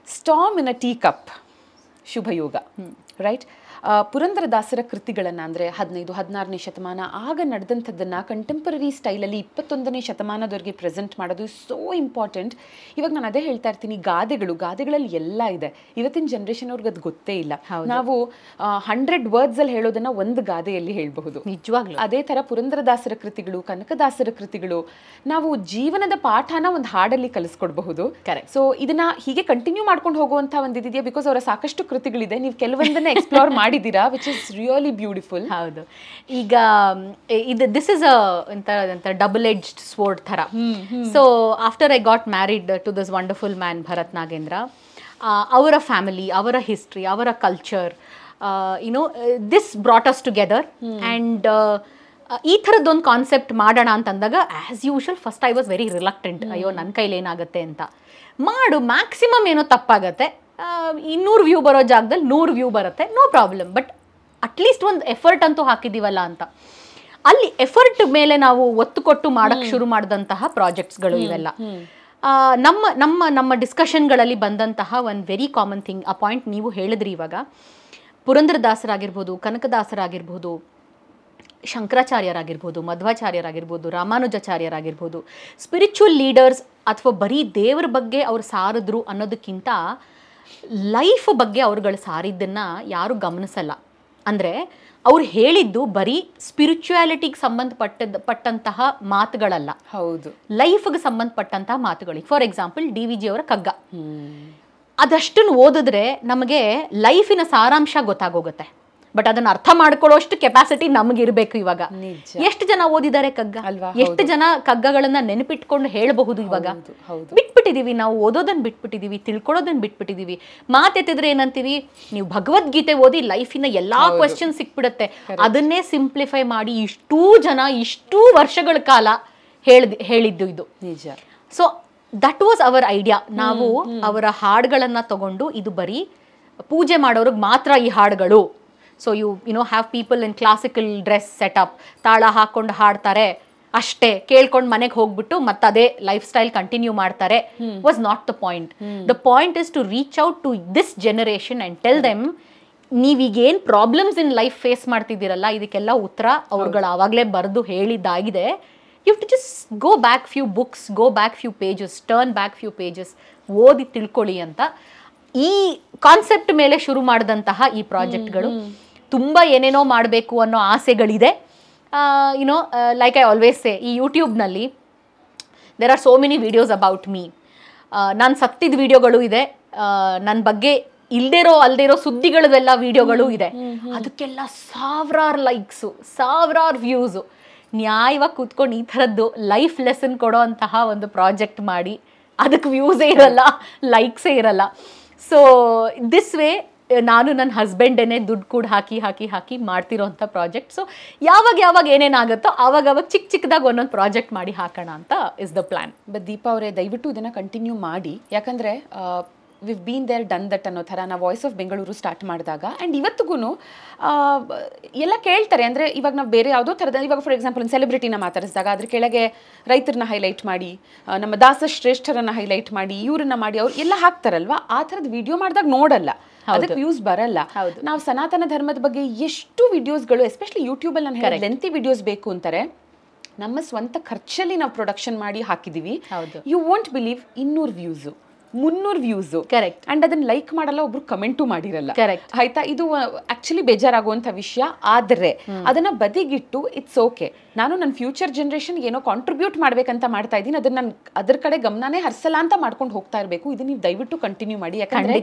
storm in a tea cup, Shubhayoga, right? ಪುರಂದರದಾಸರ ಕೃತಿಗಳನ್ನು ಅಂದರೆ 15-16ನೇ ಶತಮಾನ ಆಗ ನಡೆದಂಥದ್ದನ್ನು ಕಂಟೆಂಪರರಿ ಸ್ಟೈಲಲ್ಲಿ 21ನೇ ಶತಮಾನದವರೆಗೆ ಪ್ರೆಸೆಂಟ್ ಮಾಡೋದು ಸೋ ಇಂಪಾರ್ಟೆಂಟ್. ಇವಾಗ ನಾನು ಅದೇ ಹೇಳ್ತಾ ಇರ್ತೀನಿ, ಗಾದೆಗಳಲ್ಲಿ ಎಲ್ಲ ಇದೆ. ಇವತ್ತಿನ ಜನ್ರೇಷನ್ ಅವ್ರಿಗೆ ಅದು ಗೊತ್ತೇ ಇಲ್ಲ. ನಾವು 100 ವರ್ಡ್ಸಲ್ಲಿ ಹೇಳೋದನ್ನು ಒಂದು ಗಾದೆಯಲ್ಲಿ ಹೇಳಬಹುದು, ನಿಜವಾಗ್ಲೂ. ಅದೇ ಥರ ಪುರಂದರದಾಸರ ಕೃತಿಗಳು, ಕನಕದಾಸರ ಕೃತಿಗಳು, ನಾವು ಜೀವನದ ಪಾಠನ ಒಂದು ಹಾಡಲ್ಲಿ ಕಲಿಸ್ಕೊಡ್ಬಹುದು. ಸೊ ಇದನ್ನ ಹೀಗೆ ಕಂಟಿನ್ಯೂ ಮಾಡ್ಕೊಂಡು ಹೋಗುವಂಥ ಒಂದು ಇದಿದೆಯಾ, ಬಿಕಾಸ್ ಅವರ ಸಾಕಷ್ಟು ಕೃತಿಗಳಿದೆ, ನೀವು ಕೆಲವೊಂದನ್ನ ಎಕ್ಸ್ಪ್ಲೋರ್ ಮಾಡಿದ್ದೀರಾ, ವಿಚ್ ಇಸ್ ರಿಯಲಿ ಬ್ಯೂಟಿಫುಲ್. ಹೌದು. ಈಗ ದಿಸ್ ಇಸ್ ಎಂತ ಡಬಲ್ ಎಡ್ಜ್ಡ್ ಸ್ವೋರ್ಡ್ ಥರ. So after I got married to this wonderful man Bharath Nagendra, ಅವರ ಫ್ಯಾಮಿಲಿ, ಅವರ ಹಿಸ್ಟ್ರಿ, ಅವರ culture, this brought us together. And ಈ ಥರದ್ದೊಂದು ಕಾನ್ಸೆಪ್ಟ್ ಮಾಡೋಣ ಅಂತಂದಾಗ as usual first I was very reluctant. ಅಯ್ಯೋ ನನ್ನ ಕೈಲಿ ಏನಾಗುತ್ತೆ ಅಂತ. ಮ್ಯಾಕ್ಸಿಮಮ್ ಏನೋ ತಪ್ಪಾಗತ್ತೆ, 200 ವ್ಯೂ ಬರೋ ಜಾಗದಲ್ಲಿ 100 ವ್ಯೂ ಬರುತ್ತೆ, ನೋ ಪ್ರಾಬ್ಲಮ್. ಬಟ್ ಅಟ್ಲೀಸ್ಟ್ ಒಂದು ಎಫರ್ಟ್ ಅಂತೂ ಹಾಕಿದ್ದೀವಲ್ಲ ಅಂತ. ಅಲ್ಲಿ ಎಫರ್ಟ್ ಮೇಲೆ ನಾವು ಒತ್ತು ಕೊಟ್ಟು ಮಾಡೋಕ್ಕೆ ಶುರು ಮಾಡಿದಂತಹ ಪ್ರಾಜೆಕ್ಟ್ಸ್ಗಳು ಇವೆಲ್ಲ. ನಮ್ಮ ಡಿಸ್ಕಷನ್ಗಳಲ್ಲಿ ಬಂದಂತಹ ಒಂದು ವೆರಿ ಕಾಮನ್ ಥಿಂಗ್, ಆ ಪಾಯಿಂಟ್ ನೀವು ಹೇಳಿದ್ರಿ ಇವಾಗ. ಪುರಂದರದಾಸರಾಗಿರ್ಬೋದು, ಕನಕದಾಸರಾಗಿರ್ಬೋದು, ಶಂಕರಾಚಾರ್ಯರಾಗಿರ್ಬೋದು, ಮಧ್ವಾಚಾರ್ಯರಾಗಿರ್ಬೋದು, ರಾಮಾನುಜಾಚಾರ್ಯರಾಗಿರ್ಬೋದು, ಸ್ಪಿರಿಚುವಲ್ ಲೀಡರ್ಸ್ ಅಥವಾ ಬರೀ ದೇವರ ಬಗ್ಗೆ ಅವ್ರು ಸಾರಿದ್ರು ಅನ್ನೋದಕ್ಕಿಂತ ಲೈಫ್ ಬಗ್ಗೆ ಅವ್ರುಗಳು ಸಾರಿದ್ದನ್ನು ಯಾರು ಗಮನಿಸಲ್ಲ. ಅಂದರೆ ಅವ್ರು ಹೇಳಿದ್ದು ಬರೀ ಸ್ಪಿರಿಚುಯಾಲಿಟಿಗೆ ಸಂಬಂಧಪಟ್ಟಂತಹ ಮಾತುಗಳಲ್ಲ, ಹೌದು, ಲೈಫ್ಗೆ ಸಂಬಂಧಪಟ್ಟಂತಹ ಮಾತುಗಳು. ಫಾರ್ ಎಕ್ಸಾಂಪಲ್ DVG ಅವರ ಕಗ್ಗ, ಅದಷ್ಟನ್ನು ಓದಿದ್ರೆ ನಮಗೆ ಲೈಫಿನ ಸಾರಾಂಶ ಗೊತ್ತಾಗೋಗುತ್ತೆ. ಬಟ್ ಅದನ್ನ ಅರ್ಥ ಮಾಡ್ಕೊಳ್ಳೋಷ್ಟು ಕೆಪಾಸಿಟಿ ನಮಗಿರ್ಬೇಕು. ಇವಾಗ ಎಷ್ಟು ಜನ ಓದಿದ್ದಾರೆ ಕಗ್ಗ ಅಲ್ವಾ? ಎಷ್ಟು ಜನ ಕಗ್ಗಗಳನ್ನ ನೆನಪಿಟ್ಕೊಂಡು ಹೇಳಬಹುದು? ಇವಾಗ ಬಿಟ್ಬಿಟ್ಟಿದೀವಿ, ನಾವು ಓದೋದನ್ನ ಬಿಟ್ಬಿಟ್ಟಿದೀವಿ, ತಿಳ್ಕೊಳ್ಳೋದನ್ನ ಬಿಟ್ಬಿಟ್ಟಿದೀವಿ. ಮಾತೆತ್ತಿದ್ರೆ ಏನಂತೀವಿ, ನೀವು ಭಗವದ್ಗೀತೆ ಓದಿ ಲೈಫಿನ ಎಲ್ಲಾ ಕ್ವೆಶ್ಚನ್ ಸಿಕ್ಬಿಡುತ್ತೆ. ಅದನ್ನೇ ಸಿಂಪ್ಲಿಫೈ ಮಾಡಿ ಇಷ್ಟೂ ವರ್ಷಗಳ ಕಾಲ ಹೇಳಿದ್ದು ಇದು ನಿಜ. So that was our idea. ನಾವು ಅವರ ಹಾಡುಗಳನ್ನ ತಗೊಂಡು, ಇದು ಬರೀ ಪೂಜೆ ಮಾಡೋರಿಗೆ ಮಾತ್ರ ಈ ಹಾಡುಗಳು. So you have people in classical dress setup, ತಾಳ ಹಾಕೊಂಡು ಹಾಡ್ತಾರೆ ಅಷ್ಟೇ, ಕೇಳ್ಕೊಂಡು ಮನೆಗೆ ಹೋಗ್ಬಿಟ್ಟು ಮತ್ತೆ ಅದೇ ಲೈಫ್ ಸ್ಟೈಲ್ ಕಂಟಿನ್ಯೂ ಮಾಡ್ತಾರೆ. Was not the point. The point is to reach out to this generation and tell them, ನೀವೀಗೇನು ಪ್ರಾಬ್ಲಮ್ಸ್ ಇನ್ ಲೈಫ್ ಫೇಸ್ ಮಾಡ್ತಿದ್ದೀರಲ್ಲ, ಇದಕ್ಕೆಲ್ಲ ಉತ್ತರ ಅವ್ರುಗಳು ಆವಾಗಲೇ ಬರೆದು ಹೇಳಿದ್ದಾಗಿದೆ. You have to just go back few books, go back few pages, turn back few pages, ಓದಿ ತಿಳ್ಕೊಳ್ಳಿ ಅಂತ ಈ ಕಾನ್ಸೆಪ್ಟ್ ಮೇಲೆ ಶುರು ಮಾಡಿದಂತಹ ಈ ಪ್ರಾಜೆಕ್ಟ್ಗಳು. ತುಂಬ ಏನೇನೋ ಮಾಡಬೇಕು ಅನ್ನೋ ಆಸೆಗಳಿದೆ. ಲೈಕ್ ಐ ಆಲ್ವೇಸ್ ಸೇ, ಈ ಯೂಟ್ಯೂಬ್ನಲ್ಲಿ there are so many videos about me. ನಾನು ಸತ್ತಿದ ವಿಡಿಯೋಗಳು ಇದೆ, ನನ್ನ ಬಗ್ಗೆ ಅಲ್ದಿರೋ ಸುದ್ದಿಗಳದೆಲ್ಲ ವಿಡಿಯೋಗಳು ಇದೆ. ಅದಕ್ಕೆಲ್ಲ ಸಾವಿರಾರು ಲೈಕ್ಸು, ಸಾವಿರಾರು ವ್ಯೂಸು. ನ್ಯಾಯವಾಗಿ ಕೂತ್ಕೊಂಡು ಈ ಥರದ್ದು ಲೈಫ್ ಲೆಸನ್ ಕೊಡೋ ಅಂತಹ ಒಂದು ಪ್ರಾಜೆಕ್ಟ್ ಮಾಡಿ ಅದಕ್ಕೆ ವ್ಯೂಸೇ ಇರಲ್ಲ, ಲೈಕ್ಸೇ ಇರಲ್ಲ. ಸೊ ದಿಸ್ ವೇ ನಾನು ನನ್ನ ಹಸ್ಬೆಂಡೇನೆ ದುಡ್ಡು ಕೂಡ ಹಾಕಿ ಮಾಡ್ತಿರೋಂಥ ಪ್ರಾಜೆಕ್ಟ್. ಸೊ ಯಾವಾಗ ಏನೇನಾಗುತ್ತೋ ಆವಾಗ ಚಿಕ್ಕದಾಗಿ ಒಂದೊಂದು ಪ್ರಾಜೆಕ್ಟ್ ಮಾಡಿ ಹಾಕೋಣ ಅಂತ is the plan. But Deepa ಅವರೇ, ದಯವಿಟ್ಟು ಇದನ್ನು ಕಂಟಿನ್ಯೂ ಮಾಡಿ. ಯಾಕಂದರೆ we've been there done that ಅನ್ನೋ ಥರ ನಾವು ವಾಯ್ಸ್ ಆಫ್ ಬೆಂಗಳೂರು ಸ್ಟಾರ್ಟ್ ಮಾಡಿದಾಗ ಆ್ಯಂಡ್ ಇವತ್ತಿಗೂ ಎಲ್ಲ ಕೇಳ್ತಾರೆ. ಅಂದರೆ ಇವಾಗ ನಾವು ಬೇರೆ ಯಾವುದೋ ಥರದ, ಇವಾಗ ಫಾರ್ ಎಕ್ಸಾಂಪಲ್ ಒಂದು ಸೆಲೆಬ್ರಿಟಿನ ಮಾತಾಡಿಸಿದಾಗ ಅದ್ರ ಕೆಳಗೆ ರೈತರನ್ನ ಹೈಲೈಟ್ ಮಾಡಿ, ನಮ್ಮ ದಾಸ ಶ್ರೇಷ್ಠರನ್ನ ಹೈಲೈಟ್ ಮಾಡಿ, ಇವ್ರನ್ನ ಮಾಡಿ ಅವ್ರು ಎಲ್ಲ ಹಾಕ್ತಾರಲ್ವಾ, ಆ ಥರದ ವಿಡಿಯೋ ಮಾಡಿದಾಗ ನೋಡಲ್ಲ, ಅದಕ್ಕೆ ವ್ಯೂಸ್ ಬರಲ್ಲ. ನಾವು ಸನಾತನ ಧರ್ಮದ ಬಗ್ಗೆ ಎಷ್ಟು ವಿಡಿಯೋಸ್ಗಳು, ಎಸ್ಪೆಷಲಿ ಯೂಟ್ಯೂಬಲ್ಲಿ ನಾನು ಹೇಳಿ ಲೆಂತಿ ವಿಡಿಯೋಸ್ ಬೇಕು ಅಂತಾರೆ, ನಮ್ಮ ಸ್ವಂತ ಖರ್ಚಲ್ಲಿ ನಾವು ಪ್ರೊಡಕ್ಷನ್ ಮಾಡಿ ಹಾಕಿದೀವಿ. You won't believe, 200 views, 300 views, correct. And ಅದನ್ನ ಲೈಕ್ ಮಾಡಲ್ಲ, ಒಬ್ರು ಕಮೆಂಟು ಮಾಡಿರಲ್ಲ, ಕರೆಕ್ಟ್. ಆಯ್ತಾ? ಇದು ಆಕ್ಚುಲಿ ಬೇಜಾರಾಗುವಂಥ ವಿಷಯ. ಆದರೆ ಅದನ್ನ ಬದಿಗಿಟ್ಟು ಇಟ್ಸ್ ಓಕೆ, ನಾನು ನನ್ನ ಫ್ಯೂಚರ್ ಜನರೇಷನ್ ಏನೋ ಕಾಂಟ್ರಿಬ್ಯೂಟ್ ಮಾಡ್ಬೇಕಂತ ಮಾಡ್ತಾ ಇದ್ದೀನಿ, ಅದನ್ನ ನಾನು ಅದ್ರ ಕಡೆ ಗಮನನೇ ಹರಿಸಲ್ಲ ಅಂತ ಮಾಡ್ಕೊಂಡು ಹೋಗ್ತಾ ಇರಬೇಕು. ಇದು ನೀವು ದಯವಿಟ್ಟು ಕಂಟಿನ್ಯೂ ಮಾಡಿ. ಯಾಕಂದ್ರೆ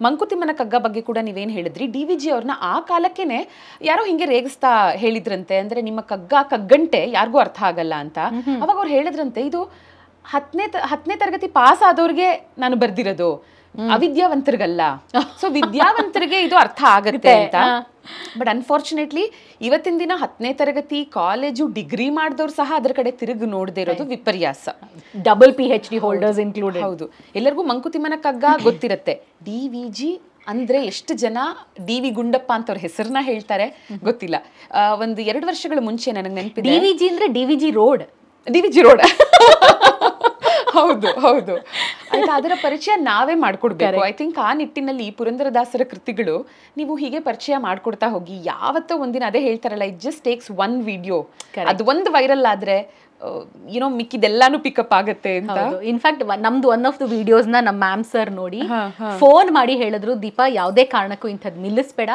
ಮಂಕುತಿಮ್ಮನ ಕಗ್ಗ ಬಗ್ಗೆ ಕೂಡ ನೀವೇನು ಹೇಳಿದ್ರಿ, DVG ಅವ್ರನ್ನ ಆ ಕಾಲಕ್ಕೇನೆ ಯಾರೋ ಹಿಂಗೆ ರೇಗಿಸ್ತಾ ಹೇಳಿದ್ರಂತೆ, ಅಂದ್ರೆ ನಿಮ್ಮ ಕಗ್ಗಂಟೆ ಯಾರಿಗೂ ಅರ್ಥ ಆಗಲ್ಲ ಅಂತ. ಅವಾಗ ಅವ್ರು ಹೇಳಿದ್ರಂತೆ, ಇದು 10ನೇ ತರಗತಿ ಪಾಸ್ ಆದವ್ರಿಗೆ ನಾನು ಬರ್ದಿರೋದು, ಅವಿದ್ಯಾವಂತರಿಗಲ್ಲ. ಸೊ ವಿದ್ಯಾವಂತರಿಗೆ ಇದು ಅರ್ಥ ಆಗತ್ತೆ ಅಂತ. ಬಟ್ ಅನ್ಫಾರ್ಚುನೇಟ್ಲಿ ಇವತ್ತಿನ ದಿನ 10ನೇ ತರಗತಿ, ಕಾಲೇಜು, ಡಿಗ್ರಿ ಮಾಡಿದವ್ರು ಸಹ ಅದ್ರ ಕಡೆ ತಿರುಗಿ ನೋಡದೇ ಇರೋದು ವಿಪರ್ಯಾಸ. Double PhD holders included. ಹೌದು, ಎಲ್ಲರಿಗೂ ಮಂಕುತಿಮ್ಮನ ಕಗ್ಗ ಗೊತ್ತಿರತ್ತೆ. DVG ಅಂದ್ರೆ ಎಷ್ಟು ಜನ DV ಗುಂಡಪ್ಪ ಅಂತ ಅವ್ರ ಹೆಸರನ್ನ ಹೇಳ್ತಾರೆ ಗೊತ್ತಿಲ್ಲ. ಒಂದು 2 ವರ್ಷಗಳ ಮುಂಚೆ ನನಗೆ ನೆನಪಿದೆ, DVG ಅಂದ್ರೆ DVG ರೋಡ್. DVG ರೋಡ್ ಹೌದು ಹೌದು. ಆಯ್ತಾ, ಅದರ ಪರಿಚಯ ನಾವೇ ಮಾಡ್ಕೊಡ್ಬೇಕು. ಐ ಥಿಂಕ್ ಆ ನಿಟ್ಟಿನಲ್ಲಿ ಪುರಂದರದಾಸರ ಕೃತಿಗಳು ನೀವು ಹೀಗೆ ಪರಿಚಯ ಮಾಡ್ಕೊಡ್ತಾ ಹೋಗಿ, ಯಾವತ್ತೋ ಒಂದಿನ ಅದೇ ಹೇಳ್ತಾರಲ್ಲ, it just takes one video, ಅದು ಒಂದು ವೈರಲ್ ಆದ್ರೆ ಯುನೋ ಮಿಕ್ಕಿದೆಲ್ಲಾನು ಪಿಕಪ್ ಆಗತ್ತೆ ಅಂತ. ಇನ್ಫ್ಯಾಕ್ಟ್ ನಮ್ದು ಒನ್ ಆಫ್ ದ ವಿಡಿಯೋಸ್ ನ ನಮ್ಮ ಮ್ಯಾಮ್ ಸರ್ ನೋಡಿ ಫೋನ್ ಮಾಡಿ ಹೇಳಿದ್ರು, ದೀಪಾ ಯಾವುದೇ ಕಾರಣಕ್ಕೂ ಇಂಥದ್ದು ನಿಲ್ಲಿಸ್ಬೇಡ,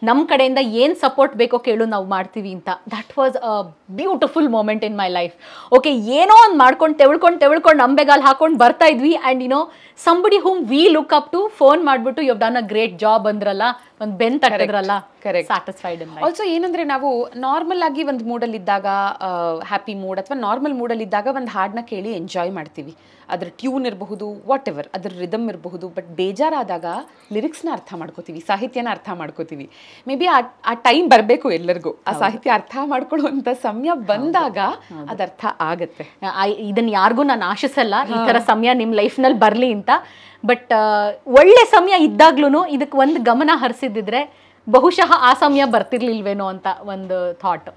ನಮ್ಮ ಕಡೆಯಿಂದ ಏನ್ ಸಪೋರ್ಟ್ ಬೇಕೋ ಕೇಳು, ನಾವು ಮಾಡ್ತೀವಿ ಅಂತ. That was a beautiful moment in my life. Okay, ಏನೋ ಒಂದು ಮಾಡ್ಕೊಂಡು ತೆವಳ್ಕೊಂಡು ಅಂಬೆಗಾಲ್ ಹಾಕೊಂಡು ಬರ್ತಾ ಇದ್ವಿ, and you know somebody whom we look up to phone ಮಾಡ್ಬಿಟ್ಟು you have done a great job ಅಂದ್ರಲ್ಲ, ಒಂದು ಬೆನ್ ತಟ್ಟಿದ್ರಲ್ಲ, ಸ್ಯಾಟಿಸ್ಫೈಡ್. ಆಲ್ಸೋ ಏನಂದ್ರೆ, ನಾವು ನಾರ್ಮಲ್ ಆಗಿ ಒಂದು ಮೂಡಲ್ಲಿ ಇದ್ದಾಗ, ಹ್ಯಾಪಿ ಮೂಡ್ ಅಥವಾ ನಾರ್ಮಲ್ ಮೂಡಲ್ಲಿ ಇದ್ದಾಗ ಒಂದು ಹಾಡನ್ನ ಕೇಳಿ ಎಂಜಾಯ್ ಮಾಡ್ತೀವಿ. ಅದ್ರ ಟ್ಯೂನ್ ಇರಬಹುದು, ವಾಟ್ ಎವರ್, ಅದ್ರ ರಿದಮ್ ಇರಬಹುದು. ಬಟ್ ಬೇಜಾರಾದಾಗ ಲಿರಿಕ್ಸ್ನ ಅರ್ಥ ಮಾಡ್ಕೋತೀವಿ, ಸಾಹಿತ್ಯನ ಅರ್ಥ ಮಾಡ್ಕೋತೀವಿ. ಮೇ ಬಿ ಆ ಟೈಮ್ ಬರಬೇಕು ಎಲ್ಲರಿಗೂ, ಆ ಸಾಹಿತ್ಯ ಅರ್ಥ ಮಾಡ್ಕೊಳ್ಳುವಂಥ ಸಮಯ ಬಂದಾಗ ಅದು ಅರ್ಥ ಆಗತ್ತೆ. ಇದನ್ನ ಯಾರಿಗೂ ನಾನು ಆಶಿಸಲ್ಲ ಈ ಥರ ಸಮಯ ನಿಮ್ಮ ಲೈಫ್ನಲ್ಲಿ ಬರಲಿ ಅಂತ. ಬಟ್ ಒಳ್ಳೆ ಸಮಯ ಇದ್ದಾಗ್ಲೂ ಇದಕ್ಕೆ ಒಂದು ಗಮನ ಹರಿಸಿದ್ರೆ ಬಹುಶಃ ಆ ಸಮಯ ಬರ್ತಿರ್ಲಿಲ್ವೇನೋ ಅಂತ ಒಂದು ಥಾಟ್.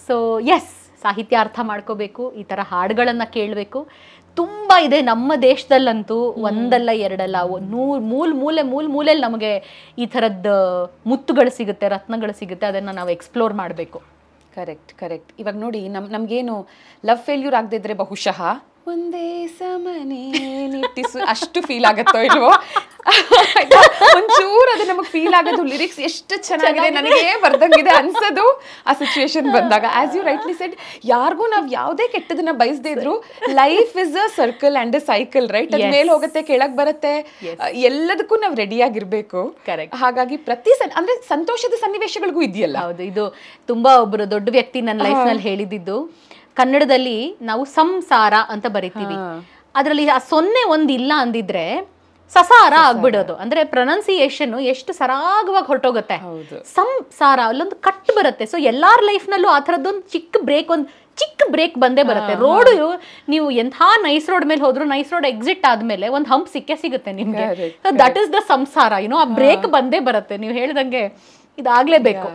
ಸೊ ಎಸ್, ಸಾಹಿತ್ಯ ಅರ್ಥ ಮಾಡ್ಕೋಬೇಕು, ಈ ಥರ ಹಾಡುಗಳನ್ನು ಕೇಳಬೇಕು. ತುಂಬ ಇದೆ ನಮ್ಮ ದೇಶದಲ್ಲಂತೂ, ಒಂದಲ್ಲ ಎರಡಲ್ಲ, ಮೂಲೆಯಲ್ಲಿ ನಮಗೆ ಈ ಥರದ್ದು ಮುತ್ತುಗಳು ಸಿಗುತ್ತೆ, ರತ್ನಗಳು ಸಿಗುತ್ತೆ. ಅದನ್ನು ನಾವು ಎಕ್ಸ್ಪ್ಲೋರ್ ಮಾಡಬೇಕು. ಕರೆಕ್ಟ್. ಇವಾಗ ನೋಡಿ, ನಮ್ಗೇನು ಲವ್ ಫೇಲ್ಯೂರ್ ಆಗದೆ ಇದ್ರೆ ಬಹುಶಃ ಒಂದೇ ಸಮನೆ ನಿಟ್ಟಿಸು ಅಷ್ಟು ಫೀಲ್ ಆಗತ್ತೋ ಇಲ್ವೋ, ಒಂಚೂರು ಅದು ನಮಗೆ ಫೀಲ್ ಆಗೋದು. ಲಿರಿಕ್ಸ್ ಎಷ್ಟು ಚೆನ್ನಾಗಿದೆ, ನನಗೆ ಬರ್ದಂಗಿದೆ ಅನ್ಸೋದು ಆ ಸಿಚುವೇಶನ್ ಬಂದಾಗ. ಆಸ್ ಯು ರೈಟ್ಲಿ ಸೆಡ್, ಯಾರಿಗೂ ನಾವು ಯಾವುದೇ ಕೆಟ್ಟದನ್ನ ಬಯಸದೇ ಇದ್ರು, life is a circle and a cycle, right? ಅದ್ ಮೇಲೆ ಹೋಗುತ್ತೆ, ಕೆಳಗ್ ಬರುತ್ತೆ, ಎಲ್ಲದಕ್ಕೂ ನಾವು ರೆಡಿ ಆಗಿರ್ಬೇಕು. ಹಾಗಾಗಿ ಅಂದ್ರೆ ಸಂತೋಷದ ಸನ್ನಿವೇಶಗಳಿಗೂ ಇದೆಯಲ್ಲ. ಹೌದು, ಇದು ತುಂಬಾ ಒಬ್ರು ದೊಡ್ಡ ವ್ಯಕ್ತಿ ನನ್ನ ಲೈಫ್ ನಲ್ಲಿ ಹೇಳಿದ್ದು. ಕನ್ನಡದಲ್ಲಿ ನಾವು ಸಂಸಾರ ಅಂತ ಬರಿತೀವಿ, ಅದರಲ್ಲಿ ಆ ಸೊನ್ನೆ ಒಂದು ಇಲ್ಲ ಅಂದಿದ್ರೆ ಸಸಾರ ಆಗ್ಬಿಡೋದು. ಅಂದ್ರೆ ಪ್ರೊನೌನ್ಸಿಯೇಷನ್ ಎಷ್ಟು ಸರಾಗವಾಗಿ ಹೊರಟೋಗುತ್ತೆ. ಸಂಸಾರ ಅಲ್ಲೊಂದು ಕಟ್ ಬರುತ್ತೆ. ಸೊ ಎಲ್ಲಾರ ಲೈಫ್ ನಲ್ಲೂ ಆ ಥರದ್ದೊಂದು ಚಿಕ್ಕ ಬ್ರೇಕ್ ಬಂದೇ ಬರುತ್ತೆ. ರೋಡ್ ನೀವು ಎಂಥ ನೈಸ್ ರೋಡ್ ಮೇಲೆ ಹೋದ್ರು, ನೈಸ್ ರೋಡ್ ಎಕ್ಸಿಟ್ ಆದ್ಮೇಲೆ ಒಂದು ಹಂಪ್ ಸಿಗುತ್ತೆ ನಿಮ್ಗೆ. ಸೊ ದಟ್ ಇಸ್ ದ ಸಂಸಾರ, ಆ ಬ್ರೇಕ್ ಬಂದೇ ಬರುತ್ತೆ. ನೀವು ಹೇಳ್ದಂಗೆ ಇದಾಗ್ಲೇಬೇಕು.